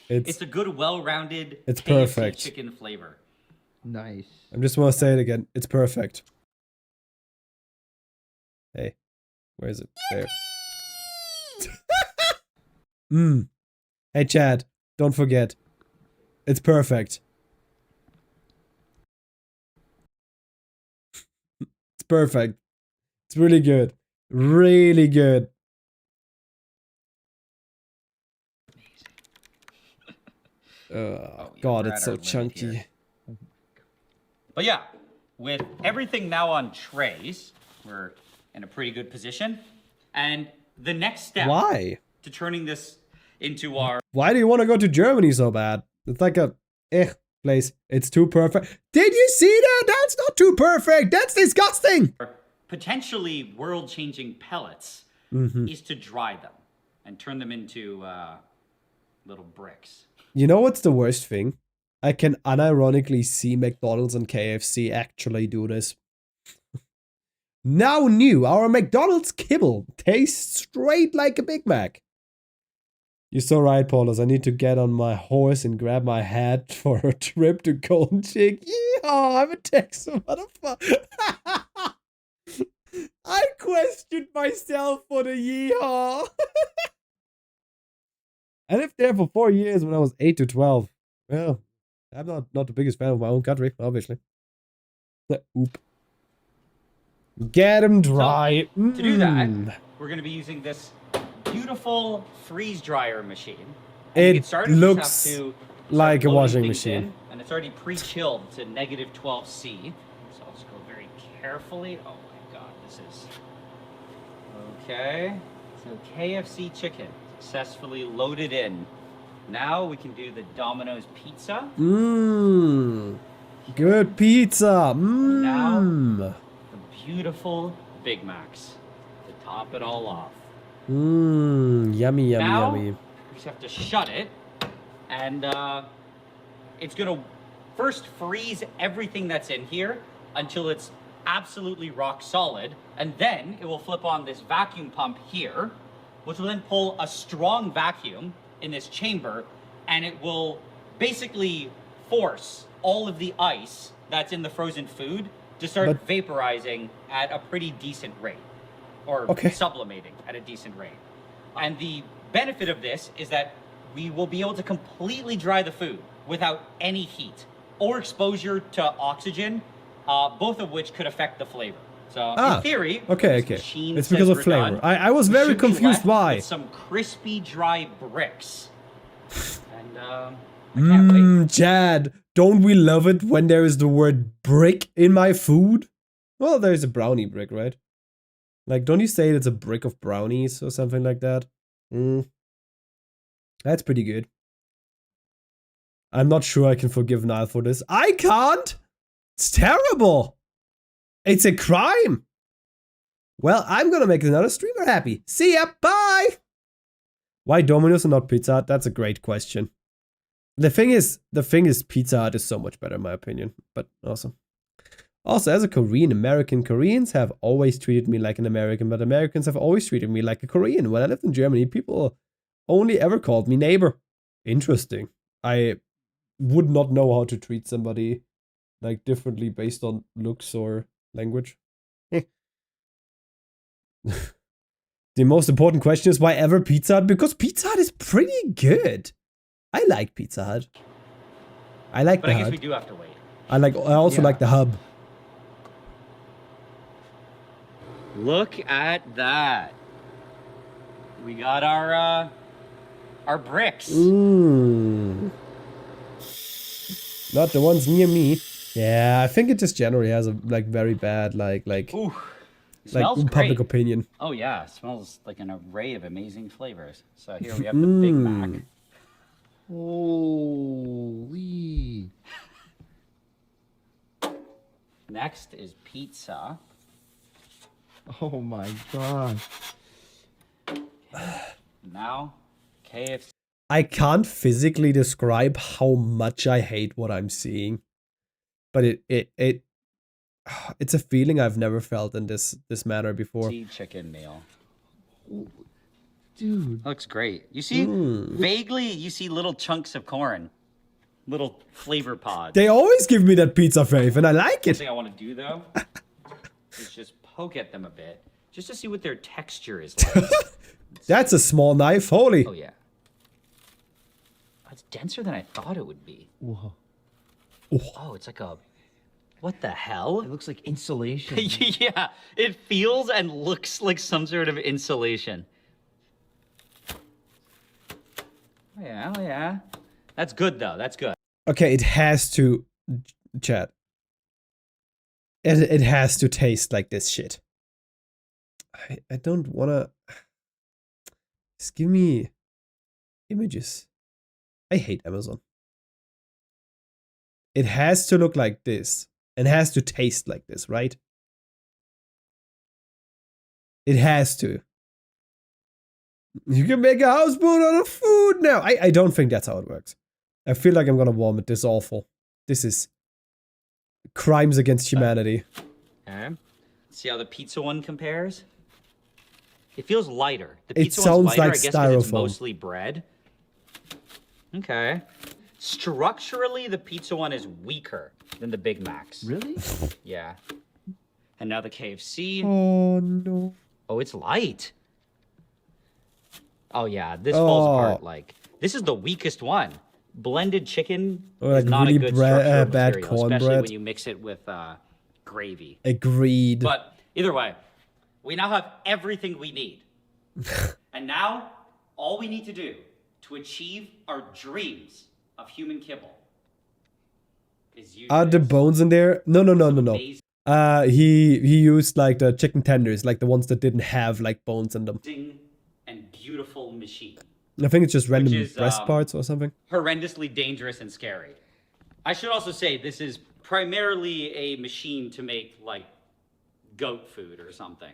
S12: It's a good, well-rounded
S1: It's
S12: KFC
S1: perfect.
S12: chicken flavor.
S3: Nice.
S1: I just want to say it again. It's perfect. Hey, where is it? There. Hey, Chad, don't forget. It's perfect. It's perfect. It's really good. Really good. God,
S12: we're
S1: it's
S12: at
S1: so
S12: our limit
S1: chunky.
S12: here. But yeah, with everything now on trays, we're in a pretty good position. And the next step
S1: Why?
S12: to turning this into our
S1: Why do you want to go to Germany so bad? It's like a place. It's too perfect. Did you see that? That's not too perfect. That's disgusting.
S12: potentially world-changing pellets is to dry them and turn them into little bricks.
S1: You know what's the worst thing? I can unironically see McDonald's and KFC actually do this. Now new, our McDonald's kibble tastes straight like a Big Mac. You're so right, Paulus. I need to get on my horse and grab my hat for a trip to Golden Chick. Yeehaw, I'm a Texan motherfucker. I questioned myself for the yeehaw. I lived there for 4 years when I was 8 to 12. Well, I'm not the biggest fan of my own country, obviously. Oop. Get them dry.
S12: So, to do that, we're going to be using this beautiful freeze dryer machine.
S1: And it looks like a washing machine.
S12: And it's already pre-chilled to -12°C. So I'll just go very carefully. Oh my god, this is... Okay. So KFC chicken successfully loaded in. Now we can do the Domino's pizza.
S1: Good pizza.
S12: Now, the beautiful Big Macs to top it all off.
S1: Yummy, yummy,
S12: now,
S1: yummy.
S12: we just have to shut it, and it's gonna first freeze everything that's in here until it's absolutely rock solid, and then it will flip on this vacuum pump here, which will then pull a strong vacuum in this chamber, and it will basically force all of the ice that's in the frozen food to start vaporizing at a pretty decent rate, or sublimating at a decent rate. And the benefit of this is that we will be able to completely dry the food without any heat or exposure to oxygen, both of which could affect the flavor. So in theory,
S1: it's because of flavor. I was very confused why.
S12: With some crispy dry bricks. And I can't wait.
S1: Chad, don't we love it when there is the word brick in my food? Well, there's a brownie brick, right? Like, don't you say it's a brick of brownies or something like that? That's pretty good. I'm not sure I can forgive Niall for this. I can't! It's terrible! It's a crime! Well, I'm gonna make another streamer happy. See ya, bye! Why Domino's and not Pizza Hut? That's a great question. The thing is, Pizza Hut is so much better in my opinion, but awesome. Also, as a Korean American, Koreans have always treated me like an American, but Americans have always treated me like a Korean. When I lived in Germany, people only ever called me neighbor. Interesting. I would not know how to treat somebody like differently based on looks or language. The most important question is why ever Pizza Hut? Because Pizza Hut is pretty good. I like Pizza Hut. I like
S12: But
S1: the
S12: I guess
S1: hut.
S12: we do have to wait.
S1: I also like the hub.
S12: Look at that. We got our bricks.
S1: Not the ones near me. Yeah, I think it just generally has a like very bad
S12: Ooh, smells
S1: public
S12: great.
S1: opinion.
S12: Oh yeah, it smells like an array of amazing flavors. So here we have the Big Mac.
S3: Holy.
S12: Next is pizza.
S3: Oh my god.
S12: Now, KFC.
S1: I can't physically describe how much I hate what I'm seeing, but it's a feeling I've never felt in this manner before.
S12: Chicken meal.
S3: Dude.
S12: Looks great. You see, vaguely, you see little chunks of corn. Little flavor pods.
S1: They always give me that pizza fave, and I like
S12: One
S1: it.
S12: thing I want to do, though, is just poke at them a bit, just to see what their texture is like.
S1: That's a small knife, holy.
S12: Oh, yeah. It's denser than I thought it would be.
S3: Whoa.
S12: Oh, it's like a... What the hell?
S2: It looks like insulation.
S12: Yeah, it feels and looks like some sort of insulation. Oh, yeah, oh, yeah. That's good, though. That's good.
S1: Okay, it has to, chat. It has to taste like this shit. I don't wanna. Just give me images. I hate Amazon. It has to look like this. And has to taste like this, right? It has to. You can make a houseboat out of food now. I don't think that's how it works. I feel like I'm gonna vomit. This is awful. This is crimes against humanity.
S12: Okay. See how the pizza one compares? It feels lighter. The
S1: It
S12: pizza
S1: sounds
S12: one's lighter,
S1: like
S12: I guess, 'cause it's
S1: styrofoam.
S12: mostly bread. Okay. Structurally, the pizza one is weaker than the Big Macs.
S2: Really?
S12: Yeah. And now the KFC.
S1: Oh no.
S12: Oh, it's light. Oh yeah, this falls apart. Like, this is the weakest one. Blended chicken
S1: Or like
S12: is not
S1: really
S12: a good structural
S1: bad
S12: material,
S1: cornbread.
S12: especially when you mix it with gravy.
S1: Agreed.
S12: But either way, we now have everything we need. And now, all we need to do to achieve our dreams of human kibble is use
S1: Are the bones in there? No.
S12: amazing
S1: He used like the chicken tenders, like the ones that didn't have like bones in them.
S12: and beautiful machine.
S1: I think it's just random
S12: is,
S1: breast parts or something.
S12: Horrendously dangerous and scary. I should also say this is primarily a machine to make like goat food or something.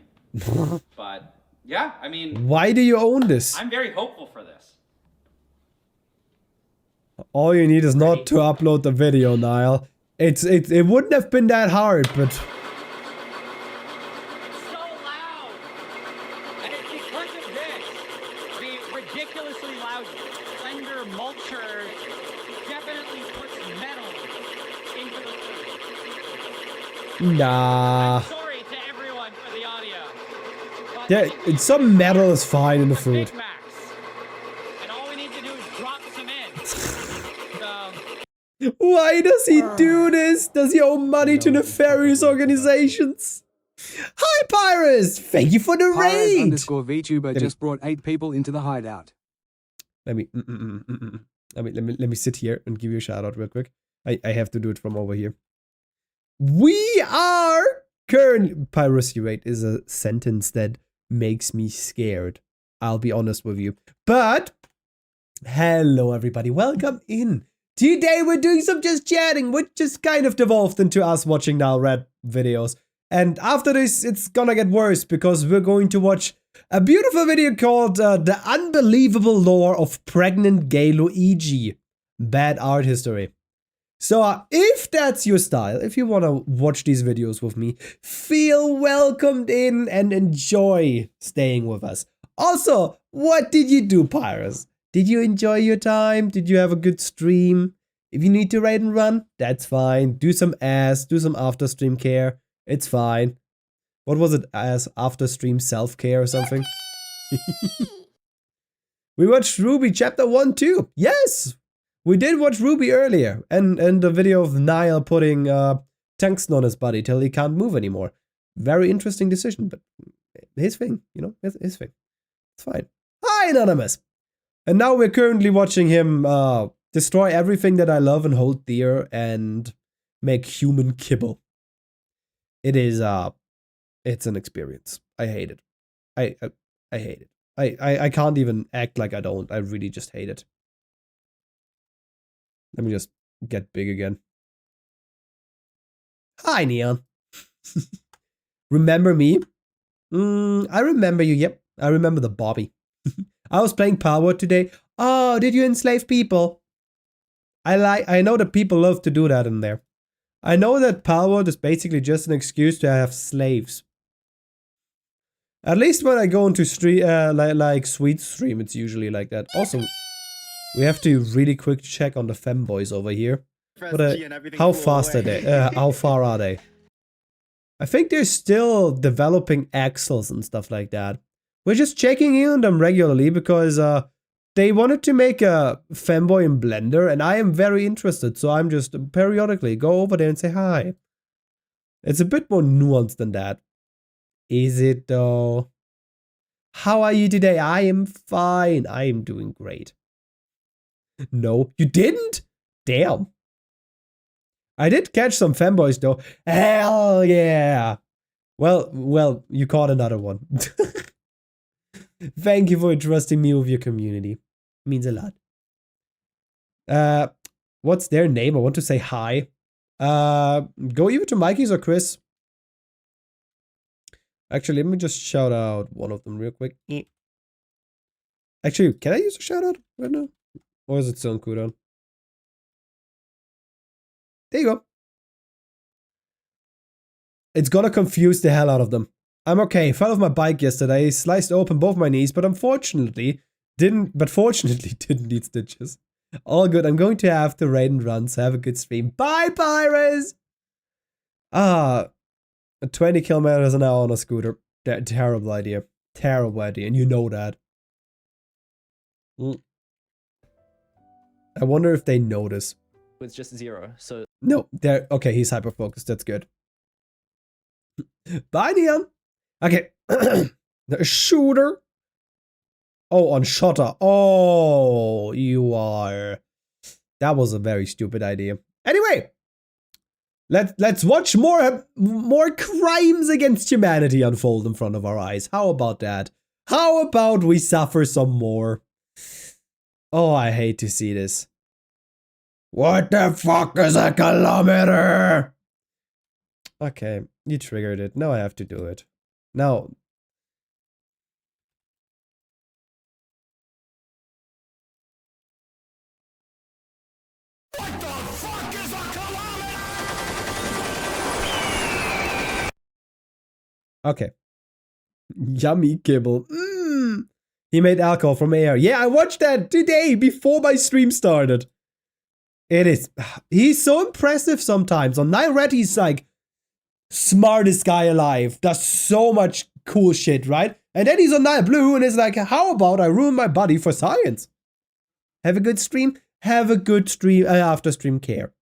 S12: But yeah, I mean,
S1: Why do you own this?
S12: I'm very hopeful for this.
S1: All you need is not to upload the video, Niall. It wouldn't have been that hard, but
S12: So loud! And it's because of this. The ridiculously loud Slender Mulcher definitely puts metal into the food.
S1: nah.
S12: Sorry to everyone for the audio. But
S1: Yeah, some metal is fine in the food.
S12: Big Macs. And all we need to do is drop some in. So,
S1: Why does he do this? Does he owe money to nefarious organizations? Hi, Pyrus! Thank you for the raid!
S7: _VTuber just brought 8 people into the hideout.
S1: Let me sit here and give you a shout out real quick. I have to do it from over here. We are currently... Piracy rate is a sentence that makes me scared. I'll be honest with you. But, hello everybody, welcome in. Today we're doing some just chatting, which just kind of devolved into us watching Now Red videos. And after this, it's gonna get worse because we're going to watch a beautiful video called The Unbelievable Lore of Pregnant Gay Luigi. Bad art history. So if that's your style, if you want to watch these videos with me, feel welcomed in and enjoy staying with us. Also, what did you do, Pyrus? Did you enjoy your time? Did you have a good stream? If you need to raid and run, that's fine. Do some ass, do some after stream care. It's fine. What was it? As after stream self-care or something? We watched Ruby chapter 1 too. Yes! We did watch Ruby earlier. And the video of Niall putting tungsten on his body till he can't move anymore. Very interesting decision, but his thing, you know, his thing. It's fine. Hi, Anonymous! And now we're currently watching him destroy everything that I love and hold dear and make human kibble. It is, it's an experience. I hate it. I hate it. I can't even act like I don't. I really just hate it. Let me just get big again. Hi, Neon. Remember me? I remember you, yep. I remember the Bobby. I was playing Power today. Oh, did you enslave people? I know that people love to do that in there. I know that Power is basically just an excuse to have slaves. At least when I go into stream, like Sweet Stream, it's usually like that. Also, we have to really quick check on the femboys over here. But how fast are they? How far are they? I think they're still developing axles and stuff like that. We're just checking in on them regularly because they wanted to make a femboy in Blender, and I am very interested. So I'm just periodically go over there and say hi. It's a bit more nuanced than that. Is it though? How are you today? I am fine. I am doing great. No, you didn't? Damn. I did catch some femboys though. Hell yeah. Well, you caught another one. Thank you for trusting me with your community. Means a lot. What's their name? I want to say hi. Go either to Mikey's or Chris. Actually, let me just shout out one of them real quick. Actually, can I use a shout out right now? Or is it still on cooldown? There you go. It's gonna confuse the hell out of them. I'm okay. Fell off my bike yesterday, sliced open both my knees, but fortunately didn't need stitches. All good. I'm going to have to raid and run, so have a good stream. Bye, Pirates! Ah, 20 kilometers an hour on a scooter. Terrible idea. Terrible idea, and you know that. I wonder if they notice.
S8: It's just 0, so...
S1: No, they're... Okay, he's hyper-focused. That's good. Bye, Neon! Okay. The shooter. Oh, on Shutter. Oh, you are... That was a very stupid idea. Anyway! Let's watch more crimes against humanity unfold in front of our eyes. How about that? How about we suffer some more? Oh, I hate to see this. What the fuck is a kilometer? Okay, you triggered it. Now I have to do it. Now.
S5: What the fuck is a kilometer?
S1: Okay. Yummy kibble. He made alcohol from air. Yeah, I watched that today before my stream started. It is. He's so impressive sometimes. On Nile Red, he's like smartest guy alive. Does so much cool shit, right? And then he's on Nile Blue and is like, how about I ruin my body for science? Have a good stream. Have a good stream after stream care.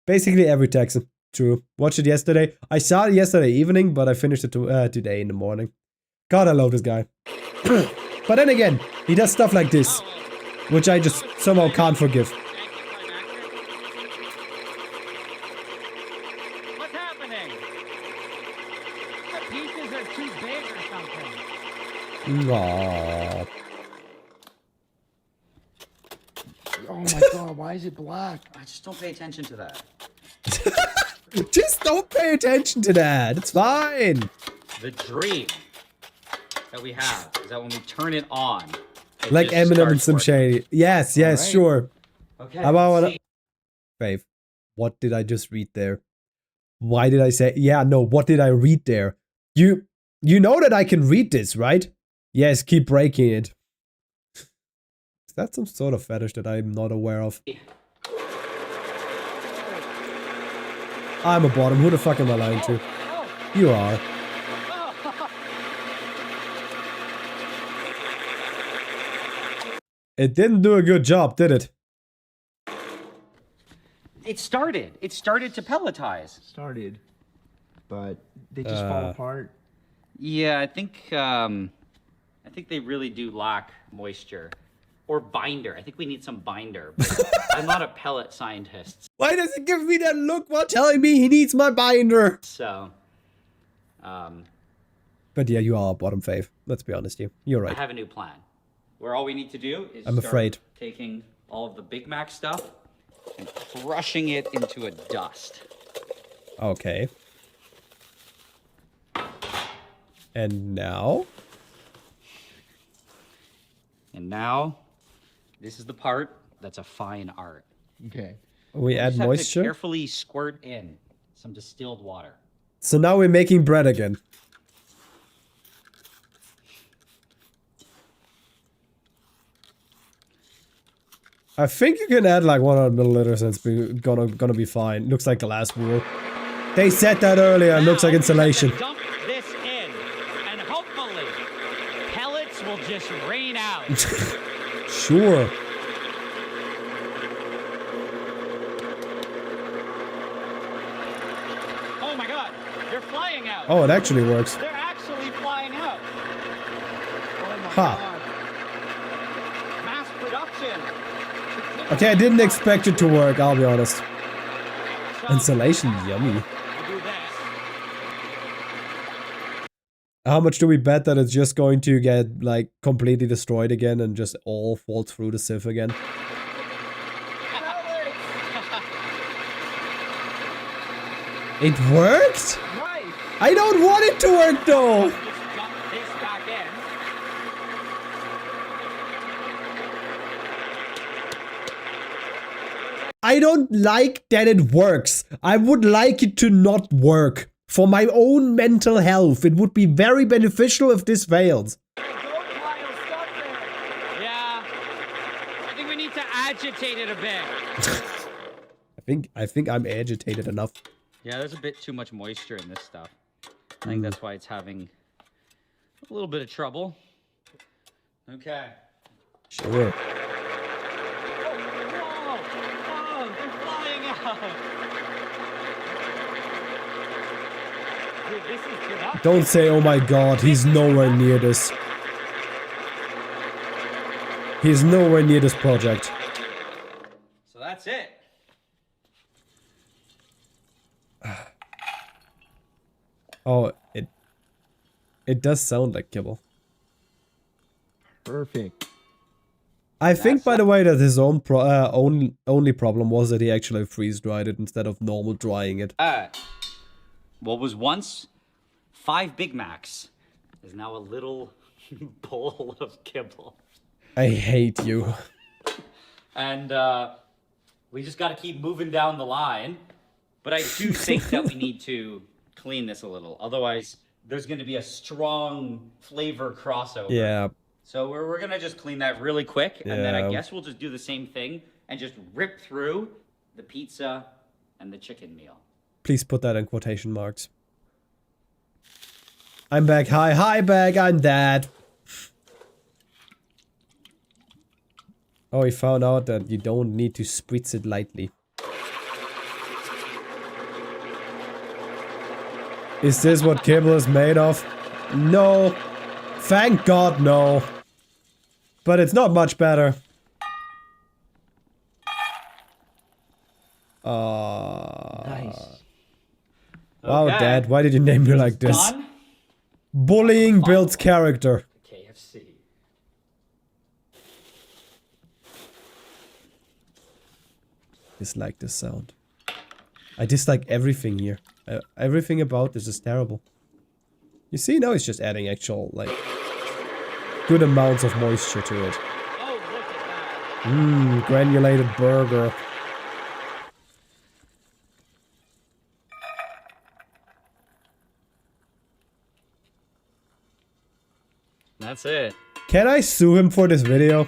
S1: Basically every Texan. True. Watched it yesterday. I saw it yesterday evening, but I finished it today in the morning. God, I love this guy. But then again, he does stuff like this, which I just somehow can't forgive.
S11: What's happening? The pieces are too big or something.
S1: Aww.
S2: Oh my god, why is it black?
S12: I just don't pay attention to that.
S1: Just don't pay attention to that. It's fine.
S12: The dream that we have is that when we turn it on, it
S1: Like
S12: just
S1: Eminem and
S12: starts
S1: some
S12: working.
S1: shady. Yes, yes,
S12: Alright.
S1: sure.
S12: Okay.
S1: How about
S12: let's see.
S1: Fave, what did I just read there? Why did I say, yeah, no, what did I read there? You know that I can read this, right? Yes, keep breaking it. that some sort of fetish that I'm not aware of? I'm a bottom. Who the fuck am I lying to? You are. It didn't do a good job, did it?
S12: It started. It started to pelletize.
S2: Started, but they just fall apart.
S12: Yeah, I think they really do lack moisture. Or binder. I think we need some binder. But I'm not a pellet scientist.
S1: Why does he give me that look while telling me he needs my binder?
S12: So,
S1: But yeah, you are a bottom fave. Let's be honest, you're right.
S12: I have a new plan. Where all we need to do is
S1: I'm afraid.
S12: taking all of the Big Mac stuff and crushing it into a dust.
S1: Okay. And now?
S12: And now, this is the part that's a fine art.
S2: Okay.
S1: We add
S12: just have
S1: moisture?
S12: to carefully squirt in some distilled water.
S1: So now we're making bread again. I think you can add like 100 milliliters and it's gonna be fine. Looks like glass wool. They said that earlier. It looks like insulation.
S11: Dump this in, and hopefully, pellets will just rain out.
S1: Sure.
S11: Oh my god, they're flying out.
S1: Oh, it actually works.
S11: They're actually flying out.
S1: Ha.
S11: Mass production.
S1: Okay, I didn't expect it to work, I'll be honest. Insulation, yummy. How much do we bet that it's just going to get, like, completely destroyed again and just all fall through the sieve again? It worked? I don't want it to work, though! I don't like that it works. I would like it to not work. For my own mental health, it would be very beneficial if this failed.
S11: Yeah. I think we need to agitate it a bit.
S1: I think I'm agitated enough.
S12: Yeah, there's a bit too much moisture in this stuff. I think that's why it's having a little bit of trouble. Okay.
S1: Sure. Don't say, oh my god, he's nowhere near this. He's nowhere near this project.
S12: So that's it.
S1: Oh, it does sound like kibble.
S2: Perfect.
S1: I think, by the way, that his own only problem was that he actually freeze-dried it instead of normal drying it.
S12: What was once 5 Big Macs is now a little bowl of kibble.
S1: I hate you.
S12: And we just got to keep moving down the line. But I do think that we need to clean this a little. Otherwise, there's going to be a strong flavor crossover.
S1: Yeah.
S12: So we're going to just clean that really quick. And then I guess we'll just do the same thing and just rip through the pizza and the chicken meal.
S1: Please put that in quotation marks. I'm back. Hi, back. I'm Dad. Oh, he found out that you don't need to spritz it lightly. Is this what kibble is made of? No. Thank God, no. But it's not much better.
S2: Nice.
S1: Wow,
S12: Okay.
S1: Dad, why did you name me like this?
S12: Done.
S1: Bullying builds character.
S12: KFC.
S1: Dislike this sound. I dislike everything here. Everything about this is terrible. You see, now he's just adding actual, like, good amounts of moisture to it. Mmm, granulated burger.
S12: That's it.
S1: Can I sue him for this video?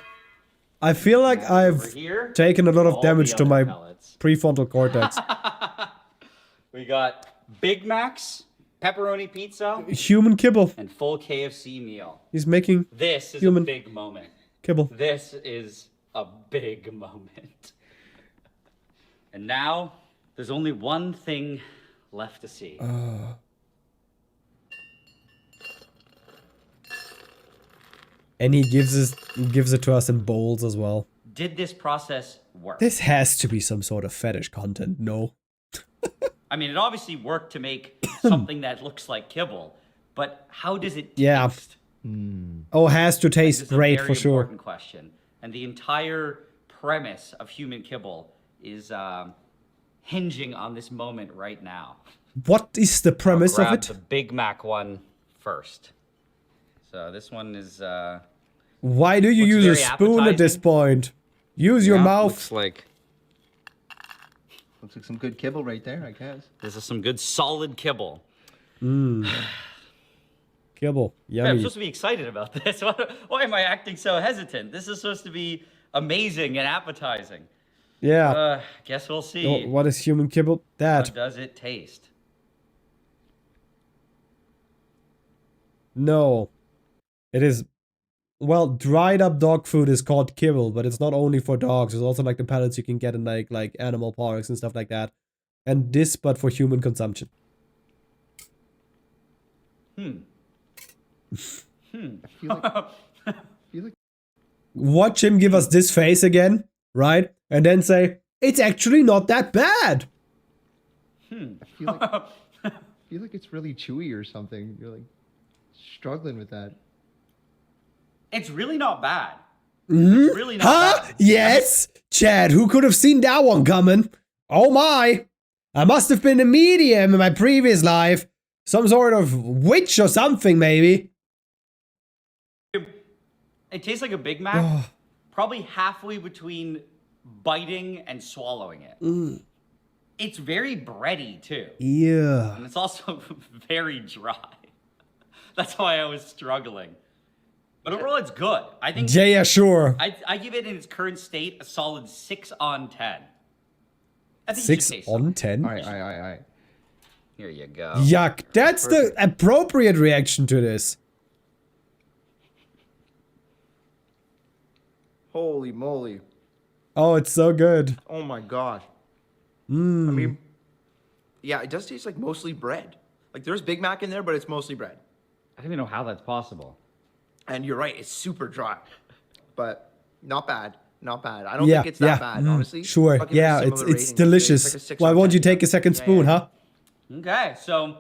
S1: I feel like I've
S12: here,
S1: taken a lot of
S12: all
S1: damage
S12: the
S1: to
S12: other
S1: my
S12: pellets.
S1: prefrontal cortex.
S12: We got Big Macs, pepperoni pizza,
S1: Human kibble.
S12: and full KFC meal.
S1: He's making
S12: This is
S1: human
S12: a big moment.
S1: kibble.
S12: This is a big moment. And now, there's only one thing left to see.
S1: And he gives it to us in bowls as well.
S12: Did this process work?
S1: This has to be some sort of fetish content, no?
S12: I mean, it obviously worked to make something that looks like kibble, but how does it taste?
S1: Yeah. Oh, it has to
S12: This
S1: taste
S12: is a
S1: great
S12: very
S1: for sure.
S12: important question. And the entire premise of human kibble is hinging on this moment right now.
S1: What is the premise of
S12: Grab
S1: it?
S12: the Big Mac one first. So this one is
S1: Why do you
S12: looks
S1: use a
S12: very
S1: spoon at this
S12: appetizing.
S1: point? Use your mouth.
S17: Looks like
S3: Looks like some good kibble right there, I guess.
S12: this is some good solid kibble.
S1: Mmm. Kibble.
S12: Yeah, I'm
S1: Yummy.
S12: supposed to be excited about this. Why am I acting so hesitant? This is supposed to be amazing and appetizing.
S1: Yeah.
S12: Guess we'll see.
S1: Oh, what is human kibble?
S12: How
S1: That.
S12: does it taste?
S1: No. It is. Well, dried up dog food is called kibble, but it's not only for dogs. It's also like the pellets you can get in like animal parks and stuff like that. And this, but for human consumption.
S3: I feel like
S1: Watch him give us this face again, right? And then say, it's actually not that bad.
S3: I feel like it's really chewy or something. You're like struggling with that.
S12: It's really not bad.
S1: Mhm.
S12: It's really not
S1: Huh?
S12: bad.
S1: Yes? Chad, who could have seen that one coming? Oh my. I must have been a medium in my previous life. Some sort of witch or something, maybe.
S12: It tastes like a Big Mac, probably halfway between biting and swallowing it. It's very bready too.
S1: Yeah.
S12: And it's also very dry. That's why I was struggling. But overall, it's good. I think.
S1: Yeah, sure.
S12: I give it in its current state a solid 6 on 10. I think you
S1: 6
S12: should taste
S1: on 10?
S3: All right.
S12: Here you go.
S1: Yuck. That's the appropriate reaction to this.
S3: Holy moly.
S1: Oh, it's so good.
S3: Oh my gosh.
S1: Mm.
S3: I mean, yeah, it does taste like mostly bread. Like there's Big Mac in there, but it's mostly bread.
S12: I don't even know how that's possible.
S3: And you're right, it's super dry. But not bad. Not bad. I don't think it's that bad, honestly.
S1: Sure.
S3: I'll give it a
S1: Yeah,
S3: similar
S1: it's
S3: rating.
S1: delicious.
S3: It's like a 6
S1: Why
S3: on
S1: won't
S3: 10.
S1: you take a second spoon, huh?
S12: Okay, so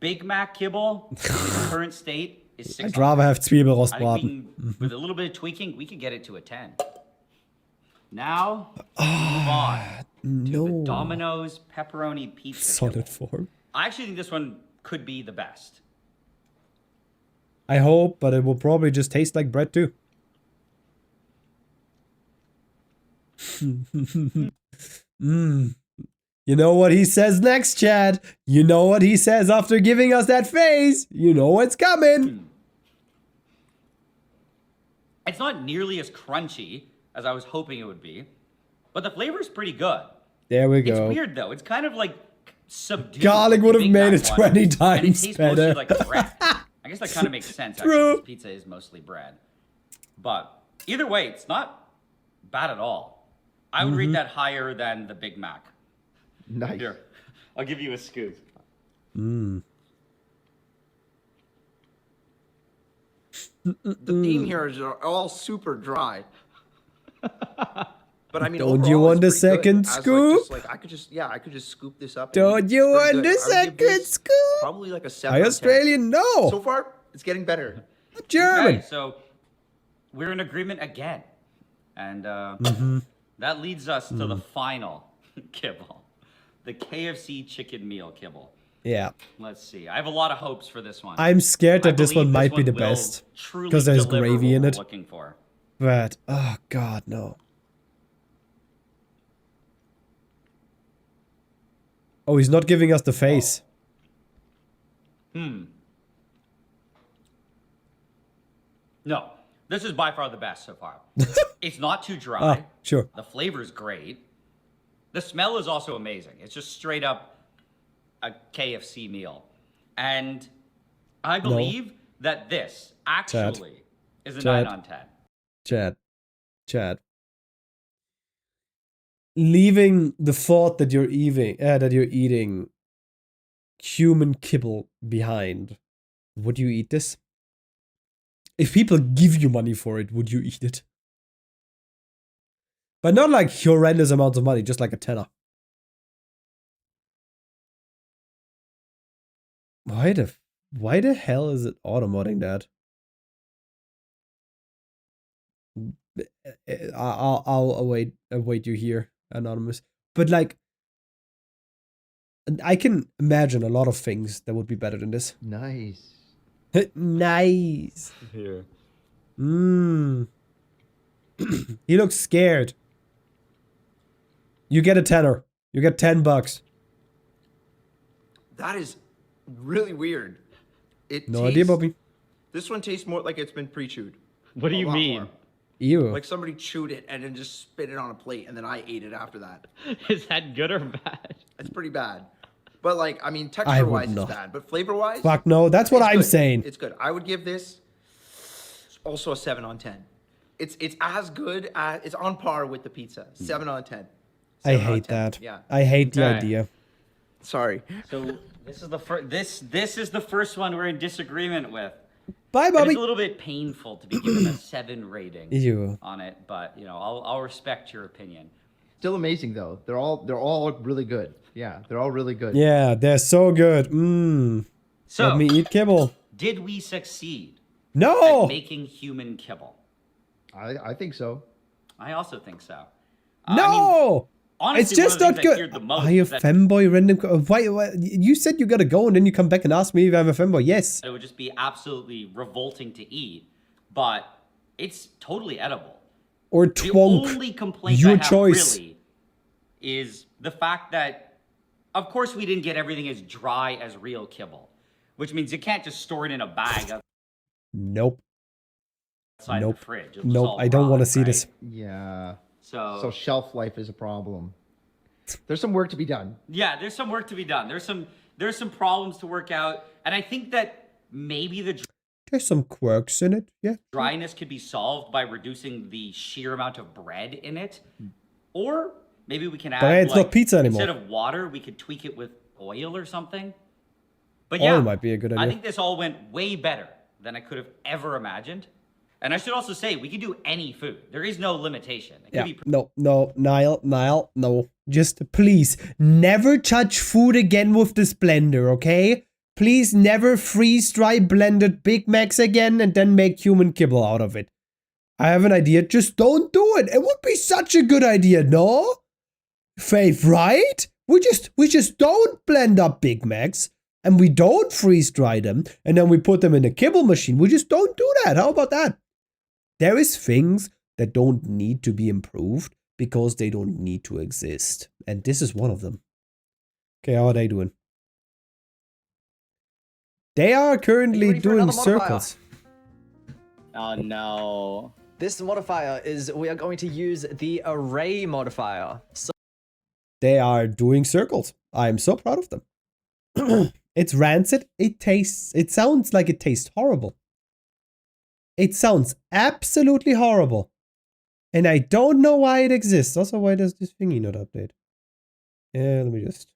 S12: Big Mac kibble, its current state is 6
S1: I'd
S12: on
S1: rather
S12: 10.
S1: have
S12: I think we
S1: Zwiebelrostbraten.
S12: can, with a little bit of tweaking, we could get it to a 10. Now, move on to the Domino's pepperoni pizza.
S1: Solid form.
S12: I actually think this one could be the best.
S1: I hope, but it will probably just taste like bread too. You know what he says next, Chad? You know what he says after giving us that face? You know what's coming.
S12: It's not nearly as crunchy as I was hoping it would be, but the flavor is pretty good.
S1: There we
S12: It's
S1: go.
S12: weird though. It's kind of like subdued.
S1: Garlic
S12: like
S1: would
S12: the
S1: have
S12: Big
S1: made
S12: Mac
S1: it
S12: one,
S1: 20
S12: and it
S1: times
S12: tastes
S1: better.
S12: mostly like bread. I guess that kind of makes sense. Actually,
S1: True.
S12: 'cause pizza is mostly bread. But either way, it's not bad at all. I would rate that higher than the Big Mac.
S3: Nice.
S12: Here, I'll give you a scoop.
S1: Mm.
S3: The theme here is all super dry. But I mean,
S1: Don't you
S3: overall,
S1: want
S3: it's
S1: a
S3: pretty good.
S1: second
S3: As,
S1: scoop?
S3: I could just scoop this up. and
S1: Don't
S3: eat.
S1: you
S3: It's pretty
S1: want
S3: good.
S1: a
S3: I would give
S1: second
S3: this
S1: scoop?
S3: Probably like a 7.
S1: Hi,
S3: on 10.
S1: Australian, no.
S3: So far, it's getting better.
S1: German.
S12: Okay, so we're in agreement again. And that leads us to the final kibble. The KFC chicken meal kibble.
S1: Yeah.
S12: Let's see. I have a lot of hopes for this one.
S1: I'm scared
S12: I
S1: that this
S12: believe
S1: one might be the
S12: will
S1: best.
S12: truly
S1: Because there's
S12: deliver
S1: gravy in
S12: what
S1: it.
S12: we're looking for.
S1: But, oh god, no. Oh, he's not giving us the face.
S12: No. This is by far the best so far. It's not too dry.
S1: Sure.
S12: The flavor's great. The smell is also amazing. It's just straight up a KFC meal. And I believe that this actually is a 9 on 10.
S1: Chad. Leaving the thought that you're eating human kibble behind, would you eat this? If people give you money for it, would you eat it? But not like horrendous amounts of money, just like a tenner. Why the hell is it automodding that? I'll await you here, Anonymous. But like, I can imagine a lot of things that would be better than this.
S3: Nice.
S1: Nice.
S3: Here.
S1: He looks scared. You get a tenner. You get $10.
S2: That is really weird.
S1: No idea, Bobby.
S2: This one tastes more like it's been pre-chewed.
S11: What do you mean?
S1: Ew.
S2: Like somebody chewed it and then just spit it on a plate and then I ate it after that.
S11: Is that good or bad?
S2: It's pretty bad. But like, I mean, texture-wise it's
S1: not.
S2: bad. But flavor-wise...
S1: Fuck no, that's what I'm
S2: good.
S1: saying.
S2: It's good. I would give this also a 7 on 10. It's as good as... It's on par with the pizza. 7 on 10.
S1: I hate that.
S2: Yeah.
S1: I hate the idea.
S2: Sorry.
S12: So this is the first. This is the first one we're in disagreement with.
S1: Bye,
S12: And
S1: Bobby.
S12: it's a little bit painful to be given a 7 rating
S1: Ew.
S12: on it, but you know, I'll respect your opinion.
S3: Still amazing though. They're all really good. Yeah, they're all really good.
S1: Yeah, they're so good.
S12: So
S1: let me eat kibble.
S12: Did we succeed?
S1: No.
S12: At making human kibble.
S3: I think so.
S12: I also think so.
S1: No.
S12: Honestly,
S1: It's just
S12: one
S1: not
S12: of the things I
S1: good.
S12: feared the most
S1: Are you a
S12: was that
S1: femboy random? Why? You said you gotta go and then you come back and ask me if I'm a femboy. Yes.
S12: it would just be absolutely revolting to eat, but it's totally edible.
S1: Or
S12: The
S1: twonk.
S12: only complaint
S1: Your
S12: I have
S1: choice.
S12: really is the fact that, of course, we didn't get everything as dry as real kibble, which means you can't just store it in a bag
S1: Nope.
S12: outside
S1: Nope.
S12: the fridge. It'll just
S1: Nope.
S12: all
S1: I don't
S12: rot,
S1: want to see
S12: right?
S1: this.
S3: Yeah.
S12: So
S3: shelf life is a problem. There's some work to be done.
S12: yeah, there's some work to be done. There's some problems to work out, and I think that maybe the
S1: There's some quirks in it. Yeah.
S12: dryness could be solved by reducing the sheer amount of bread in it, or maybe we can add.
S1: But it's not
S12: like,
S1: pizza anymore.
S12: Instead of water, we could tweak it with oil or something. But
S1: Oil
S12: yeah,
S1: might be a good
S12: I
S1: idea.
S12: think this all went way better than I could have ever imagined. And I should also say, we can do any food. There is no limitation. It
S1: Yeah.
S12: could be
S1: No, Niall, no. Just please never touch food again with this blender, okay? Please never freeze dry blended Big Macs again and then make human kibble out of it. I have an idea. Just don't do it. It would be such a good idea, no? Faith, right? We just don't blend up Big Macs and we don't freeze dry them and then we put them in a kibble machine. We just don't do that. How about that? There is things that don't need to be improved because they don't need to exist. And this is one of them. Okay, how are they doing? They are currently doing circles.
S8: Oh no. This modifier is, we are going to use the array modifier. So
S1: They are doing circles. I am so proud of them. It's rancid. It sounds like it tastes horrible. It sounds absolutely horrible. And I don't know why it exists. Also, why does this thingy not update? Yeah, let me just...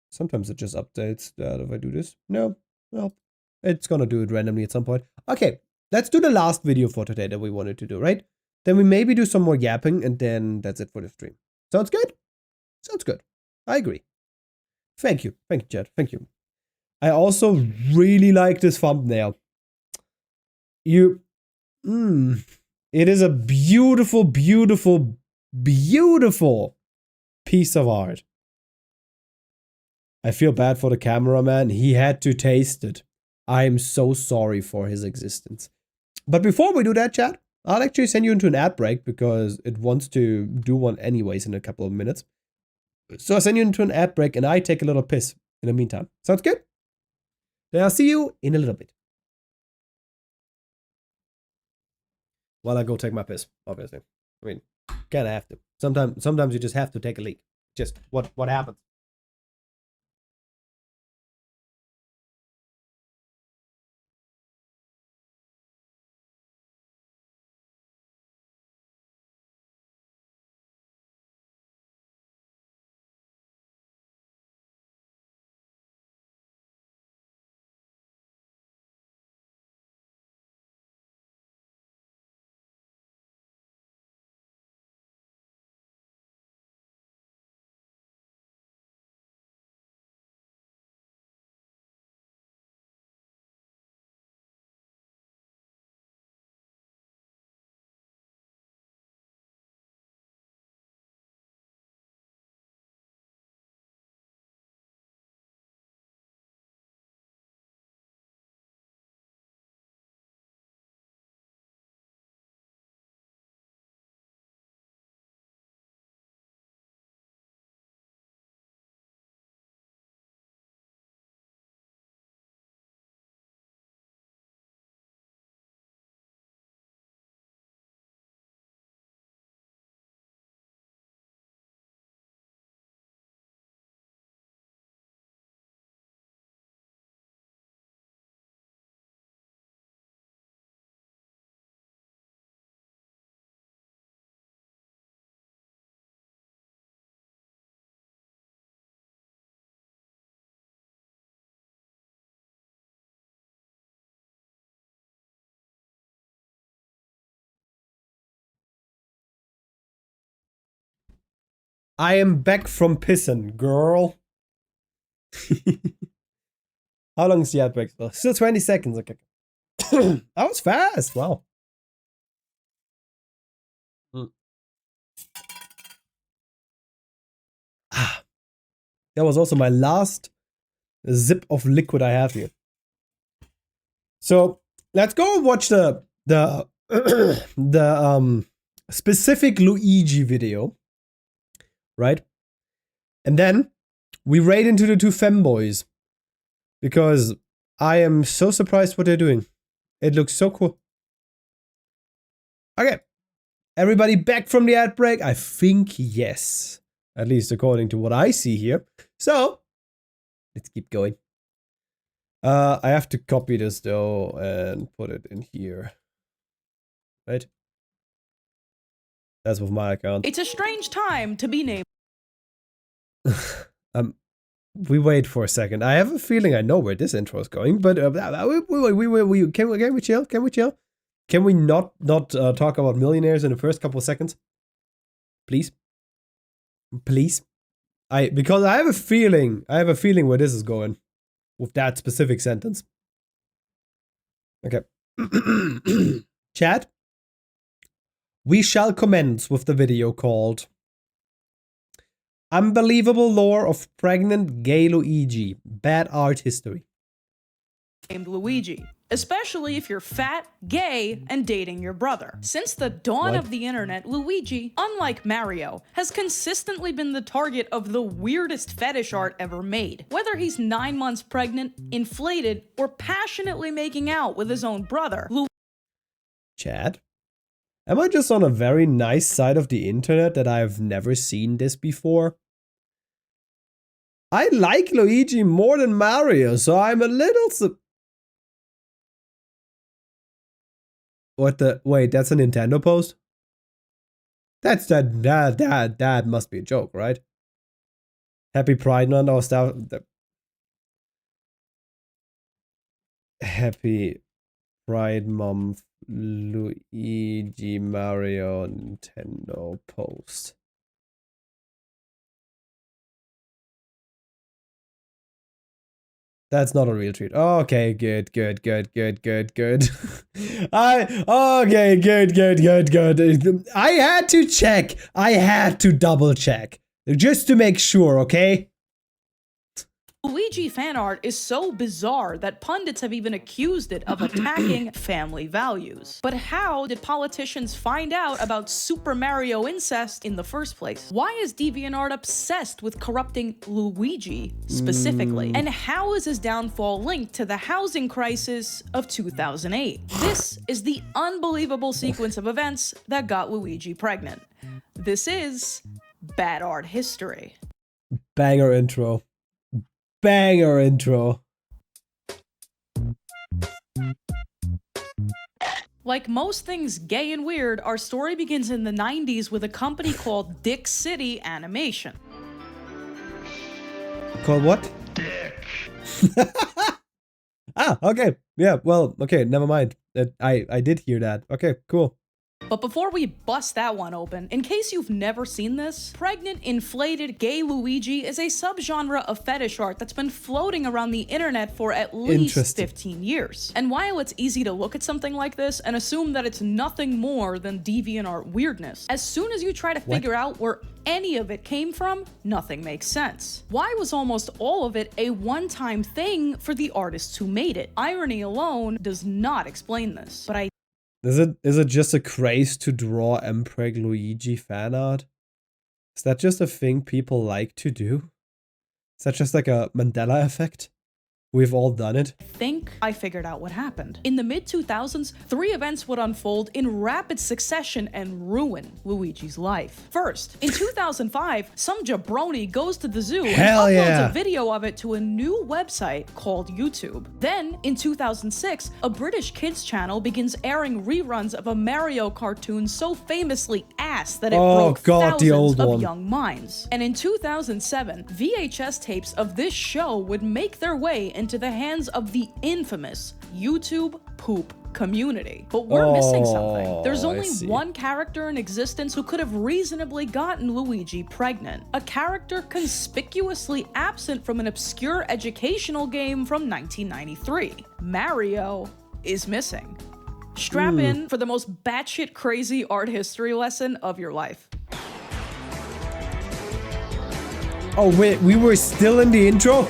S1: Sometimes it just updates that if I do this. No, well, it's gonna do it randomly at some point. Okay, let's do the last video for today that we wanted to do, right? Then we maybe do some more yapping, and then that's it for the stream. Sounds good? Sounds good. I agree. Thank you, Chad. Thank you. I also really like this thumbnail. It is a beautiful, beautiful, beautiful piece of art. I feel bad for the cameraman. He had to taste it. I am so sorry for his existence. But before we do that, chat, I'll actually send you into an ad break because it wants to do one anyways in a couple of minutes. So I'll send you into an ad break and I take a little piss in the meantime. Sounds good? Then I'll see you in a little bit. while I go take my piss, obviously. I mean, kinda have to. Sometimes you just have to take a leak. Just what happens. I am back from pissing, girl. How long is the ad break? Still 20 seconds. Okay. That was fast. Wow. That was also my last zip of liquid I have here. So let's go and watch the specific Luigi video, right? And then we raid into the two femboys because I am so surprised what they're doing. It looks so cool. Okay, everybody back from the ad break? I think yes, at least according to what I see here. So let's keep going. I have to copy this though and put it in here. Right? That's with my account.
S13: It's a strange time to be named.
S1: We wait for a second. I have a feeling I know where this intro is going, but can we chill? Can we chill? Can we not talk about millionaires in the first couple of seconds? Please? Please? Because I have a feeling where this is going with that specific sentence. Okay. Chat. We shall commence with the video called Unbelievable Lore of Pregnant Gay Luigi. Bad Art History.
S13: Named Luigi, especially if you're fat, gay, and dating your brother. Since the dawn of the internet, Luigi, unlike Mario, has consistently been the target of the weirdest fetish art ever made. Whether he's 9 months pregnant, inflated, or passionately making out with his own brother,
S1: Chad? Am I just on a very nice side of the internet that I've never seen this before? I like Luigi more than Mario, so I'm a little What the? Wait, that's a Nintendo post? That's that must be a joke, right? Happy Pride Month or stuff. Happy Pride Month, Luigi, Mario, Nintendo post. That's not a real tweet. Okay, good. Okay, good. I had to check. I had to double check. Just to make sure, okay?
S13: Luigi fan art is so bizarre that pundits have even accused it of attacking family values. But how did politicians find out about Super Mario incest in the first place? Why is DeviantArt obsessed with corrupting Luigi specifically? And how is his downfall linked to the housing crisis of 2008? This is the unbelievable sequence of events that got Luigi pregnant. This is Bad Art History.
S1: Banger intro. Banger intro.
S13: Like most things gay and weird, our story begins in the 90s with a company called Dick City Animation.
S1: Called what?
S19: Dick.
S1: Ah, okay. Yeah, well, okay, never mind. I did hear that. Okay, cool.
S13: But before we bust that one open, in case you've never seen this, pregnant, inflated, gay Luigi is a subgenre of fetish art that's been floating around the internet for at least 15 years. And while it's easy to look at something like this and assume that it's nothing more than DeviantArt weirdness, as soon as you try to figure out where any of it came from, nothing makes sense. Why was almost all of it a one-time thing for the artists who made it? Irony alone does not explain this, but
S1: Is it just a craze to draw Mpreg Luigi fan art? Is that just a thing people like to do? Is that just like a Mandela effect? We've all done it.
S13: I think I figured out what happened. In the mid-2000s, 3 events would unfold in rapid succession and ruin Luigi's life. First, in 2005, some jabroni goes to the zoo and uploads a video of it to a new website called YouTube. Then, in 2006, a British kids channel begins airing reruns of a Mario cartoon so famously ass that it broke thousands of young minds. And in 2007, VHS tapes of this show would make their way into the hands of the infamous YouTube poop community. But we're missing something. There's only one character in existence who could have reasonably gotten Luigi pregnant. A character conspicuously absent from an obscure educational game from 1993. Mario is missing. Strap in for the most batshit crazy art history lesson of your life.
S1: Oh wait, we were still in the intro?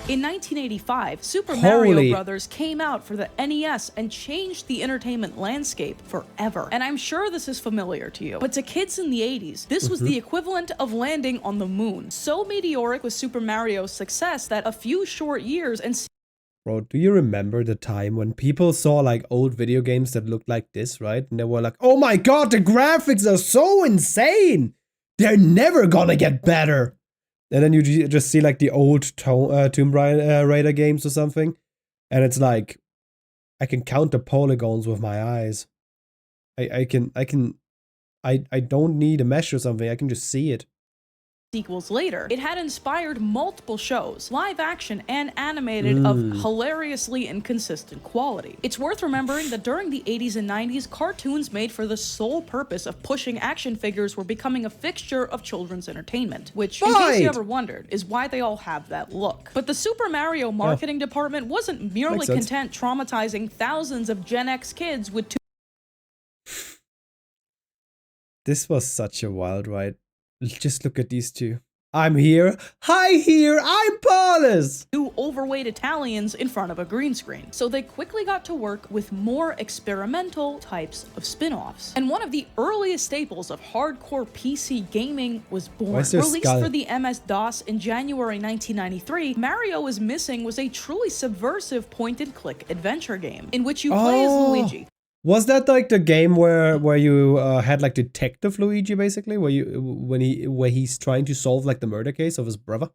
S13: In 1985, Super Mario Bros. Came out for the NES and changed the entertainment landscape forever. And I'm sure this is familiar to you. But to kids in the 80s, this was the equivalent of landing on the moon. So meteoric was Super Mario's success that a few short years and...
S1: Bro, do you remember the time when people saw like old video games that looked like this, right? And they were like, oh my god, the graphics are so insane! They're never gonna get better! And then you just see like the old Tomb Raider games or something. And it's like, I can count the polygons with my eyes. I don't need a mesh or something, I can just see it.
S13: Sequels later, it had inspired multiple shows, live action and animated, of hilariously inconsistent quality. It's worth remembering that during the 80s and 90s, cartoons made for the sole purpose of pushing action figures were becoming a fixture of children's entertainment, which, in case you ever wondered, is why they all have that look. But the Super Mario marketing department wasn't merely content traumatizing thousands of Gen X kids with
S1: This was such a wild ride. Just look at these two. I'm here. Hi here. I'm Paulus.
S13: 2 overweight Italians in front of a green screen. So they quickly got to work with more experimental types of spin-offs. And one of the earliest staples of hardcore PC gaming was born. Released for the MS-DOS in January 1993, Mario is Missing was a truly subversive point-and-click adventure game in which you play as Luigi.
S1: Was that like the game where you had like Detective Luigi basically, where he's trying to solve like the murder case of his brother?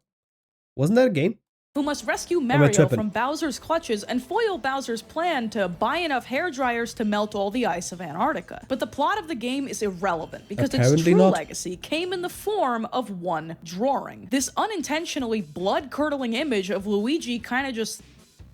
S1: Wasn't that a game?
S13: Who must rescue Mario from Bowser's clutches and foil Bowser's plan to buy enough hairdryers to melt all the ice of Antarctica. But the plot of the game is irrelevant because its true legacy came in the form of one drawing. This unintentionally blood-curdling image of Luigi kind of just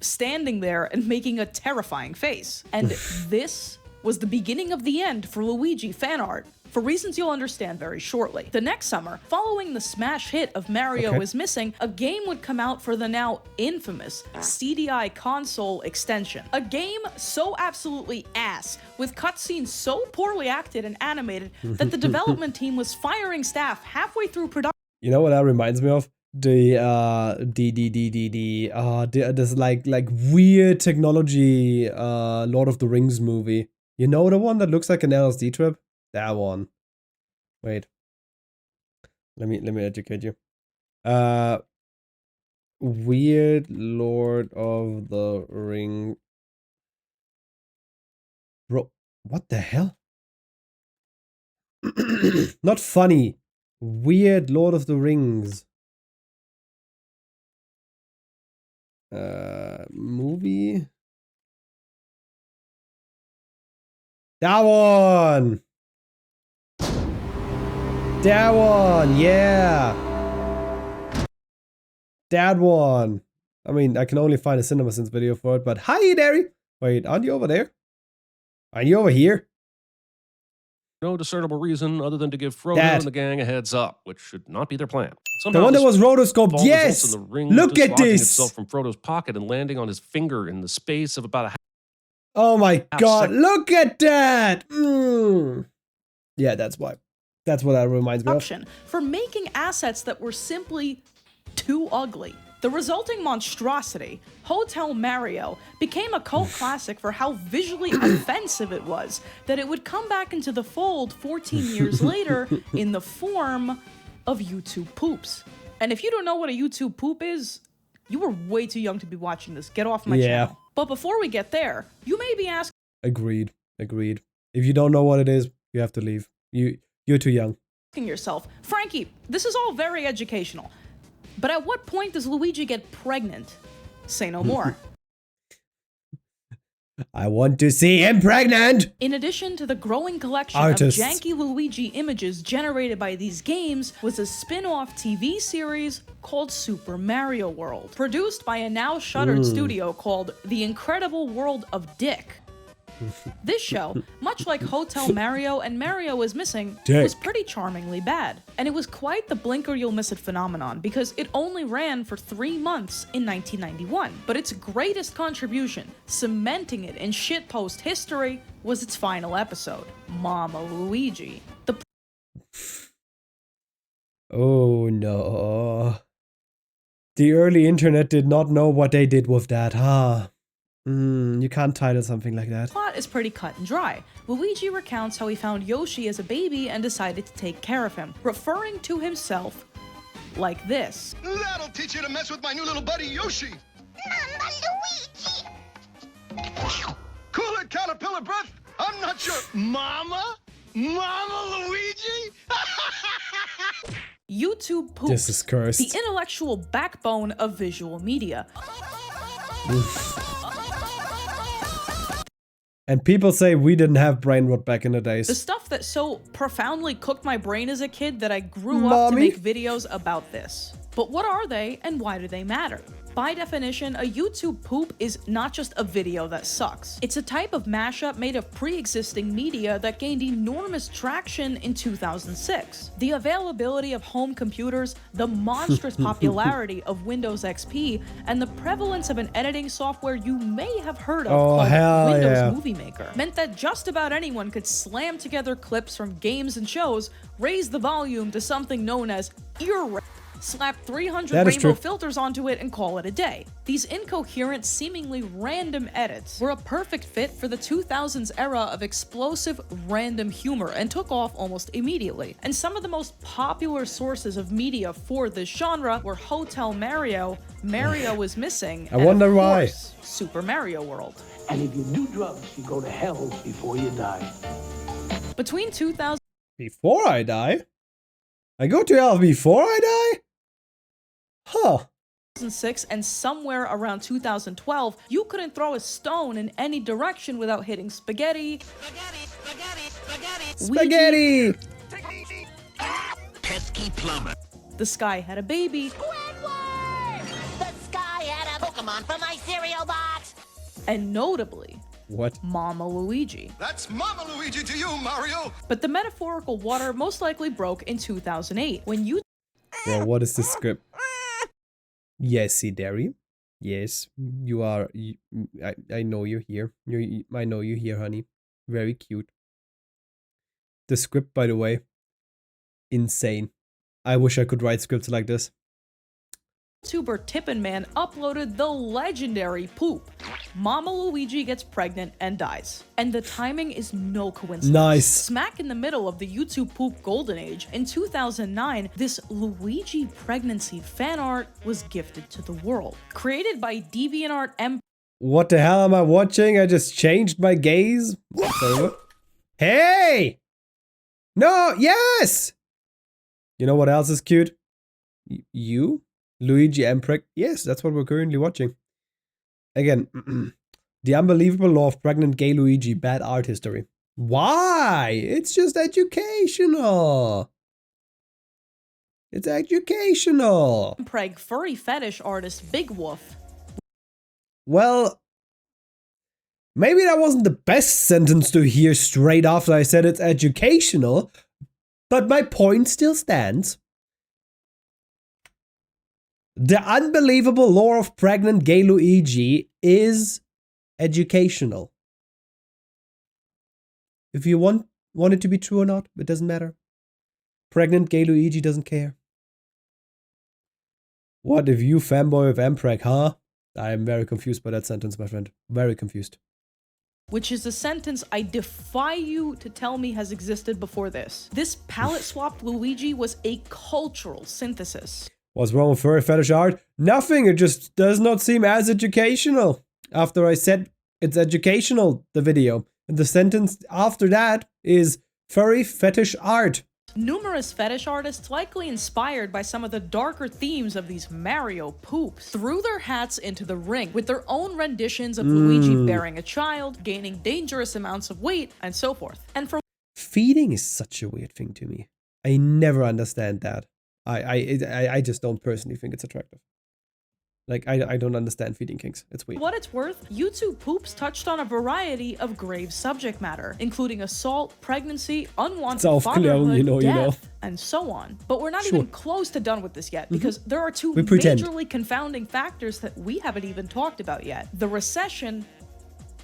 S13: standing there and making a terrifying face. And this was the beginning of the end for Luigi fan art, for reasons you'll understand very shortly. The next summer, following the smash hit of Mario is Missing, a game would come out for the now infamous CDI console extension. A game so absolutely ass, with cutscenes so poorly acted and animated that the development team was firing staff halfway through production.
S1: You know what that reminds me of? this like weird technology Lord of the Rings movie. You know the one that looks like an LSD trip? That one. Wait. Let me educate you. Weird Lord of the Ring. Bro, what the hell? Not funny. Weird Lord of the Rings. Movie. That one. That one, yeah. That one. I mean, I can only find a CinemaSins video for it, but hi, Derry. Wait, aren't you over there? Aren't you over here?
S14: No discernible reason other than to give Frodo
S1: Dad.
S14: and the gang a heads up, which should not be their plan.
S1: The one that was rotoscoped,
S14: ball results
S1: yes!
S14: in the ring
S1: Look at
S14: dislodging
S1: this!
S14: itself from Frodo's pocket and landing on his finger in the space of about a
S1: Oh my
S14: half
S1: god,
S14: second.
S1: look at that! Yeah, that's why. That's what that reminds me of.
S13: For making assets that were simply too ugly. The resulting monstrosity, Hotel Mario, became a cult classic for how visually offensive it was that it would come back into the fold 14 years later in the form of YouTube poops. And if you don't know what a YouTube poop is, you were way too young to be watching this. Get off my channel. But before we get there, you may be asking...
S1: Agreed. If you don't know what it is, you have to leave. You're too young.
S13: yourself, Frankie, this is all very educational. But at what point does Luigi get pregnant? Say no more.
S1: I want to see him pregnant!
S13: In addition to the growing collection
S1: Artists.
S13: of janky Luigi images generated by these games was a spin-off TV series called Super Mario World, produced by a now shuttered studio called The Incredible World of Dick. This show, much like Hotel Mario and Mario is Missing, was pretty charmingly bad. And it was quite the blink or you'll miss it phenomenon because it only ran for 3 months in 1991. But its greatest contribution, cementing it in shitpost history, was its final episode, Mama Luigi.
S1: Oh no. The early internet did not know what they did with that, huh? You can't title something like that.
S13: The plot is pretty cut and dry. Luigi recounts how he found Yoshi as a baby and decided to take care of him, referring to himself like this.
S15: That'll teach you to mess with my new little buddy Yoshi. Mama Luigi. Cool it, caterpillar breath. I'm not your mama. Mama Luigi.
S13: YouTube poops.
S1: This is cursed.
S13: The intellectual backbone of visual media.
S1: And people say we didn't have brain rot back in the days.
S13: The stuff that so profoundly cooked my brain as a kid that I grew up to make videos about this. But what are they and why do they matter? By definition, a YouTube poop is not just a video that sucks. It's a type of mashup made of pre-existing media that gained enormous traction in 2006. The availability of home computers, the monstrous popularity of Windows XP, and the prevalence of an editing software you may have heard of called Windows Movie Maker meant that just about anyone could slam together clips from games and shows, raise the volume to something known as ear rape, slap 300 rainbow filters onto it and call it a day. These incoherent, seemingly random edits were a perfect fit for the 2000s era of explosive, random humor and took off almost immediately. And some of the most popular sources of media for this genre were Hotel Mario, Mario is Missing,
S1: I wonder why.
S13: Super Mario World.
S18: And if you do drugs, you go to hell before you die.
S13: Between 2000...
S1: Before I die? I go to hell before I die? Huh.
S13: 2006 and somewhere around 2012, you couldn't throw a stone in any direction without hitting spaghetti.
S1: Spaghetti!
S18: Pesky plumber.
S13: The sky had a baby.
S10: The sky had a Pokemon from my cereal box.
S13: And notably,
S1: what?
S13: Mama Luigi.
S15: That's Mama Luigi to you, Mario.
S13: But the metaphorical water most likely broke in 2008 when you...
S1: Well, what is this script? Yes, Derry. Yes, you are. I know you're here. I know you're here, honey. Very cute. The script, by the way, insane. I wish I could write scripts like this.
S13: YouTuber Tippin Man uploaded the legendary poop. Mama Luigi gets pregnant and dies. And the timing is no coincidence.
S1: Nice.
S13: Smack in the middle of the YouTube poop golden age, in 2009, this Luigi pregnancy fan art was gifted to the world. Created by DeviantArt M.
S1: What the hell am I watching? I just changed my gaze. Sorry, what? Hey! No, yes! You know what else is cute? You? Luigi Empreg? Yes, that's what we're currently watching. Again, the unbelievable law of pregnant gay Luigi, bad art history. Why? It's just educational. It's educational.
S13: Empreg furry fetish artist Big Wolf.
S1: Well, maybe that wasn't the best sentence to hear straight after I said it's educational, but my point still stands. The unbelievable lore of pregnant gay Luigi is educational. If you want it to be true or not, it doesn't matter. Pregnant gay Luigi doesn't care. What if you fanboy of Empreg, huh? I am very confused by that sentence, my friend. Very confused.
S13: Which is a sentence I defy you to tell me has existed before this. This palette-swapped Luigi was a cultural synthesis.
S1: What's wrong with furry fetish art? Nothing, it just does not seem as educational. After I said it's educational, the video. And the sentence after that is furry fetish art.
S13: Numerous fetish artists, likely inspired by some of the darker themes of these Mario poops, threw their hats into the ring with their own renditions of Luigi bearing a child, gaining dangerous amounts of weight, and so forth. And for
S1: feeding is such a weird thing to me. I never understand that. I just don't personally think it's attractive. Like, I don't understand feeding kinks. It's weird.
S13: What it's worth, YouTube poops touched on a variety of grave subject matter, including assault, pregnancy, unwanted fatherhood, death, and so on. But we're not even close to done with this yet, because there are two majorly confounding factors that we haven't even talked about yet. The recession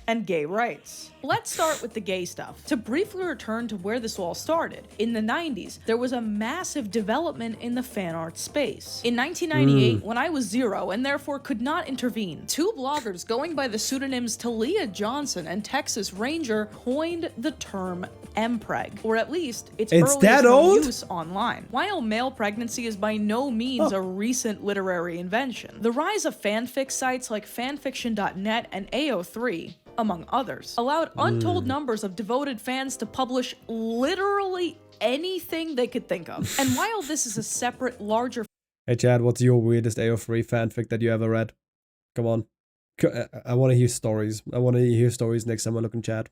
S13: and gay rights. Let's start with the gay stuff. To briefly return to where this all started, in the 90s, there was a massive development in the fan art space. In 1998, when I was 0 and therefore could not intervene, two bloggers going by the pseudonyms Talia Johnson and Texas Ranger coined the term Empreg, or at least its earliest use online. While male pregnancy is by no means a recent literary invention, the rise of fanfic sites like fanfiction.net and AO3, among others, allowed untold numbers of devoted fans to publish literally anything they could think of. And while this is a separate, larger...
S1: Hey Chad, what's your weirdest AO3 fanfic that you ever read? Come on. I want to hear stories. I want to hear stories next time I look in chat.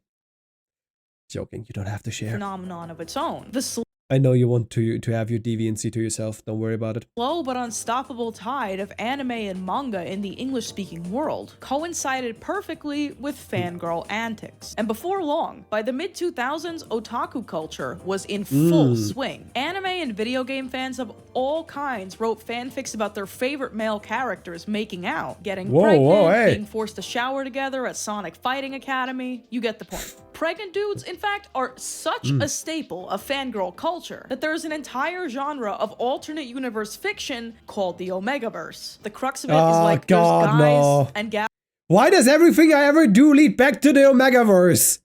S1: Joking, you don't have to share.
S13: ...phenomenon of its own. The
S1: I know you want to have your deviancy to yourself, don't worry about it.
S13: Slow but unstoppable tide of anime and manga in the English-speaking world coincided perfectly with fangirl antics. And before long, by the mid-2000s, otaku culture was in full swing. Anime and video game fans of all kinds wrote fanfics about their favorite male characters making out, getting pregnant, being forced to shower together at Sonic Fighting Academy. You get the point. Pregnant dudes, in fact, are such a staple of fangirl culture that there is an entire genre of alternate universe fiction called the Omegaverse. The crux of it is like there's guys and gals.
S1: Why does everything I ever do lead back to the Omegaverse?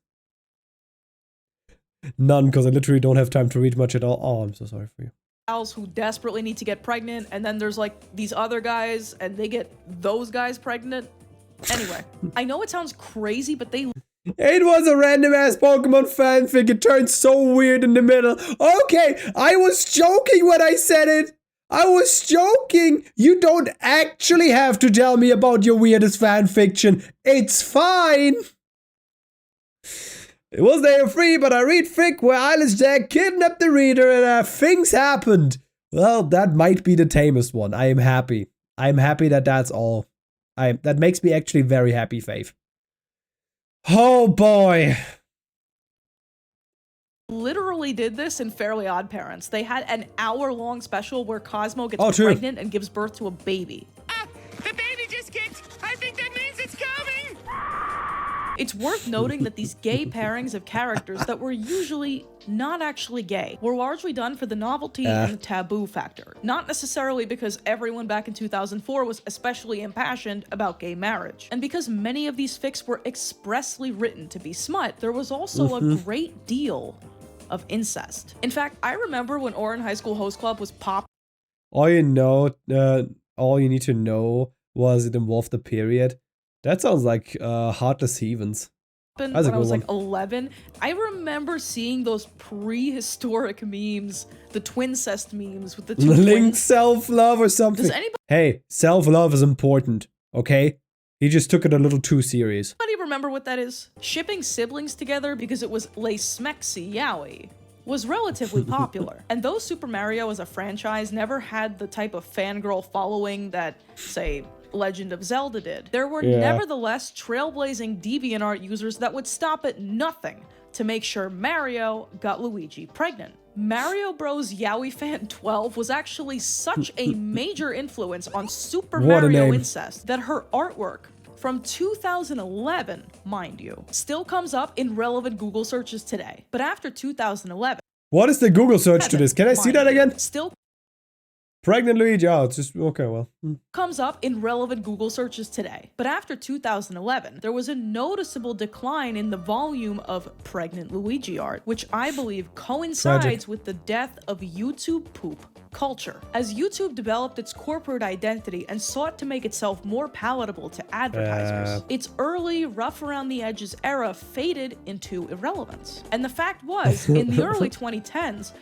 S1: None, because I literally don't have time to read much at all. Oh, I'm so sorry for you.
S13: Who desperately need to get pregnant, and then there's like these other guys, and they get those guys pregnant. Anyway, I know it sounds crazy, but they...
S1: It was a random ass Pokemon fanfic. It turned so weird in the middle. Okay, I was joking when I said it. I was joking. You don't actually have to tell me about your weirdest fanfiction. It's fine. It was there free, but I read fic where Eyeless Jack kidnapped the reader and things happened. Well, that might be the tamest one. I am happy. I'm happy that that's all. That makes me actually very happy, Faith. Oh boy.
S13: Literally did this in Fairly Odd Parents. They had an hour-long special where Cosmo gets pregnant and gives birth to a baby.
S19: The baby just kicked. I think that means it's coming.
S13: It's worth noting that these gay pairings of characters that were usually not actually gay, were largely done for the novelty and the taboo factor. Not necessarily because everyone back in 2004 was especially impassioned about gay marriage. And because many of these fics were expressly written to be smut, there was also a great deal of incest. In fact, I remember when Orin High School Host Club was popping.
S1: All you need to know was it involved the period. That sounds like Heartless Heathens.
S13: When I was like 11, I remember seeing those prehistoric memes, the twincest memes with the two
S1: Link
S13: twins.
S1: self-love or something.
S13: Does anybody
S1: Hey, self-love is important, okay? He just took it a little too serious.
S13: remember what that is? Shipping siblings together because it was Le Smexy Yowie was relatively popular. And though Super Mario as a franchise never had the type of fangirl following that, say, Legend of Zelda did, there were nevertheless trailblazing DeviantArt users that would stop at nothing to make sure Mario got Luigi pregnant. Mario Bros. Yowie Fan 12 was actually such a major influence on Super Mario incest that her artwork from 2011, mind you, still comes up in relevant Google searches today. But after 2011...
S1: What is the Google search to this? Can I see that again?
S13: Still
S1: Pregnant Luigi. Oh, it's just... Okay, well.
S13: comes up in relevant Google searches today. But after 2011, there was a noticeable decline in the volume of pregnant Luigi art, which I believe coincides with the death of YouTube poop culture. As YouTube developed its corporate identity and sought to make itself more palatable to advertisers, its early, rough around the edges era faded into irrelevance. And the fact was, in the early 2010s,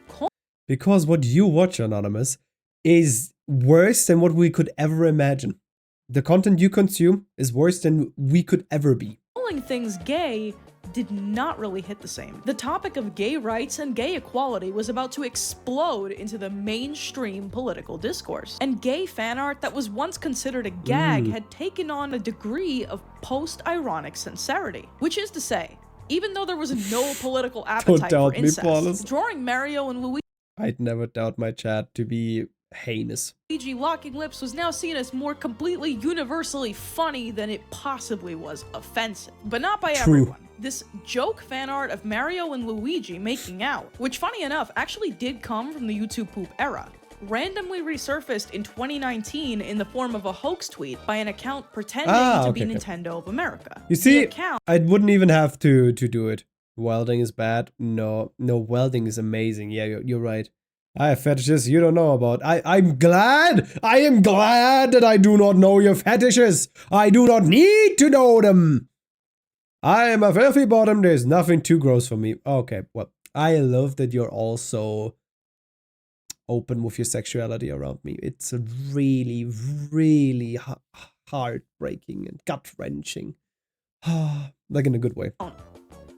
S1: Because what you watch, Anonymous, is worse than what we could ever imagine. The content you consume is worse than we could ever be.
S13: calling things gay did not really hit the same. The topic of gay rights and gay equality was about to explode into the mainstream political discourse. And gay fan art that was once considered a gag had taken on a degree of post-ironic sincerity. Which is to say, even though there was no political appetite for incest, drawing Mario and Luigi
S1: I'd never doubt my chat to be heinous.
S13: locking lips was now seen as more completely universally funny than it possibly was offensive. But not by everyone. This joke fan art of Mario and Luigi making out, which funny enough actually did come from the YouTube poop era, randomly resurfaced in 2019 in the form of a hoax tweet by an account pretending to be Nintendo of America.
S1: You see, I wouldn't even have to do it. Welding is bad. No, welding is amazing. Yeah, you're right. I have fetishes you don't know about. I am glad that I do not know your fetishes. I do not need to know them. I am a filthy bottom. There's nothing too gross for me. Okay, well, I love that you're also open with your sexuality around me. It's really, really heartbreaking and gut-wrenching. Like in a good way.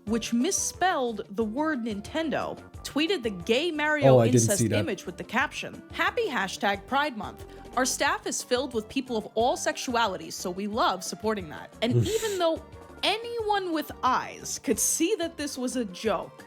S13: Which misspelled the word Nintendo, tweeted the gay Mario incest image with the caption, "Happy #Pride Month. Our staff is filled with people of all sexualities, so we love supporting that." And even though anyone with eyes could see that this was a joke,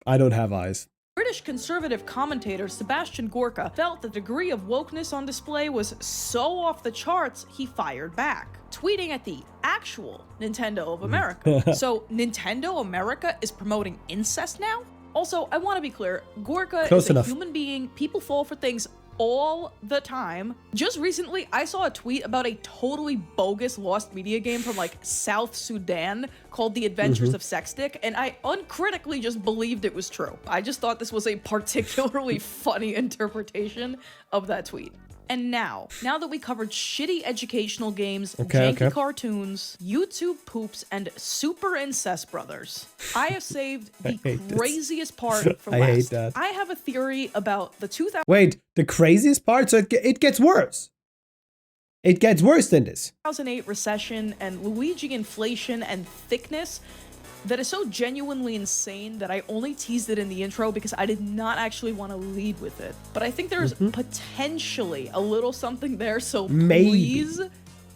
S1: I don't have eyes.
S13: British conservative commentator Sebastian Gorka felt the degree of wokeness on display was so off the charts, he fired back, tweeting at the actual Nintendo of America. So Nintendo America is promoting incest now? Also, I want to be clear, Gorka is a human being, people fall for things all the time. Just recently, I saw a tweet about a totally bogus lost media game from like South Sudan called The Adventures of Sexstick, and I uncritically just believed it was true. I just thought this was a particularly funny interpretation of that tweet. And now that we covered shitty educational games, janky cartoons, YouTube poops, and super incest brothers, I have saved the craziest part for last.
S1: I hate that.
S13: I have a theory about the 2000.
S1: Wait, the craziest part? So it gets worse. It gets worse than this.
S13: 2008 recession and Luigi inflation and thickness that is so genuinely insane that I only teased it in the intro because I did not actually want to lead with it. But I think there's potentially a little something there, so please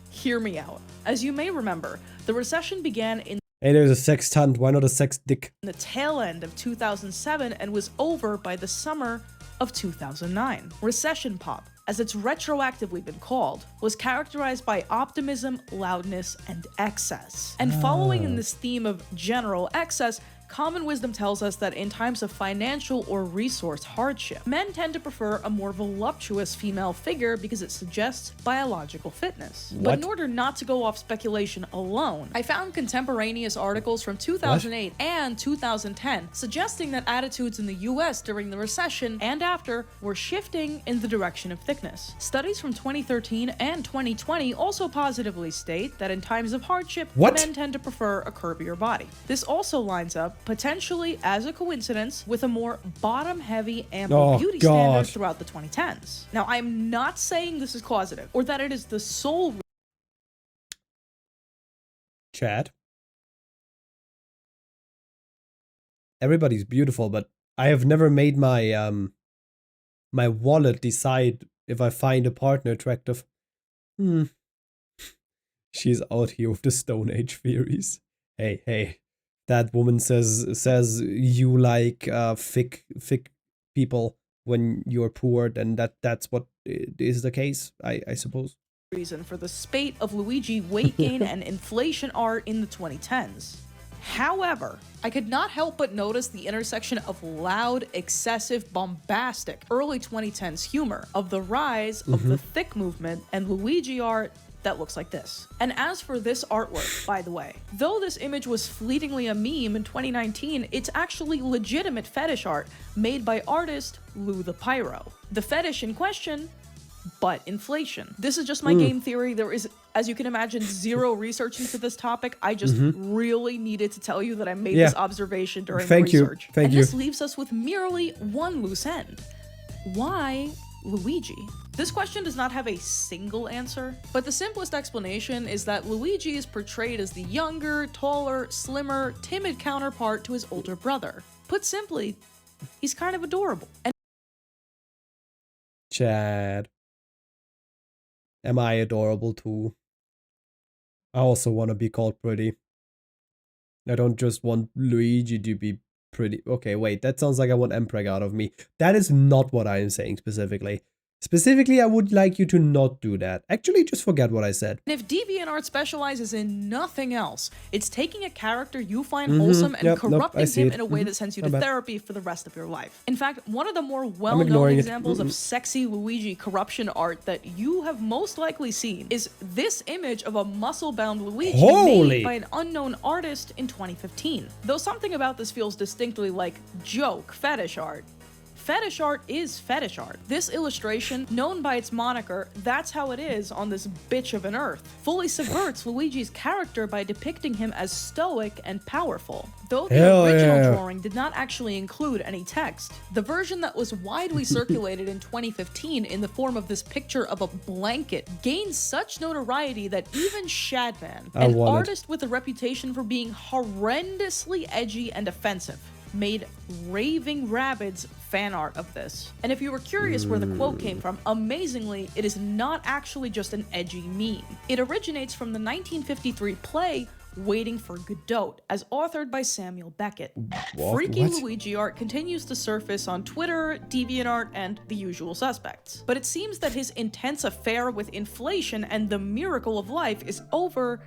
S13: hear me out. As you may remember, the recession began in
S1: Hey, there's a sextant. Why not a sex dick?
S13: the tail end of 2007 and was over by the summer of 2009. Recession pop, as it's retroactively been called, was characterized by optimism, loudness, and excess. And following in this theme of general excess Common wisdom tells us that in times of financial or resource hardship, men tend to prefer a more voluptuous female figure because it suggests biological fitness.
S1: What?
S13: But in order not to go off speculation alone, I found contemporaneous articles from 2008 and 2010 suggesting that attitudes in the US during the recession and after were shifting in the direction of thickness. Studies from 2013 and 2020 also positively state that in times of hardship, men tend to prefer a curvier body. This also lines up, potentially as a coincidence, with a more bottom-heavy ample beauty standard throughout the 2010s. Now, I'm not saying this is causative, or that it is the sole
S1: Chad. Everybody's beautiful, but I have never made my my wallet decide if I find a partner attractive. She's out here with the Stone Age theories. Hey. That woman says you like thick people when you're poor, then that's what is the case, I suppose.
S13: reason for the spate of Luigi weight gain and inflation art in the 2010s. However, I could not help but notice the intersection of loud, excessive, bombastic early 2010s humor of the rise of the thick movement and Luigi art that looks like this. And as for this artwork, by the way, though this image was fleetingly a meme in 2019, it's actually legitimate fetish art made by artist Lou the Pyro. The fetish in question, butt inflation. This is just my game theory. There is, as you can imagine, zero research into this topic. I just really needed to tell you that I made this observation during the research.
S1: Thank you.
S13: This leaves us with merely one loose end. Why Luigi? This question does not have a single answer, but the simplest explanation is that Luigi is portrayed as the younger, taller, slimmer, timid counterpart to his older brother. Put simply, he's kind of adorable. And
S1: Chad. Am I adorable too? I also want to be called pretty. I don't just want Luigi to be pretty. Okay, wait, that sounds like I want Empreg out of me. That is not what I am saying specifically. Specifically, I would like you to not do that. Actually, just forget what I said.
S13: And if DeviantArt specializes in nothing else, it's taking a character you find wholesome and corrupting him in a way that sends you to therapy for the rest of your life. In fact, one of the more well-known examples of sexy Luigi corruption art that you have most likely seen is this image of a muscle-bound Luigi made by an unknown artist in 2015. Though something about this feels distinctly like joke fetish art. Fetish art is fetish art. This illustration, known by its moniker, That's How It Is on This Bitch of an Earth, fully subverts Luigi's character by depicting him as stoic and powerful. Though the original drawing did not actually include any text, the version that was widely circulated in 2015 in the form of this picture of a blanket gained such notoriety that even Shadman, an artist with a reputation for being horrendously edgy and offensive, made raving rabbids fan art of this. And if you were curious where the quote came from, amazingly, it is not actually just an edgy meme. It originates from the 1953 play Waiting for Godot, as authored by Samuel Beckett. Freaky Luigi art continues to surface on Twitter, DeviantArt, and the usual suspects. But it seems that his intense affair with inflation and the miracle of life is over,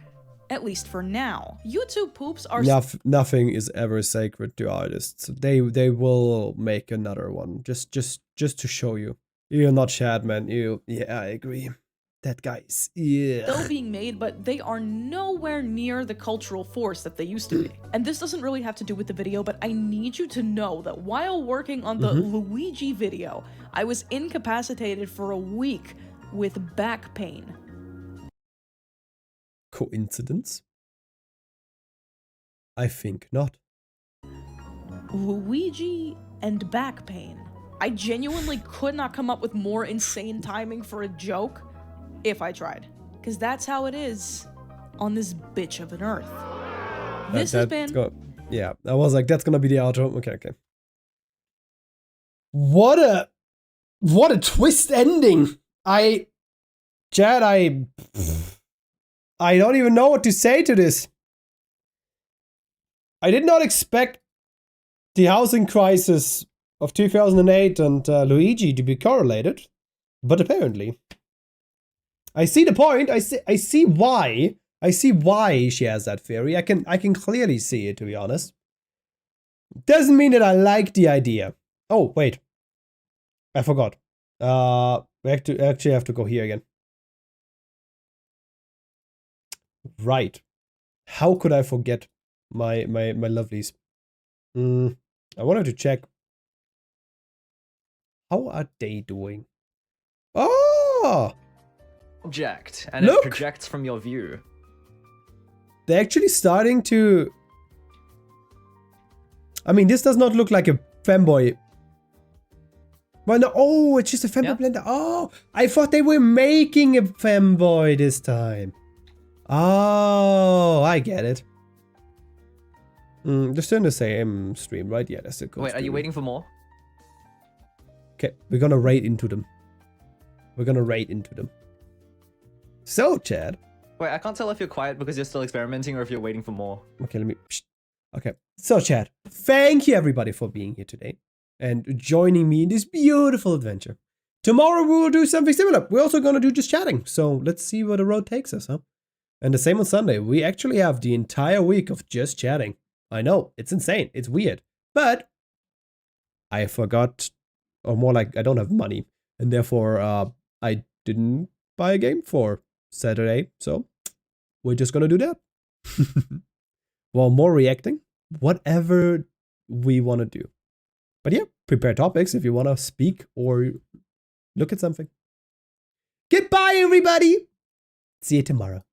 S13: at least for now. YouTube poops are
S1: nothing is ever sacred to artists. They will make another one just to show you. You're not Shadman. Yeah, I agree. That guy's
S13: still being made, but they are nowhere near the cultural force that they used to be. And this doesn't really have to do with the video, but I need you to know that while working on the Luigi video, I was incapacitated for a week with back pain.
S1: Coincidence? I think not.
S13: Luigi and back pain. I genuinely could not come up with more insane timing for a joke if I tried. Because that's how it is on this bitch of an earth. This has been...
S1: Yeah, I was like, that's gonna be the outro. Okay. What a twist ending! Chad, I don't even know what to say to this. I did not expect the housing crisis of 2008 and Luigi to be correlated, but apparently. I see the point. I see why. I see why she has that theory. I can clearly see it, to be honest. Doesn't mean that I like the idea. Oh, wait. I forgot. We actually have to go here again. Right. How could I forget my lovelies? I wanted to check. How are they doing? Oh!
S8: Object, and
S1: Look!
S8: it projects from your view.
S1: They're actually starting to... I mean, this does not look like a femboy. Well, no, oh, it's just a femboy blender. Oh, I thought they were making a femboy this time. Oh, I get it. They're still in the same stream, right? Yeah, that's a good
S8: Wait,
S1: stream.
S8: are you waiting for more?
S1: Okay, we're gonna raid into them. We're gonna raid into them. So, Chad.
S8: Wait, I can't tell if you're quiet because you're still experimenting or if you're waiting for more.
S1: Okay, let me... Okay, so Chad, thank you everybody for being here today and joining me in this beautiful adventure. Tomorrow we will do something similar. We're also gonna do just chatting, so let's see where the road takes us, huh? And the same on Sunday. We actually have the entire week of just chatting. I know, it's insane, it's weird, but I forgot, or more like I don't have money, and therefore I didn't buy a game for Saturday, so we're just gonna do that. Well, more reacting, whatever we want to do. But yeah, prepare topics if you want to speak or look at something. Goodbye, everybody. See you tomorrow.